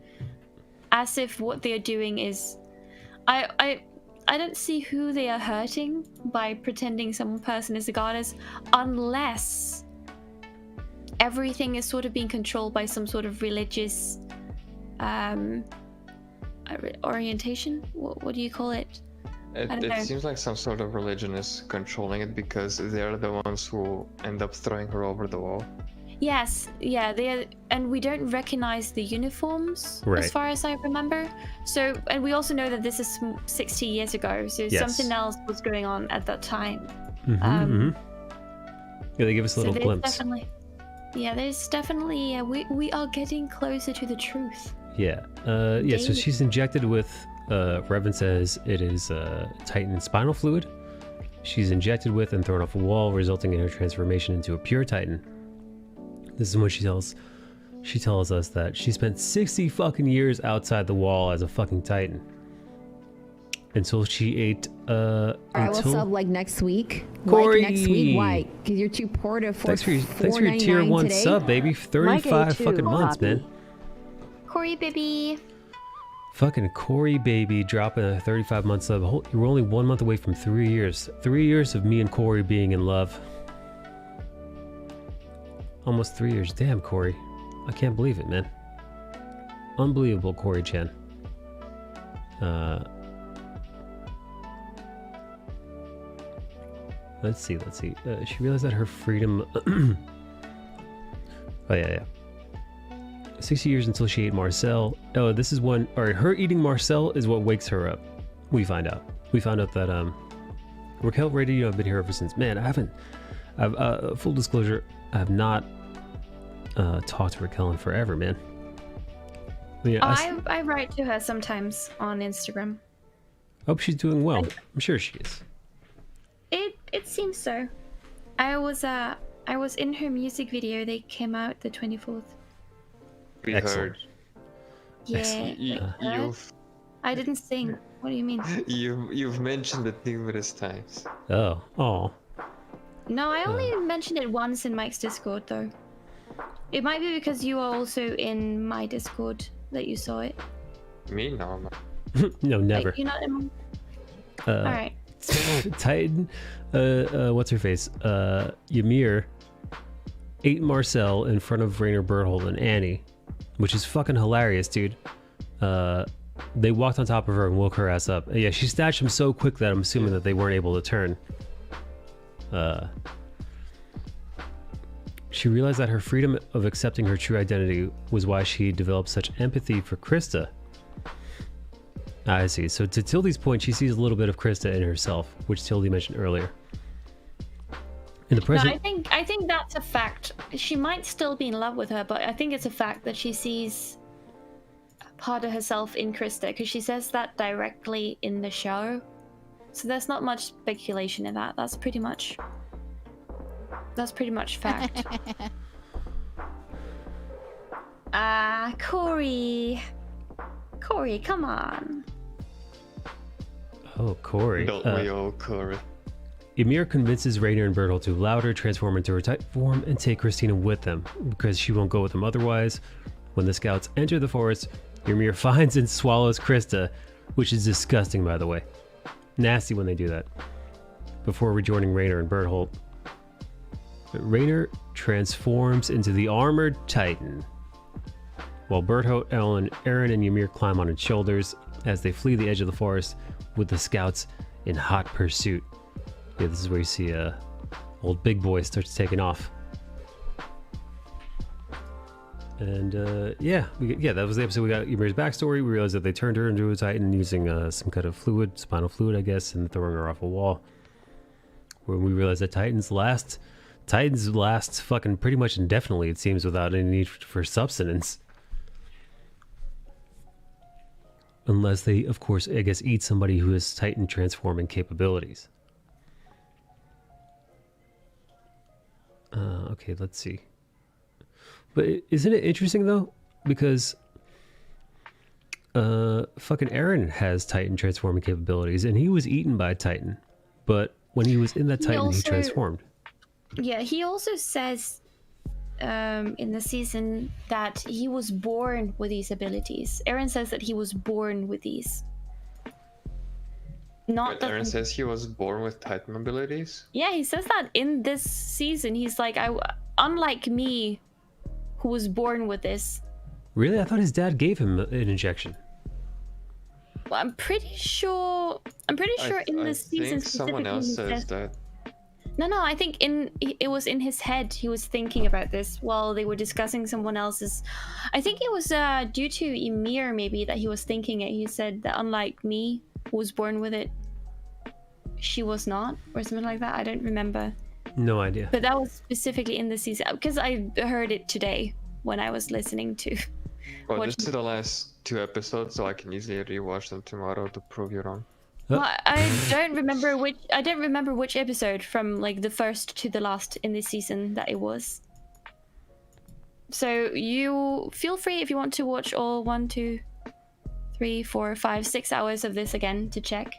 as if what they're doing is I don't see who they are hurting by pretending some person is a goddess unless everything is sort of being controlled by some sort of religious orientation. What do you call it? I don't know. It seems like some sort of religion is controlling it because they're the ones who end up throwing her over the wall. Yes, yeah, they are, and we don't recognize the uniforms Right. as far as I remember. So, and we also know that this is 60 years ago, so Yes. something else was going on at that time. Yeah, they give us a little so glimpse. there's definitely we are getting closer to the truth. Yeah. So Indeed. she's injected with, Revan says it is Titan spinal fluid. She's injected with and thrown off a wall, resulting in her transformation into a pure Titan. This is when she tells us that she spent 60 fucking years outside the wall as a fucking Titan. Until she ate, Alright, we'll sub like next week. Corey! Like next week. Why? Because you're too poor to afford Thanks for your tier 1 today. sub, baby. 35 too, fucking months, Hoppy. man. Corey, baby. Fucking Corey, baby, dropping a 35-month sub. You're only 1 month away from 3 years. 3 years of me and Corey being in love. Almost 3 years. Damn, Corey. I can't believe it, man. Unbelievable, Corey Chen. Let's see. She realized that her freedom... Oh, yeah. 60 years until she ate Marcel. Oh, this is when... Alright, her eating Marcel is what wakes her up. We find out that, Raquel Radio, I've been here ever since. Man, full disclosure, I have not talked to Raquel in forever, man. Yeah, I write to her sometimes on Instagram. hope she's doing well. I'm sure she is. It seems so. I was in her music video. They came out the 24th. We Excellent. heard. Yeah. You've I didn't sing. What do you mean? you've mentioned it numerous times. Oh. No, I only mentioned it once in Mike's Discord though. It might be because you are also in my Discord that you saw it. Me? No. No, never. Like, you're not in. All right. Titan, what's her face? Ymir ate Marcel in front of Rainer Berthold and Annie, which is fucking hilarious, dude. They walked on top of her and woke her ass up. Yeah, she snatched him so quick that I'm assuming that they weren't able to turn. She realized that her freedom of accepting her true identity was why she developed such empathy for Krista. I see. So to Tildy's point, she sees a little bit of Krista in herself, which Tildy mentioned earlier. In the present, No, I think that's a fact. She might still be in love with her, but I think it's a fact that she sees part of herself in Krista, because she says that directly in the show. So there's not much speculation in that. That's pretty much fact. Corey, come on. oh, Corey. Don't we all, Corey? Ymir convinces Rainer and Bertolt to allow her to transform into her type form and take Christina with them, because she won't go with them otherwise. When the scouts enter the forest, Ymir finds and swallows Krista, which is disgusting, by the way. Nasty when they do that. Before rejoining Rainer and Berthold. Rainer transforms into the armored Titan, while Berthold, Ellen, Aaron, and Ymir climb on its shoulders as they flee the edge of the forest with the scouts in hot pursuit. Yeah, this is where you see old big boy starts taking off. And that was the episode. We got Ymir's backstory. We realized that they turned her into a Titan using some kind of fluid, spinal fluid, I guess, and throwing her off a wall. When we realized that Titans last fucking pretty much indefinitely, it seems, without any need for substance. Unless they, of course, I guess, eat somebody who has Titan transforming capabilities. Okay, let's see. But isn't it interesting, though? Because fucking Aaron has Titan transforming capabilities, and he was eaten by a Titan. But when he was in that Titan, he transformed. Yeah, he also says in the season that he was born with these abilities. Aaron says that he was born with these. But Aaron says he was born with Titan abilities? Yeah, he says that in this season. He's like, unlike me, who was born with this. Really? I thought his dad gave him an injection. Well, I'm pretty sure in this season I think someone else says that. No, I think it was in his head. He was thinking about this while they were discussing someone else's. I think it was due to Ymir, maybe, that he was thinking it. He said that unlike me, who was born with it, she was not, or something like that. I don't remember. No idea. But that was specifically in the season, because I heard it today when I was listening to. Well, just to the last 2 episodes, so I can easily rewatch them tomorrow to prove you wrong. Well, I don't remember which episode from like the first to the last in this season that it was. So you feel free if you want to watch all 1, 2, 3, 4, 5, 6 hours of this again to check.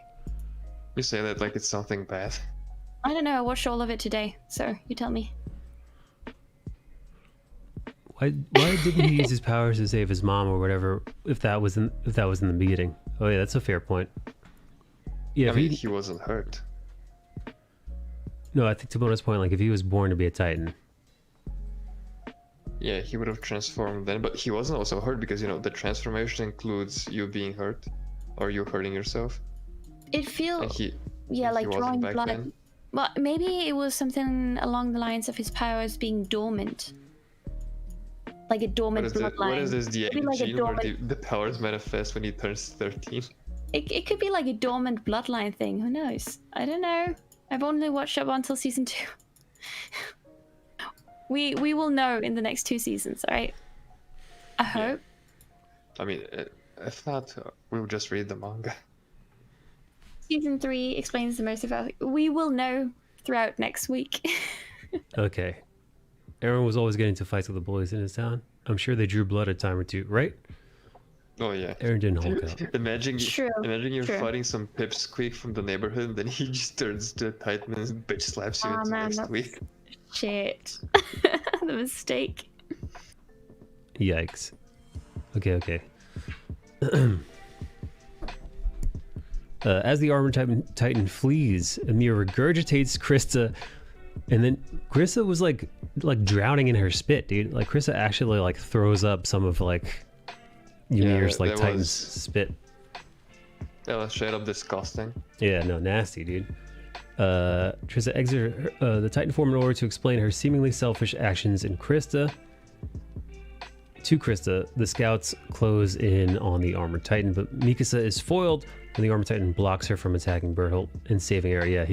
You say that like it's something bad. I don't know. I watched all of it today, so you tell me. Why didn't he use his powers to save his mom or whatever? If that was in the beginning. Oh yeah, that's a fair point. Yeah, I mean, he wasn't hurt. No, I think to Bona's point, like if he was born to be a Titan. Yeah, he would have transformed then, but he wasn't also hurt because, you know, the transformation includes you being hurt or you hurting yourself. It feels like wasn't drawing back blood. then. Well, maybe it was something along the lines of his powers being dormant. Like a dormant bloodline. What is this, the Maybe like a gene where the powers manifest when he turns 13? It could be like a dormant bloodline thing. Who knows? I don't know. I've only watched up until season 2. We will know in the next 2 seasons, alright? I hope. I mean, if not, we'll just read the manga. Season 3 explains the most about. We will know throughout next week. Okay. Aaron was always getting into fights with the bullies in his town. I'm sure they drew blood a time or two, right? Oh yeah. Aaron didn't hold out. Imagine you're True. fighting some pipsqueak from the neighborhood, and then he just turns to a Titan and bitch slaps you into next week. Shit. The mistake. Yikes. Okay. As the armored titan flees, Ymir regurgitates Krista, and then Krista was like drowning in her spit, dude. Like Krista actually like throws up some of like Ymir's like Titan's spit. That was straight up disgusting. Yeah, no, nasty, dude. Trista exits the Titan form in order to explain her seemingly selfish actions in Krista. To Krista, the scouts close in on the armored Titan, but Mikasa is foiled when the armored Titan blocks her from attacking Bertholdt and saving her. Yeah,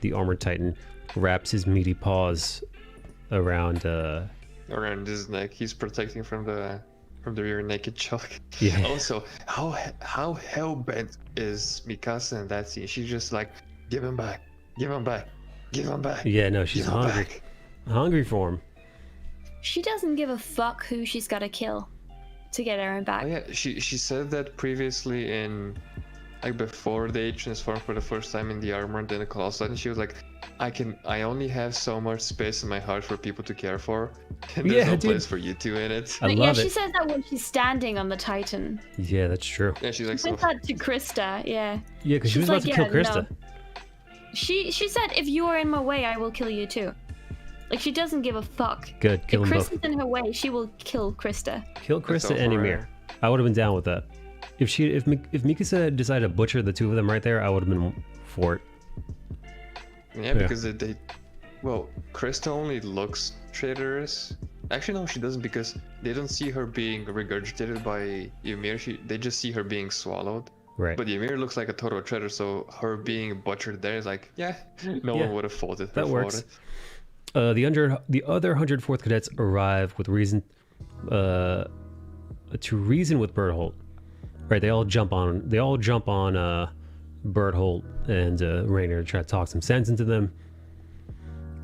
the armored Titan wraps his meaty paws around his neck. He's protecting from the rear naked choke. Yeah. Also, how hellbent is Mikasa in that scene? She's just like, give him back. Yeah, no, she's Give him hungry. back. Hungry for him. She doesn't give a fuck who she's got to kill to get Eren back. Oh yeah, she said that previously in, like, before they transformed for the first time in the armor and then the Colossal Titan. She was like, I only have so much space in my heart for people to care for, and there's no place for you two in it. I But love she it. says that when she's standing on the Titan. Yeah, that's true. Yeah, she's like, She said that to Krista, yeah. Yeah, because she was She's about like, to kill yeah, Krista. no. She said, if you are in my way, I will kill you too. Like, she doesn't give a fuck. Good, kill If them both. Krista's in her way, she will kill Krista. Kill That's Krista so and for Ymir. her. I would have been down with that. If Mikasa had decided to butcher the two of them right there, I would have been for it. yeah, because well, Krista only looks traitorous. Actually, no, she doesn't, because they don't see her being regurgitated by Ymir. They just see her being swallowed. Right. But Ymir looks like a total traitor, so her being butchered there is like, yeah, no one would have faulted her That for works. it. The other 104th cadets arrive with reason to reason with Bertholdt. Right, they all jump on Bertholdt and Rainer to try to talk some sense into them.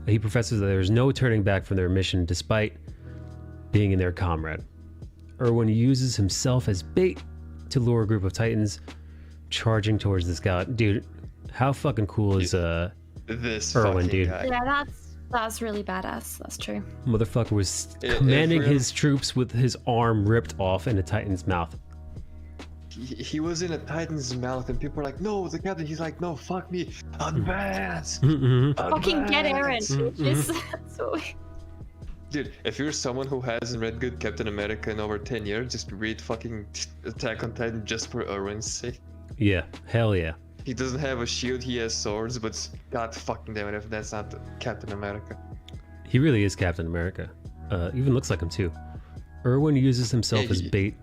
He professes that there's no turning back from their mission despite being in their comrade. Erwin uses himself as bait to lure a group of Titans charging towards the scout. Dude, how fucking cool is This Erwin, fucking dude. guy. Yeah, that's really badass. That's true. Motherfucker was It commanding really- his troops with his arm ripped off in a Titan's mouth. He was in a Titan's mouth, and people were like, no, the captain. He's like, no, fuck me. Advance! Mm-hmm. Fucking get Eren, Advance!" bitches. That's what we... Dude, if you're someone who hasn't read good Captain America in over 10 years, just read fucking Attack on Titan just for Erwin's sake. Yeah, hell yeah. He doesn't have a shield, he has swords, but god fucking damn it if that's not Captain America. He really is Captain America. Even looks like him too. Erwin uses himself Yeah, as bait.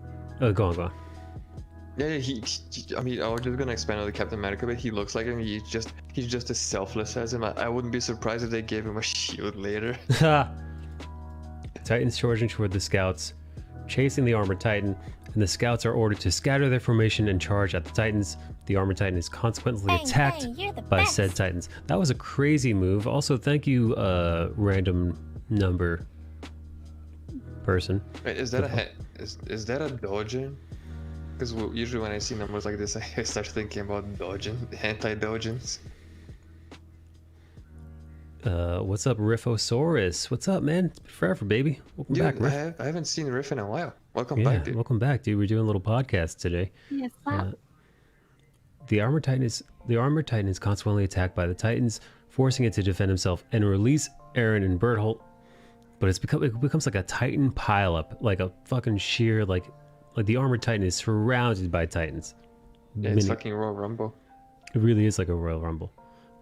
Go on. Yeah, I mean, I was just gonna expand on the Captain America, but he looks like him. He's just as selfless as him. I wouldn't be surprised if they gave him a shield later. Titans charging toward the scouts, chasing the armored Titan, and the scouts are ordered to scatter their formation and charge at the Titans. The armored Titan is consequently attacked by said Titans. That was a crazy move. Also, thank you, random number person. Wait, is that a dojin? Because usually when I see numbers like this, I start thinking about dojin, anti-dojins. What's up, Riffosaurus? What's up, man? It's been forever, baby. Welcome Dude, back, Riff. I haven't seen Riff in a while. Welcome Yeah, back, dude. welcome back, dude. We're doing a little podcast today. Yes, The armored Titan is consequently attacked by the Titans, forcing it to defend himself and release Eren and Bertholdt. But it becomes like a Titan pileup, like a fucking sheer like the armored Titan is surrounded by Titans. Yeah, it's fucking Royal Rumble. It really is like a Royal Rumble.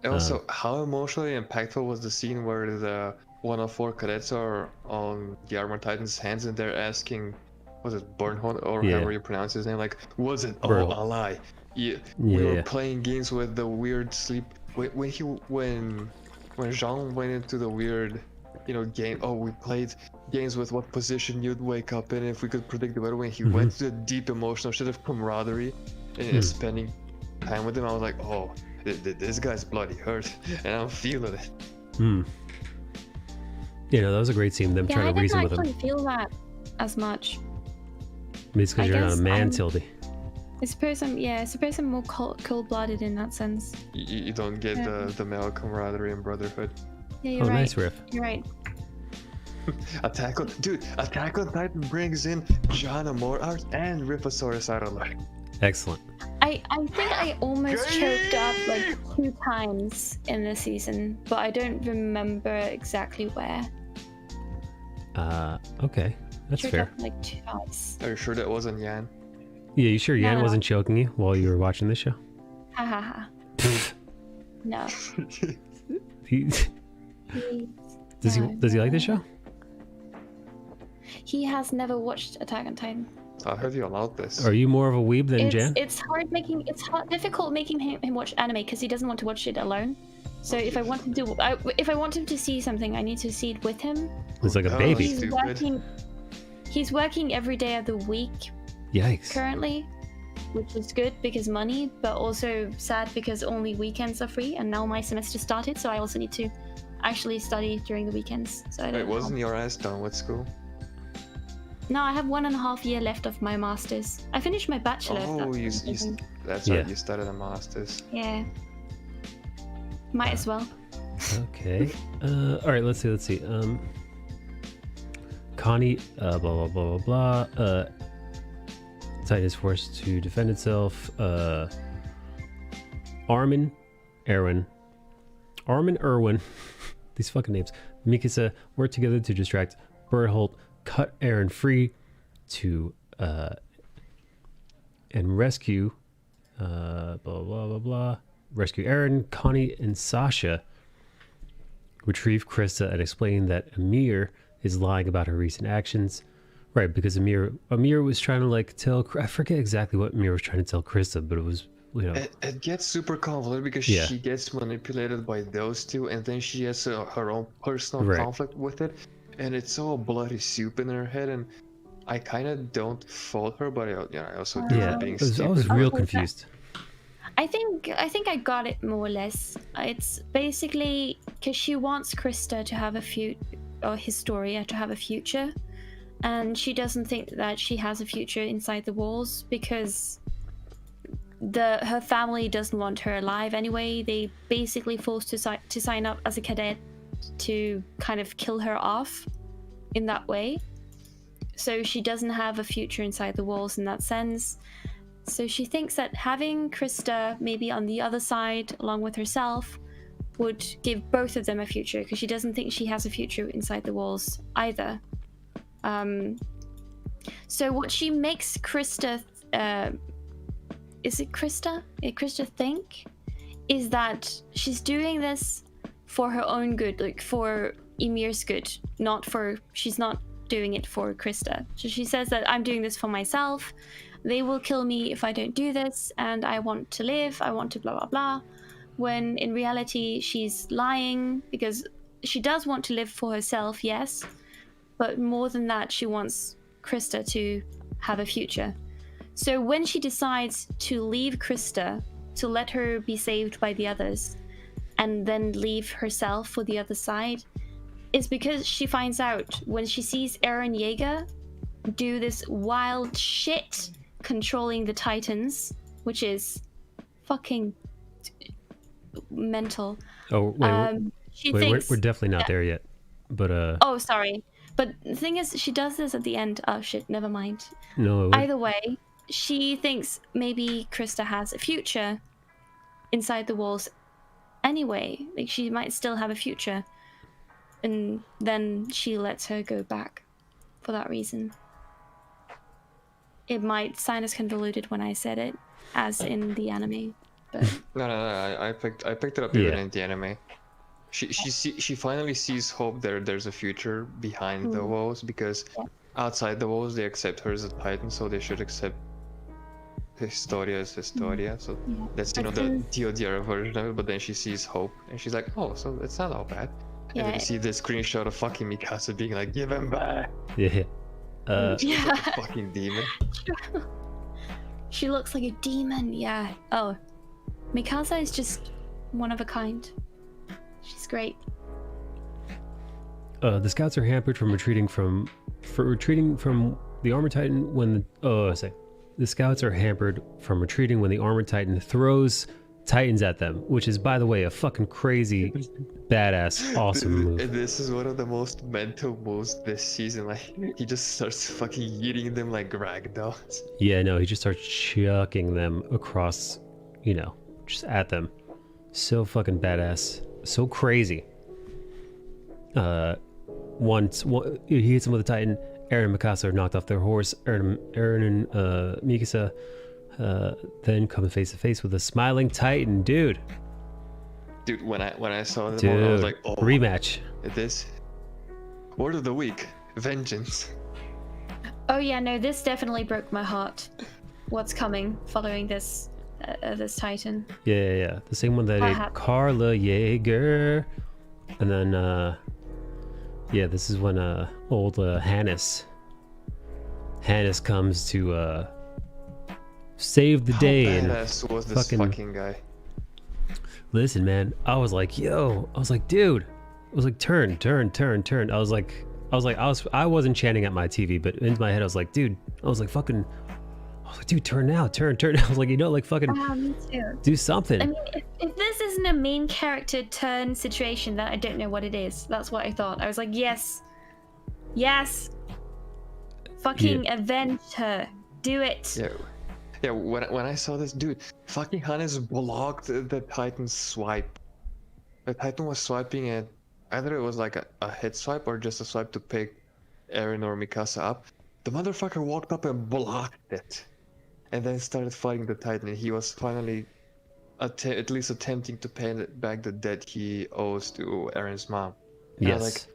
And also, how emotionally impactful was the scene where the 104 cadets are on the armored Titan's hands and they're asking, was it Bernhold or Yeah. however you pronounce his name? Like, was it all Bertholdt. a lie? We Yeah. were playing games with the weird sleep. When Jean went into the weird game. Oh, we played games with what position you'd wake up in if we could predict the weather. When he went to the deep emotional shit of camaraderie and spending time with him, I was like, oh, this guy's bloody hurt, and I'm feeling it. You know, that was a great scene. Them trying to reason with him. I didn't actually feel that as much. Maybe it's because you're not a man, Tildy. I suppose I'm more cold-blooded in that sense. You don't get the male camaraderie and brotherhood. Yeah, you're right. Nice riff. You're right. Attack on Titan brings in John Amorart and Riphosaurus out of luck. Excellent. I think I almost choked up like 2 times in this season, but I don't remember exactly where. Okay. That's Choked fair. up like twice. Are you sure that wasn't Yan? Yeah, you sure Yan No. wasn't choking you while you were watching this show? Ha ha ha. No. He, does he like this show? He has never watched Attack on Titan. I heard you allowed this. Are you more of a weeb than Jan? It's difficult making him watch anime because he doesn't want to watch it alone. So if I want him to see something, I need to see it with him. It's like a Oh, baby. He's working every day of the week Yikes. currently, which is good because money, but also sad because only weekends are free, and now my semester started, so I also need to actually study during the weekends. So I don't Wait, wasn't your ass done with school? No, I have 1.5 years left of my masters. I finished my bachelor. Oh, that's right. You started a master's. Yeah. Might as well. Okay. All right. Let's see. Connie. Blah blah blah blah blah. Titan is forced to defend itself. Armin, Erwin. These fucking names. Mikasa work together to distract Bertholdt, cut Eren free to and rescue blah blah blah blah. Rescue Eren, Connie, and Sasha. Retrieve Krista and explain that Amir is lying about her recent actions. Right, because Amir was trying to like tell, I forget exactly what Amir was trying to tell Krista, but it was, you know. It gets super convoluted because she gets manipulated by those two, and then she has her own personal conflict with it, and it's all bloody soup in her head, and I kind of don't fault her, but I also do her being stupid. I was real confused. I think I got it more or less. It's basically because she wants Krista to have Historia to have a future, and she doesn't think that she has a future inside the walls because her family doesn't want her alive anyway. They basically forced to sign up as a cadet to kind of kill her off in that way. So she doesn't have a future inside the walls in that sense. So she thinks that having Krista maybe on the other side along with herself would give both of them a future, because she doesn't think she has a future inside the walls either. So what she makes Krista, is it Krista? Yeah, Krista think is that she's doing this for her own good, like for Ymir's good, she's not doing it for Krista. So she says that I'm doing this for myself. They will kill me if I don't do this, and I want to live, I want to blah blah blah. When in reality she's lying, because she does want to live for herself, yes, but more than that, she wants Krista to have a future. So when she decides to leave Krista, to let her be saved by the others, and then leave herself for the other side, is because she finds out when she sees Eren Yeager do this wild shit controlling the Titans, which is fucking mental. Oh wait, we're definitely not there yet. But oh, sorry. But the thing is, she does this at the end. Oh shit, never mind. No. Either way, she thinks maybe Krista has a future inside the walls anyway. Like she might still have a future, and then she lets her go back for that reason. It might sound as convoluted when I said it as in the anime, but No, I picked it up even in the anime. She finally sees hope. There's a future behind the walls, because outside the walls they accept her as a Titan, so they should accept Historia as Historia. So that's the TLDR version of it. But then she sees hope, and she's like, oh, so it's not all bad. And then Yeah. you see the screenshot of fucking Mikasa being like, give him back. Yeah. She's like a Yeah. fucking demon. She looks like a demon. Yeah. Oh, Mikasa is just one of a kind. She's great. The scouts are hampered from retreating from the armor titan when the scouts are hampered from retreating when the armor titan throws titans at them, which is, by the way, a fucking crazy, badass, awesome move. And this is one of the most mental moves this season. Like, he just starts fucking eating them like ragdolls. Yeah, no, he just starts chucking them across, just at them. So fucking badass, so crazy. Once he hits him with a titan, Eren and Mikasa are knocked off their horse. Eren and Mikasa then come face to face with a smiling titan, dude. Dude, when I saw them, I was like, oh, rematch. this word of the week, vengeance. Oh yeah, no, this definitely broke my heart. What's coming following this Titan? Yeah. The same one that ate happened? Carla Jaeger. And then, this is when old Hannes comes to save the day. How And badass was this fucking guy? listen, man, I was like, dude. I was like, turn. I wasn't chanting at my TV, but in my head, I was like, dude, dude, turn now, turn. I was like, fucking Me too. do something. I mean, if this isn't a main character turn situation, then I don't know what it is. That's what I thought. I was like, yes, fucking avenge her, do it. Yeah. When I saw this, dude, fucking Hannes blocked the Titan's swipe. The Titan was swiping it. Either it was like a hit swipe or just a swipe to pick Eren or Mikasa up. The motherfucker walked up and blocked it, and then started fighting the Titan. And he was finally, at least attempting to pay back the debt he owes to Eren's mom. And I was Yes.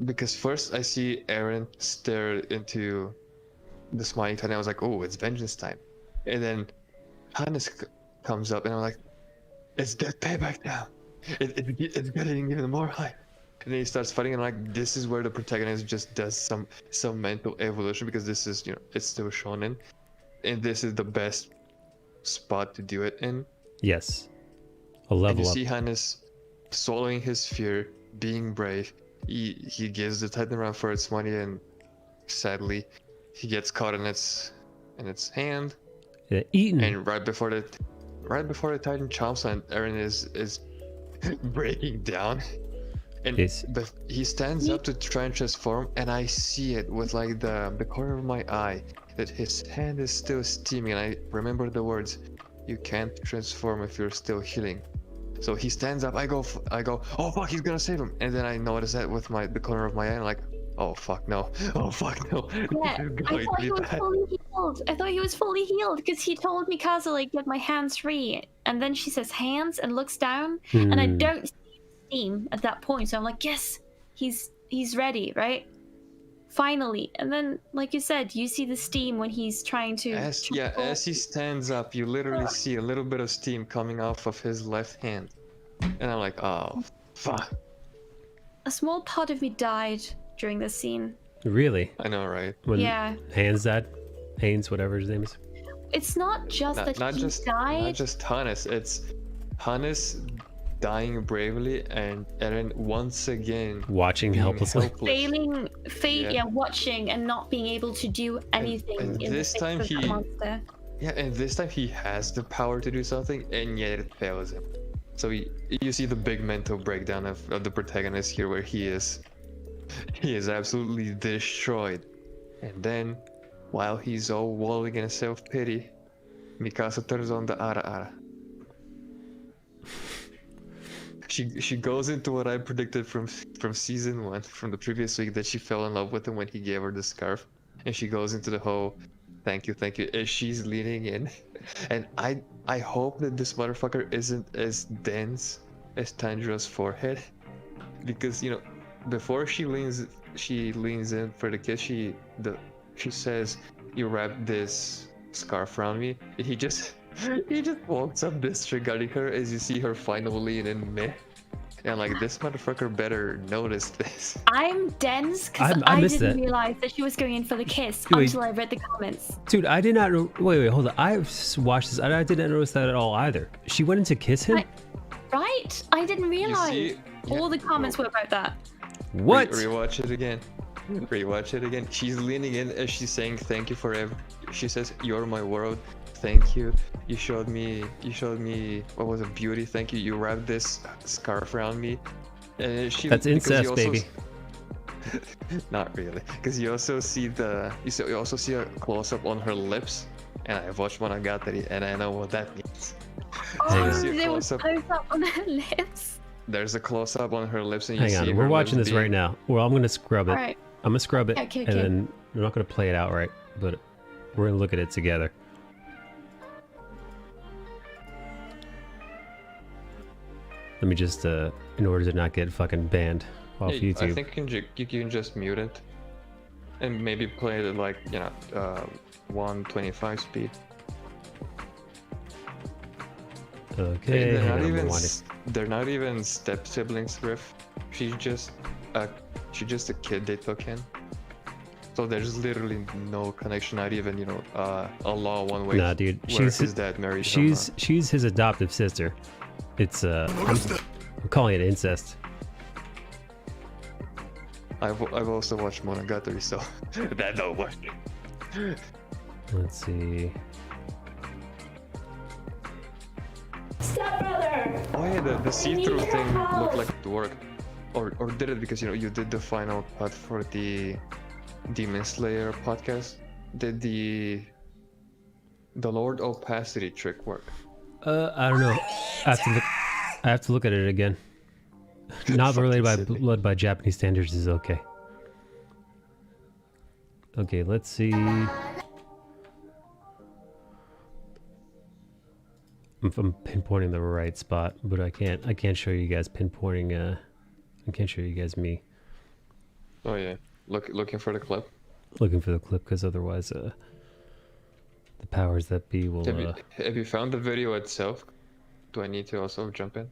because first I see Eren stare into the smiling Titan. I was like, oh, it's vengeance time. And then Hannes comes up, and I'm like, it's death payback now. It's getting even more high. And then he starts fighting, and like, this is where the protagonist just does some mental evolution, because this is, it's still shonen, and this is the best spot to do it in. Yes. A And level you up. see Hannes swallowing his fear, being brave. He gives the Titan around for its money, and sadly, he gets caught in its hand. Yeah, eaten. And right before the Titan chomps on Eren is breaking down, and Yes. he stands up to try and transform, and I see it with like the corner of my eye that his hand is still steaming, and I remember the words, "You can't transform if you're still healing." So he stands up. I go, oh fuck, he's gonna save him, and then I notice that with the corner of my eye, and like, oh fuck no, oh fuck no. Yeah, I thought he was fully healed. I thought he was fully healed because he told Mikasa, like, get my hands free. And then she says hands and looks down, and I don't see steam at that point. So I'm like, yes, he's ready, right? Finally. And then, like you said, you see the steam when he's trying to. As he stands up, you literally see a little bit of steam coming off of his left hand, and I'm like, oh fuck. A small part of me died during this scene. Really? I know, right? When Yeah. Haynes, whatever his name is. It's not just that Not he just died. Hannes. It's Hannes dying bravely, and Eren once again Watching being helplessly. Yeah. Watching and not being able to do anything. and in the this face time of that he- monster. Yeah, and this time he has the power to do something, and yet it fails him. So you see the big mental breakdown of the protagonist here, where he is absolutely destroyed. And then, while he's all wallowing in self-pity, Mikasa turns on the Ara Ara. She goes into what I predicted from season 1, from the previous week, that she fell in love with him when he gave her the scarf, and she goes into the whole thank you, as she's leaning in. And I hope that this motherfucker isn't as dense as Tanjiro's forehead, because before she leans in for the kiss, she says, "You wrap this scarf around me," and he just walks up disregarding her as you see her final lean in mid, And like, this motherfucker better notice this. I'm dense because I I missed didn't that. realize that she was going in for the kiss Wait. until I read the comments. Dude, I did not. Wait, hold on. I watched this. I didn't notice that at all either. She went in to kiss him. Right? I didn't realize. see? All the comments were about that. What? Rewatch it again. Rewatch it again. She's leaning in as she's saying thank you for she says, "You're my world. Thank you. You showed me what was a beauty. Thank you. You wrapped this scarf around me." And she That's because you incest, also baby. Not really, because you also see you also see a close up on her lips, and I watched Monogatari, and I know what that means. Hang You on. see a There was close-up. close up on her lips. There's a close up on her lips, and you Hang see on. her We're watching lips this right now. Well, I'm gonna scrub it. All right. I'm gonna scrub it, Okay, and okay. then we're not gonna play it out right, but we're gonna look at it together. Let me just, in order to not get fucking banned off Hey, YouTube. I think you can just mute it, and maybe play it at like 125 speed. Okay. they're hang not on, I'm even rewinding. they're not even step siblings, Riff. She's just a kid they took in. So there's literally no connection, not even a law one way. Nah, dude. Where She's his dad married her, she's his adoptive sister. It's I'm calling it incest. I've also watched Monogatari, so that don't work. Let's see. Stepbrother! Oh yeah, the see-through need thing help. looked like it worked. Or did it because you did the final cut for the Demon Slayer podcast? Did the Lord Opacity trick work? I don't know. I have to look at it again. Not related by Fucking silly. blood by Japanese standards is okay. Okay, let's see. I'm pinpointing the right spot, but I can't show you guys pinpointing. I can't show you guys me Oh yeah, looking for the clip. looking for the clip because otherwise, the powers that be will. Have you found the video itself? Do I need to also jump in?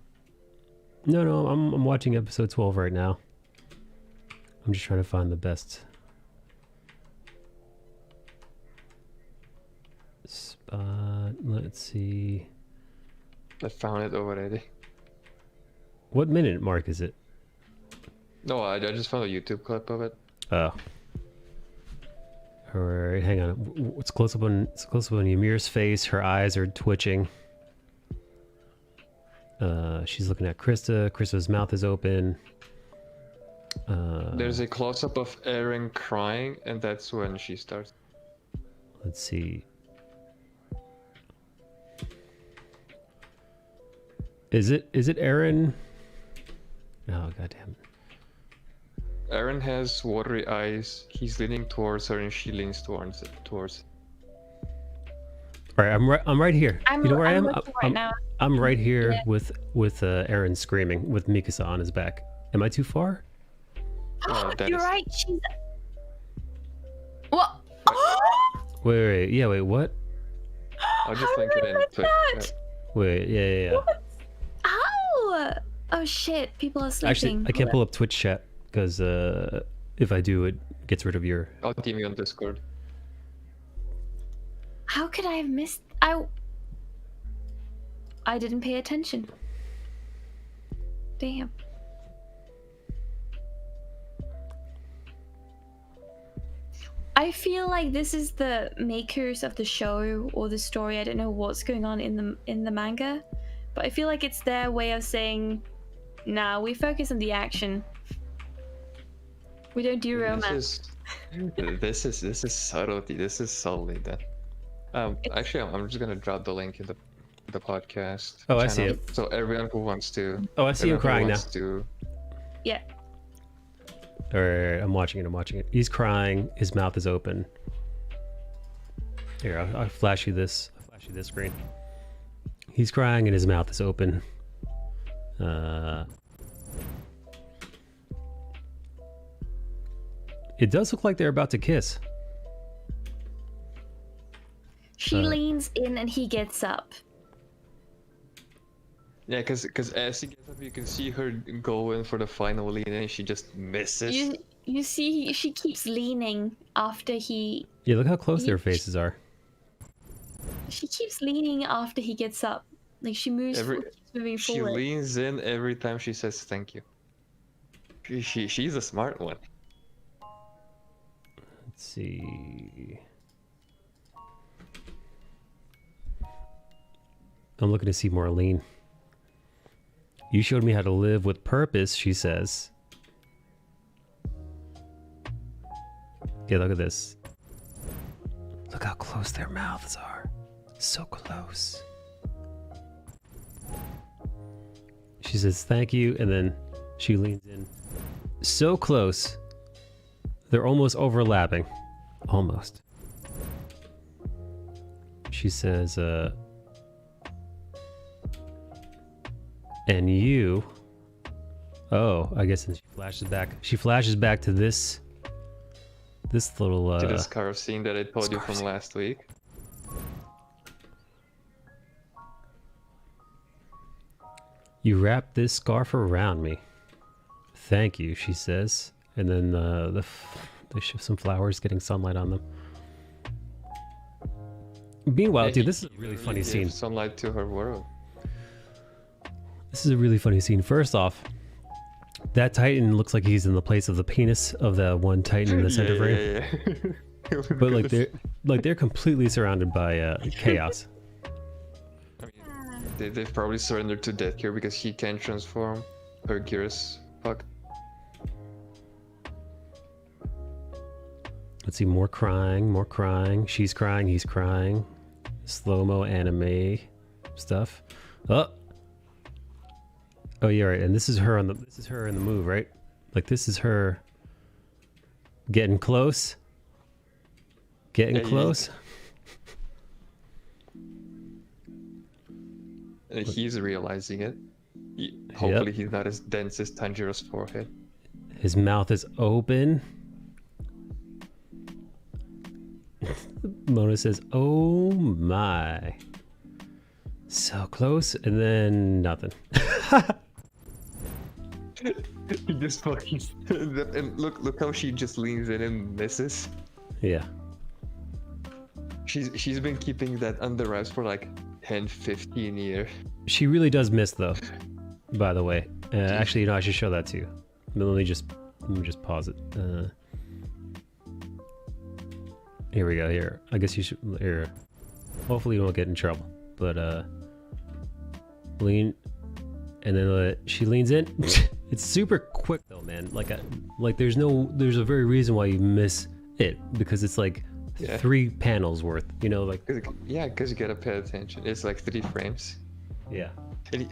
No, I'm watching episode 12 right now. I'm just trying to find the best spot. Let's see. I found it already. What minute mark is it? No, I just found a YouTube clip of it. Oh. Alright, hang on. It's close up on Ymir's face. Her eyes are twitching. She's looking at Krista. Krista's mouth is open. There's a close-up of Eren crying, and that's when she starts. Let's see. Is it Eren? Oh, goddamn. Eren has watery eyes. He's leaning towards her, and she leans towards. All right, I'm right here. You know where I am? looking right now. I'm right here with Eren screaming with Mikasa on his back. Am I too far? That You're is- right. She's. What? Wait, what? I'll just link it in. read Quick. that. Wait, yeah. Ow! Oh shit! People are sleeping. Actually, I can't pull up Twitch chat because if I do, it gets rid of your. I'll DM you on Discord. How could I have missed? I didn't pay attention. Damn. I feel like this is the makers of the show or the story. I don't know what's going on in the manga, but I feel like it's their way of saying, "Nah, we focus on the action. We don't do romance." This is subtlety. This is subtly done. Actually, I'm just gonna drop the link in the podcast. Oh, I see channel. it. So everyone who wants to. Oh, I see him crying now. Yeah. All right, I'm watching it. He's crying. His mouth is open. Here, I'll flash you this. I'll flash you this screen. He's crying and his mouth is open. It does look like they're about to kiss. She leans in and he gets up. Yeah, because as he gets up, you can see her go in for the final lean, and she just misses. You see, she keeps leaning after he. Yeah, look how close their faces are. She keeps leaning after he gets up. Like she moves, keeps moving She forward. leans in every time she says thank you. She's a smart one. Let's see. I'm looking to see Marlene. You showed me how to live with purpose, she says. Yeah, look at this. Look how close their mouths are. So close. She says thank you, and then she leans in. So close. They're almost overlapping. Almost. She says, and you. Oh, I guess she flashes back. She flashes back to this little To the scarf scene that I told you from last week. You wrap this scarf around me. Thank you, she says. And then they show some flowers getting sunlight on them. Meanwhile, dude, this is a really funny scene. Sunlight to her world. This is a really funny scene. First off, that Titan looks like he's in the place of the penis of the one Titan in the center frame. Yeah. But they're completely surrounded by chaos. They've probably surrendered to death here because he can transform. Or Gears. Fuck. Let's see, more crying, more crying. She's crying, he's crying. Slow-mo anime stuff. Oh, yeah, right. And this is her in the move, right? Like this is her getting close. Getting close. He's realizing it. Hopefully he's not as dense as Tanjiro's forehead. His mouth is open. Mona says, "Oh my." So close, and then nothing. He just fucking and look how she just leans in and misses. Yeah. She's been keeping that under wraps for like 10-15 years. She really does miss though. By the way, actually, you know, I should show that to you. Let me just pause it. Here we go. Here, I guess you should. Here, hopefully you won't get in trouble. But lean, and then she leans in. It's super quick though, man. Like there's a very reason why you miss it, because it's like 3 panels worth. You know, like yeah, because you gotta pay attention. It's like 3 frames. Yeah. And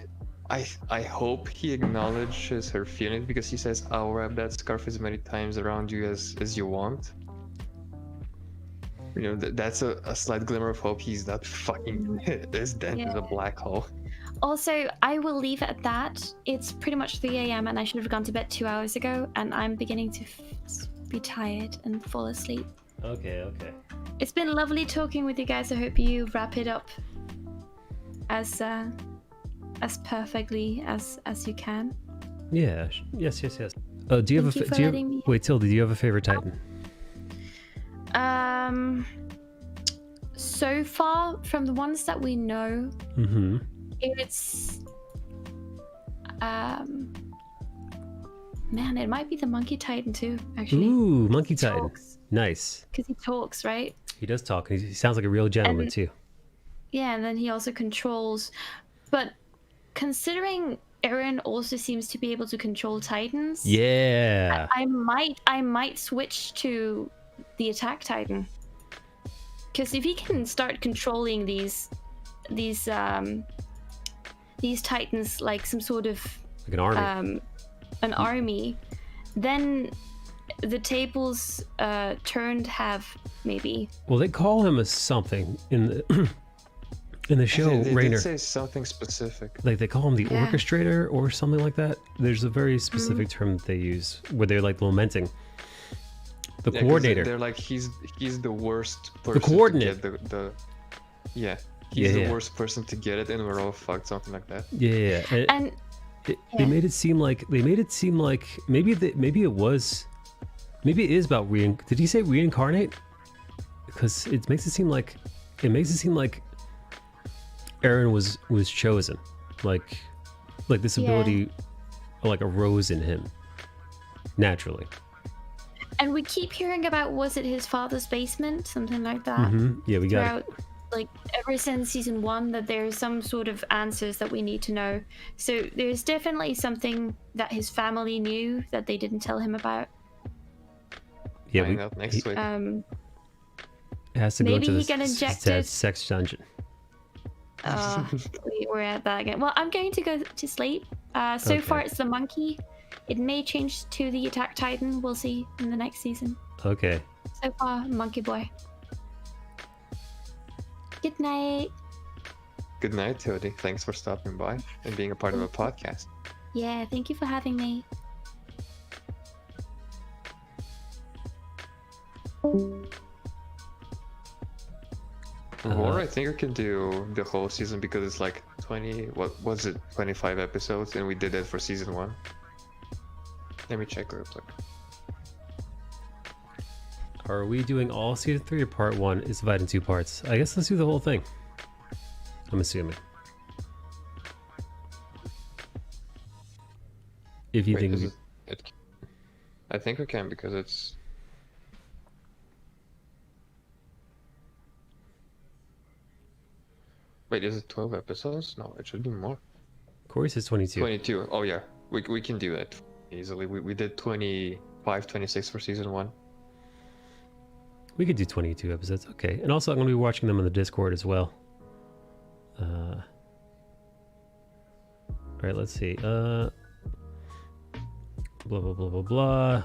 I hope he acknowledges her feeling, because he says, "I'll wrap that scarf as many times around you as you want." You know, that's a slight glimmer of hope. He's not fucking as dense as a black hole. Also, I will leave it at that. It's pretty much 3 a.m. and I should have gone to bed 2 hours ago, and I'm beginning to be tired and fall asleep. Okay. It's been lovely talking with you guys. I hope you wrap it up as perfectly as you can. Yeah. Yes. Do you have wait, Tilda, do you have a favorite Titan? So far from the ones that we know, it's man, it might be the Monkey Titan too, actually. Ooh, Monkey Titan. Nice. Because he talks, right? He does talk. He sounds like a real gentleman too. Yeah, and then he also controls. But considering Eren also seems to be able to control Titans, yeah, I might switch to the Attack Titan. Because if he can start controlling these Titans like some sort of like an army, then the tables turned have maybe. Well, they call him a something in the show. They Rainer did say something specific. Like they call him the orchestrator or something like that. There's a very specific term that they use where they're like lamenting. The coordinator. They're like he's the worst person. The coordinate. To get the he's Yeah. the worst person to get it, and we're all fucked, something like that. Yeah. And They made it seem like maybe it is about did he say reincarnate? Because it makes it seem like Eren was chosen, like this ability like arose in him naturally. And we keep hearing about, was it his father's basement, something like that. Yeah, we got it. Throughout, like ever since season 1, that there's some sort of answers that we need to know. So there's definitely something that his family knew that they didn't tell him about. Yeah, Find out next week. it has to go maybe to he got the injected. sex dungeon. We're at that again. Well, I'm going to go to sleep. So far it's the monkey. It may change to the Attack Titan. We'll see in the next season. Okay. So far, monkey boy. Good night. Good night, Toadie. Thanks for stopping by and being a part of a podcast. Yeah, thank you for having me. Or I think we can do the whole season because it's like 20, what was it, 25 episodes, and we did it for season 1. Let me check real quick. Are we doing all season 3 or part 1? It's divided in 2 parts. I guess let's do the whole thing. I'm assuming. If you Wait, think is we... it, I think we can because it's... Wait, is it 12 episodes? No, it should be more. Corey says 22. 22. Oh yeah, we can do that easily. We did 25, 26 for season 1. We could do 22 episodes. Okay. And also I'm going to be watching them on the Discord as well. All right, let's see. Blah, blah, blah, blah, blah.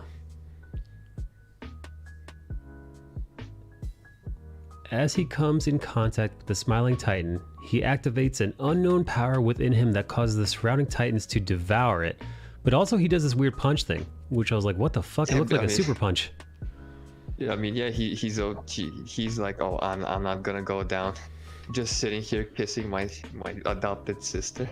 As he comes in contact with the Smiling Titan, he activates an unknown power within him that causes the surrounding Titans to devour it. But also he does this weird punch thing, which I was like, what the fuck? It Yeah, looks like I a mean- super punch. Yeah, I mean, yeah, he's like, oh, I'm not gonna go down. Just sitting here kissing my adopted sister.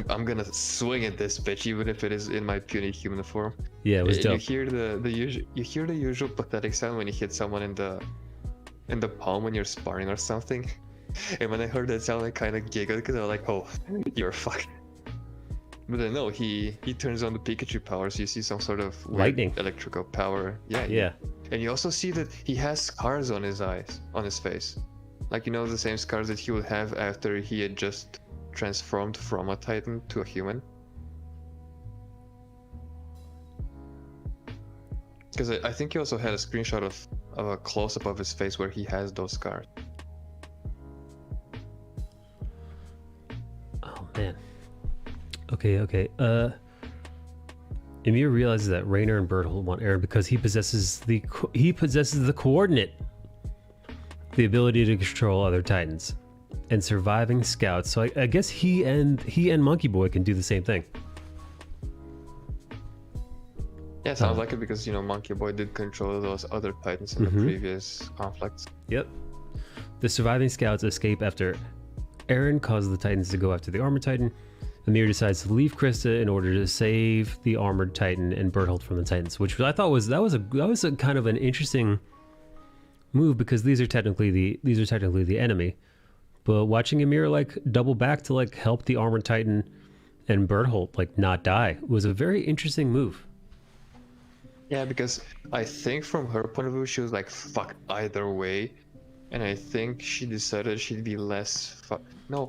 I'm gonna swing at this bitch, even if it is in my puny human form. Yeah, it was You dope. hear the usual pathetic sound when you hit someone in the palm when you're sparring or something. And when I heard that sound, I kind of giggled because I was like, oh, you're fucked. But then no, he turns on the Pikachu powers. You see some sort of weird Lightning. electrical power. Yeah. Yeah. And you also see that he has scars on his eyes, on his face. Like, you know, the same scars that he would have after he had just transformed from a Titan to a human. Because I think he also had a screenshot of a close-up of his face where he has those scars. Oh man. Okay. Ymir realizes that Rainer and Berthold want Eren because he possesses the coordinate, the ability to control other Titans, and surviving scouts. So I guess he and Monkey Boy can do the same thing. Yeah, sounds like it because, you know, Monkey Boy did control those other Titans in the previous conflicts. Yep. The surviving scouts escape after Eren causes the Titans to go after the Armored Titan. Ymir decides to leave Krista in order to save the Armored Titan and Berthold from the Titans, which I thought was a kind of an interesting move because these are technically the enemy. But watching Ymir like double back to like help the Armored Titan and Berthold like not die was a very interesting move. Yeah, because I think from her point of view, she was like, fuck either way. And I think she decided she'd be less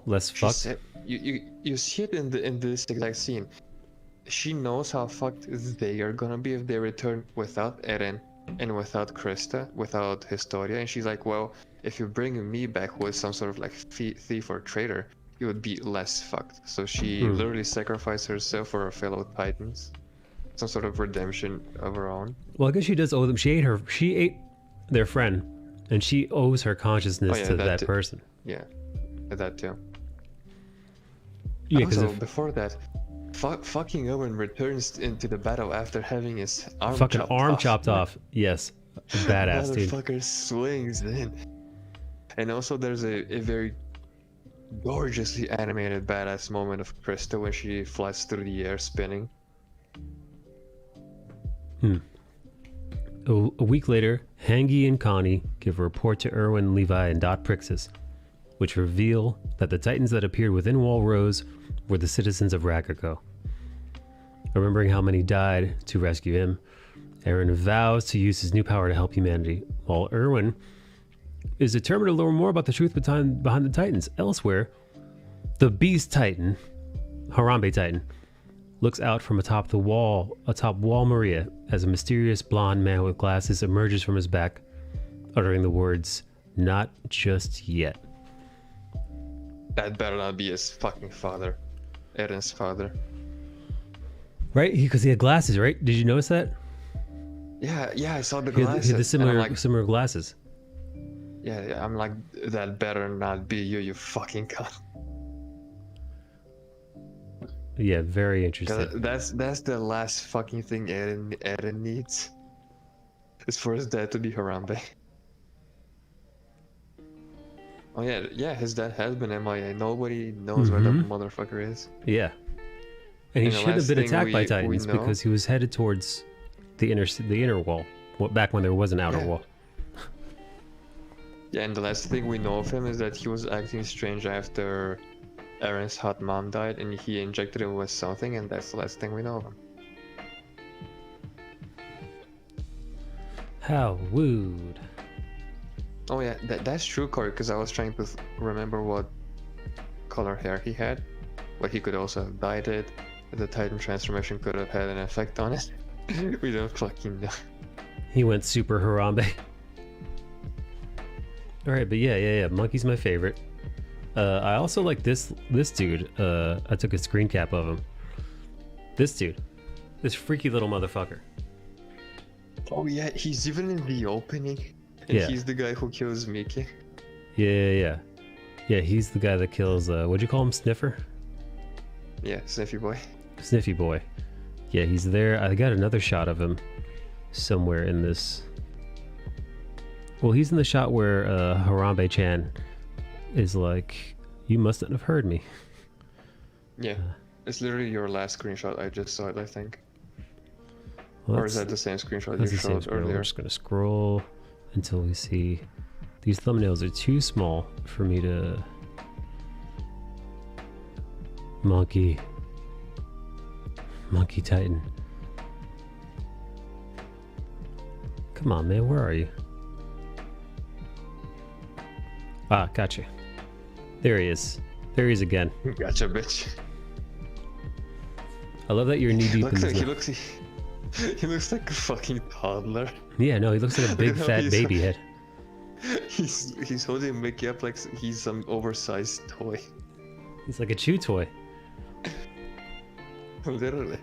Less she fucked? said, you see it in this exact scene. She knows how fucked they are gonna be if they return without Eren and without Krista, without Historia. And she's like, well, if you bring me back with some sort of like thief or traitor, you would be less fucked. So she literally sacrificed herself for her fellow Titans. Some sort of redemption of her own. Well, I guess she does owe them. She ate their friend, and she owes her consciousness to that person. Yeah, that too. Yeah, because Also, before that, fucking Owen returns into the battle after having his arm chopped off. Yes, badass dude. Motherfucker swings in. And also, there's a very gorgeously animated badass moment of Krista when she flies through the air spinning. A week later, Hangi and Connie give a report to Erwin, Levi, and Dot Prixis, which reveal that the Titans that appeared within Walrose were the citizens of Rakiko. Remembering how many died to rescue him, Eren vows to use his new power to help humanity, while Erwin is determined to learn more about the truth behind the Titans. Elsewhere, the Beast Titan, Harambe Titan, looks out from atop Wall Maria as a mysterious blonde man with glasses emerges from his back, uttering the words, "Not just yet." That better not be his fucking father. Eren's father. Right? Because he had glasses, right? Did you notice that? Yeah, I saw the He glasses. had the and I'm like, similar glasses. yeah, I'm like, that better not be you fucking cunt. Yeah, very interesting. That's the last fucking thing Eren needs. Is for his dad to be Harambe. Oh yeah, his dad has been MIA. Nobody knows where the motherfucker is. Yeah. And he And the shouldn't have last been thing attacked by we Titans know- because he was headed towards the inner wall. Back when there was an outer Yeah. wall. Yeah, and the last thing we know of him is that he was acting strange after Eren's hot mom died, and he injected him with something, and that's the last thing we know of him. How wooed. Oh yeah, that's true, Corey, because I was trying to remember what color hair he had, but he could also have dyed it. The Titan transformation could have had an effect on it. We don't fucking know. He went super Harambe. Alright, but yeah. Monkey's my favorite. I also like this dude. I took a screen cap of him. This dude. This freaky little motherfucker. Oh yeah, he's even in the opening. And Yeah. he's the guy who kills Mickey. Yeah. Yeah, he's the guy that kills, what'd you call him? Sniffer? Yeah, Sniffy boy. Sniffy boy. Yeah, he's there. I got another shot of him somewhere in this. Well, he's in the shot where Harambe-chan is like, "You mustn't have heard me." Yeah, it's literally your last screenshot. I just saw it, I think. Well, Or is that the same screenshot that's you the same showed scroll. earlier? I'm just gonna scroll until we see. These thumbnails are too small for me to. Monkey Titan. Come on, man, where are you? Ah, gotcha. There he is. There he is again. Gotcha, bitch. I love that you're knee deep in this. He looks like a fucking toddler. Yeah, no, he looks like a big how fat he's- baby head. He's holding Mickey up like he's some oversized toy. He's like a chew toy. Literally.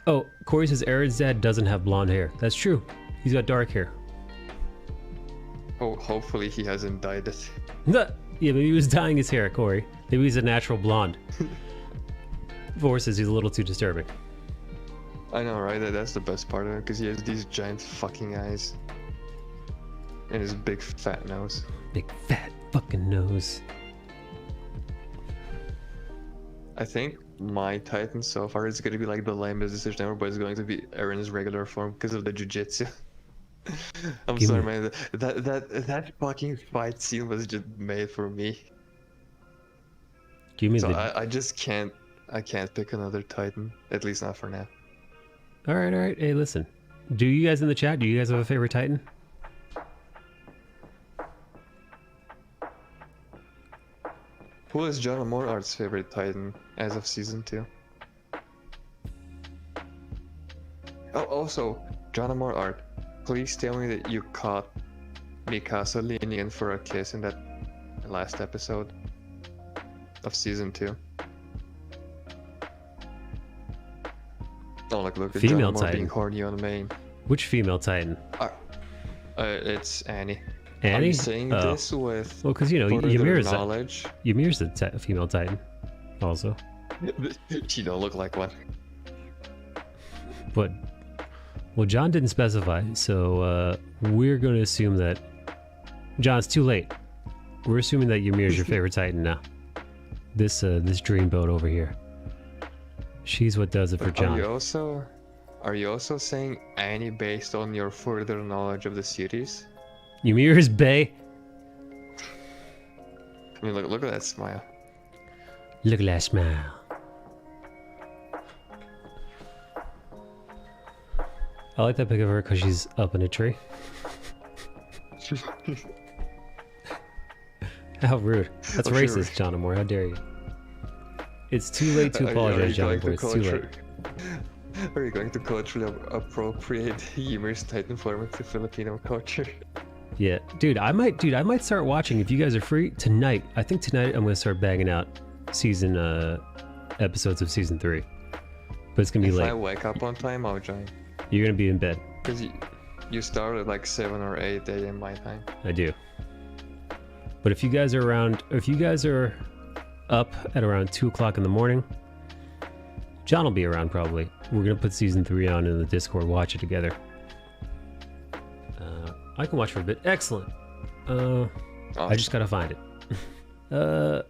Oh, Corey says Eren's dad doesn't have blonde hair. That's true. He's got dark hair. Oh, hopefully he hasn't dyed it. Yeah, maybe he was dyeing his hair, Corey. Maybe he's a natural blonde. Vor says he's a little too disturbing. I know, right? That's the best part of it, because he has these giant fucking eyes. And his big fat nose. Big fat fucking nose. I think my Titan so far is going to be like the lamest decision ever, but it's going to be Eren's regular form because of the jujitsu. I'm Give sorry, me- man. That fucking fight scene was just made for me. Give me So the. I just can't. I can't pick another Titan. At least not for now. All right. Hey, listen. Do you guys in the chat? Do you guys have a favorite Titan? Who is John Morart's favorite Titan as of season 2? Oh, also, John Morart, please tell me that you caught Mikasa leaning in for a kiss in that last episode of season 2. Oh, look at Female John Moore Titan. being horny on main. Which female Titan? It's Annie. Annie? I'm saying Oh. this with Well, because you know further Ymir's knowledge. Ymir's a female Titan, also. She don't look like one. But well, John didn't specify, so we're going to assume that John, it's too late. We're assuming that Ymir's your favorite Titan now. This dreamboat over here. She's what does it for John. Are you also saying Annie based on your further knowledge of the series? Ymir's Bay. I mean, look at that smile. Look at that smile. I like that pic of her because she's up in a tree. How rude. That's Oh, racist, sure. John Amore. How dare you? It's too late to apologize, John Amore. It's too late. Are you going to culturally appropriate Ymir's Titanform into Filipino culture? Yeah, dude, I might start watching if you guys are free tonight. I think tonight I'm gonna start bagging out episodes of season 3. But it's gonna be If I late. wake up on time, I'll join. You're gonna be in bed. Because you start at like 7 or 8 a.m. my time. I do. But if you guys are up at around 2 o'clock in the morning, John will be around probably. We're gonna put season 3 on in the Discord, watch it together. I can watch for a bit. Excellent. I just gotta find it.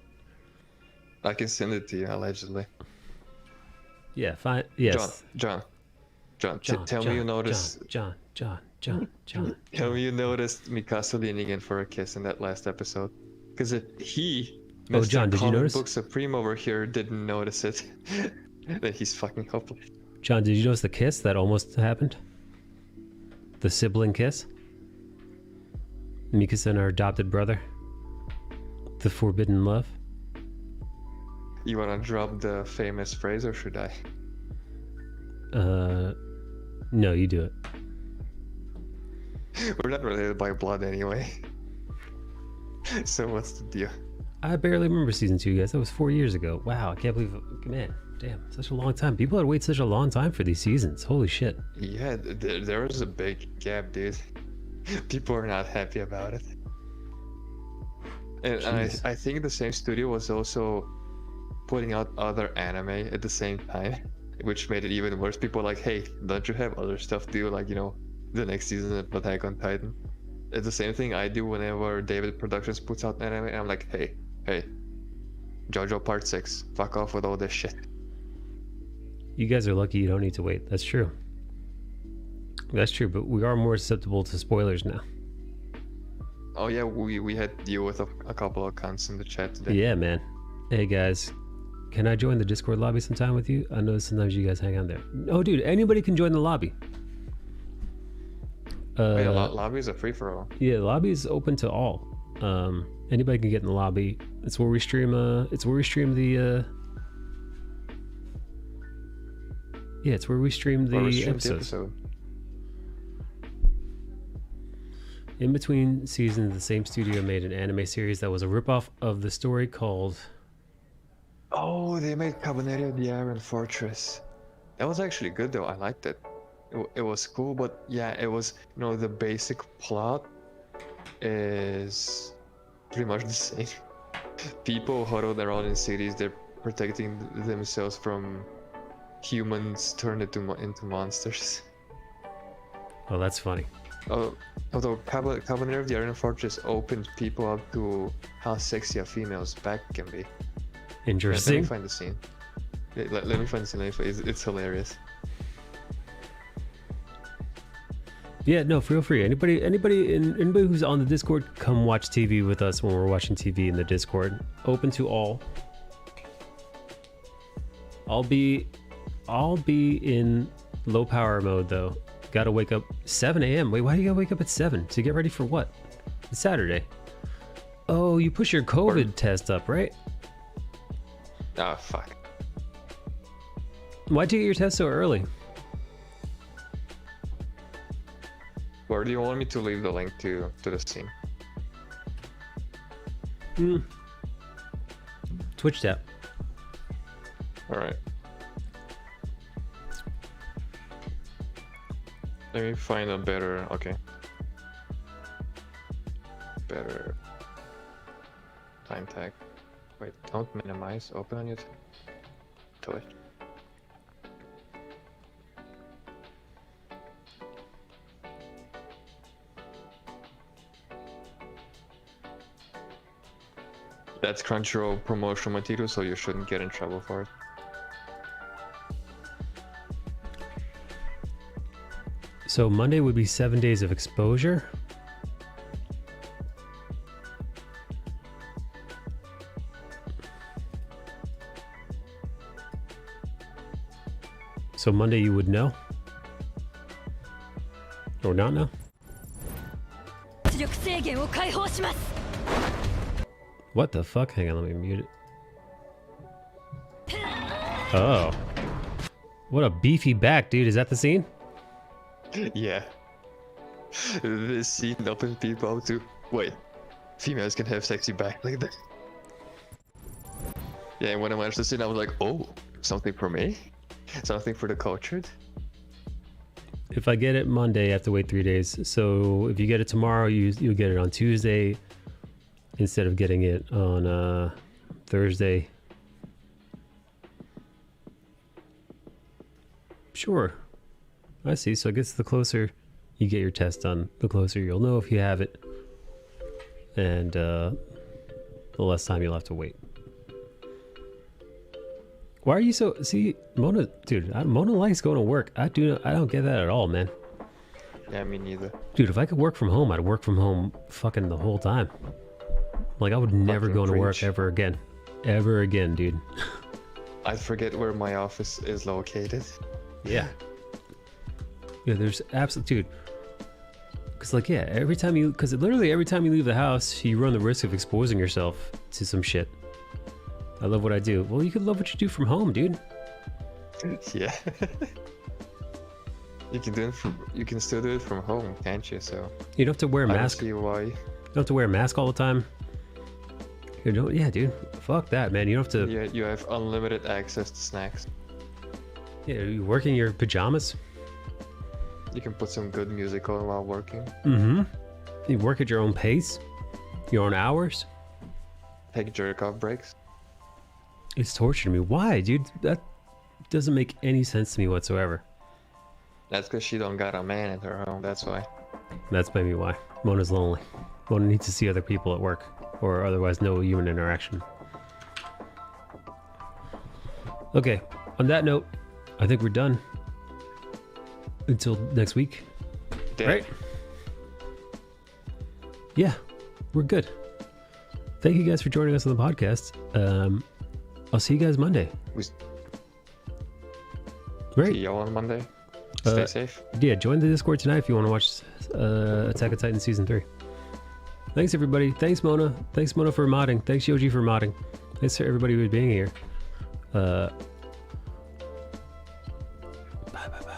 I can send it to you, allegedly. Yeah, fine. Yes. John, tell me you noticed. John. Tell me you noticed Mikasa leaning in for a kiss in that last episode. Because if he, Oh, John, did you Comic notice? Book Supreme over here didn't notice it, then he's fucking hopeless. John, did you notice the kiss that almost happened? The sibling kiss? Mikasa and her adopted brother? The forbidden love? You wanna drop the famous phrase or should I? No, you do it. We're not related by blood anyway. So what's the deal? I barely remember season 2, guys. That was 4 years ago. Wow, I can't believe, man, damn, such a long time. People had to wait such a long time for these seasons. Holy shit. Yeah, there was a big gap, dude. People are not happy about it. And Jeez. I think the same studio was also putting out other anime at the same time, which made it even worse. People were like, hey, don't you have other stuff to do? Like, you know, the next season of Attack on Titan. It's the same thing I do whenever David Productions puts out anime. And I'm like, hey, JoJo Part 6, fuck off with all this shit. You guys are lucky you don't need to wait. That's true. That's true, but we are more susceptible to spoilers now. Oh yeah, we had to deal with a couple of cunts in the chat today. Yeah, man. Hey, guys. Can I join the Discord lobby sometime with you? I know sometimes you guys hang out there. Oh, dude, anybody can join the lobby. Yeah, lobby is a free-for-all. Yeah, the lobby is open to all. Anybody can get in the lobby. It's where we stream. It's where we stream the. Yeah, it's where we stream the episodes. In between seasons, the same studio made an anime series that was a ripoff of the story called. Oh, they made Cabaneri the Iron Fortress. That was actually good though. I liked it. It was cool, but yeah, it was, you know, the basic plot is pretty much the same. People huddled around in cities. They're protecting themselves from humans turned into monsters. Oh, that's funny. Although Cabaneri of the Iron Fortress opened people up to how sexy a female's back can be. Let Interesting. me find the scene. Let me find the scene. It's hilarious. Yeah, no, feel free. Anybody who's on the Discord, come watch TV with us when we're watching TV in the Discord. Open to all. I'll be in low power mode though. Gotta wake up 7 a.m. Wait, why do you gotta wake up at 7? To get ready for what? It's Saturday. Oh, you push your COVID test up, right? Ah, fuck. Why'd you get your test so early? Where do you want me to leave the link to the scene? Twitch tap. Alright. Let me find a better, okay. Better time tag. Wait, don't minimize, open on YouTube. Twitch. That's Crunchyroll promotional material, so you shouldn't get in trouble for it. So Monday would be 7 days of exposure. So Monday you would know? Or not know? What the fuck? Hang on, let me mute it. Oh. What a beefy back, dude. Is that the scene? Yeah. This scene opened people to wait. Females can have sexy back like that. Yeah, and when I watched the scene, I was like, oh, something for me? Something for the cultured? If I get it Monday, I have to wait 3 days. So if you get it tomorrow, you'll get it on Tuesday instead of getting it on Thursday. Sure. I see. So I guess the closer you get your test done, the closer you'll know if you have it. And the less time you'll have to wait. Why are you so... See, Mona... Dude, Mona likes going to work. I don't get that at all, man. Yeah, me neither. Dude, if I could work from home, I'd work from home fucking the whole time. Like, I would never Fucking go to work preach. ever again. Ever again, dude. I forget where my office is located. Yeah. Yeah, there's absolutely... Dude. Because, like, yeah, every time you... Because literally every time you leave the house, you run the risk of exposing yourself to some shit. I love what I do. Well, you could love what you do from home, dude. Yeah. You can still do it from home, can't you? So You don't have to wear a I don't mask. see You why. don't have to wear a mask all the time. You don't... Yeah, dude. Fuck that, man. You don't have to... Yeah, you have unlimited access to snacks. Yeah, you work in your pajamas. You can put some good music on while working. Mm-hmm. You work at your own pace. Your own hours. Take jerk off breaks. It's torturing me. Why, dude? That doesn't make any sense to me whatsoever. That's because she don't got a man at her home. That's why. That's maybe why. Mona's lonely. Mona needs to see other people at work, or otherwise no human interaction. Okay, on that note, I think we're done. Until next week. Damn. Right? Yeah, we're good. Thank you guys for joining us on the podcast. I'll see you guys Monday. We Right? see y'all on Monday. Stay Uh, safe. Yeah, join the Discord tonight if you want to watch Attack on Titan Season 3. Thanks, everybody. Thanks, Mona. Thanks, Mona, for modding. Thanks, Yoji, for modding. Thanks to everybody for being here.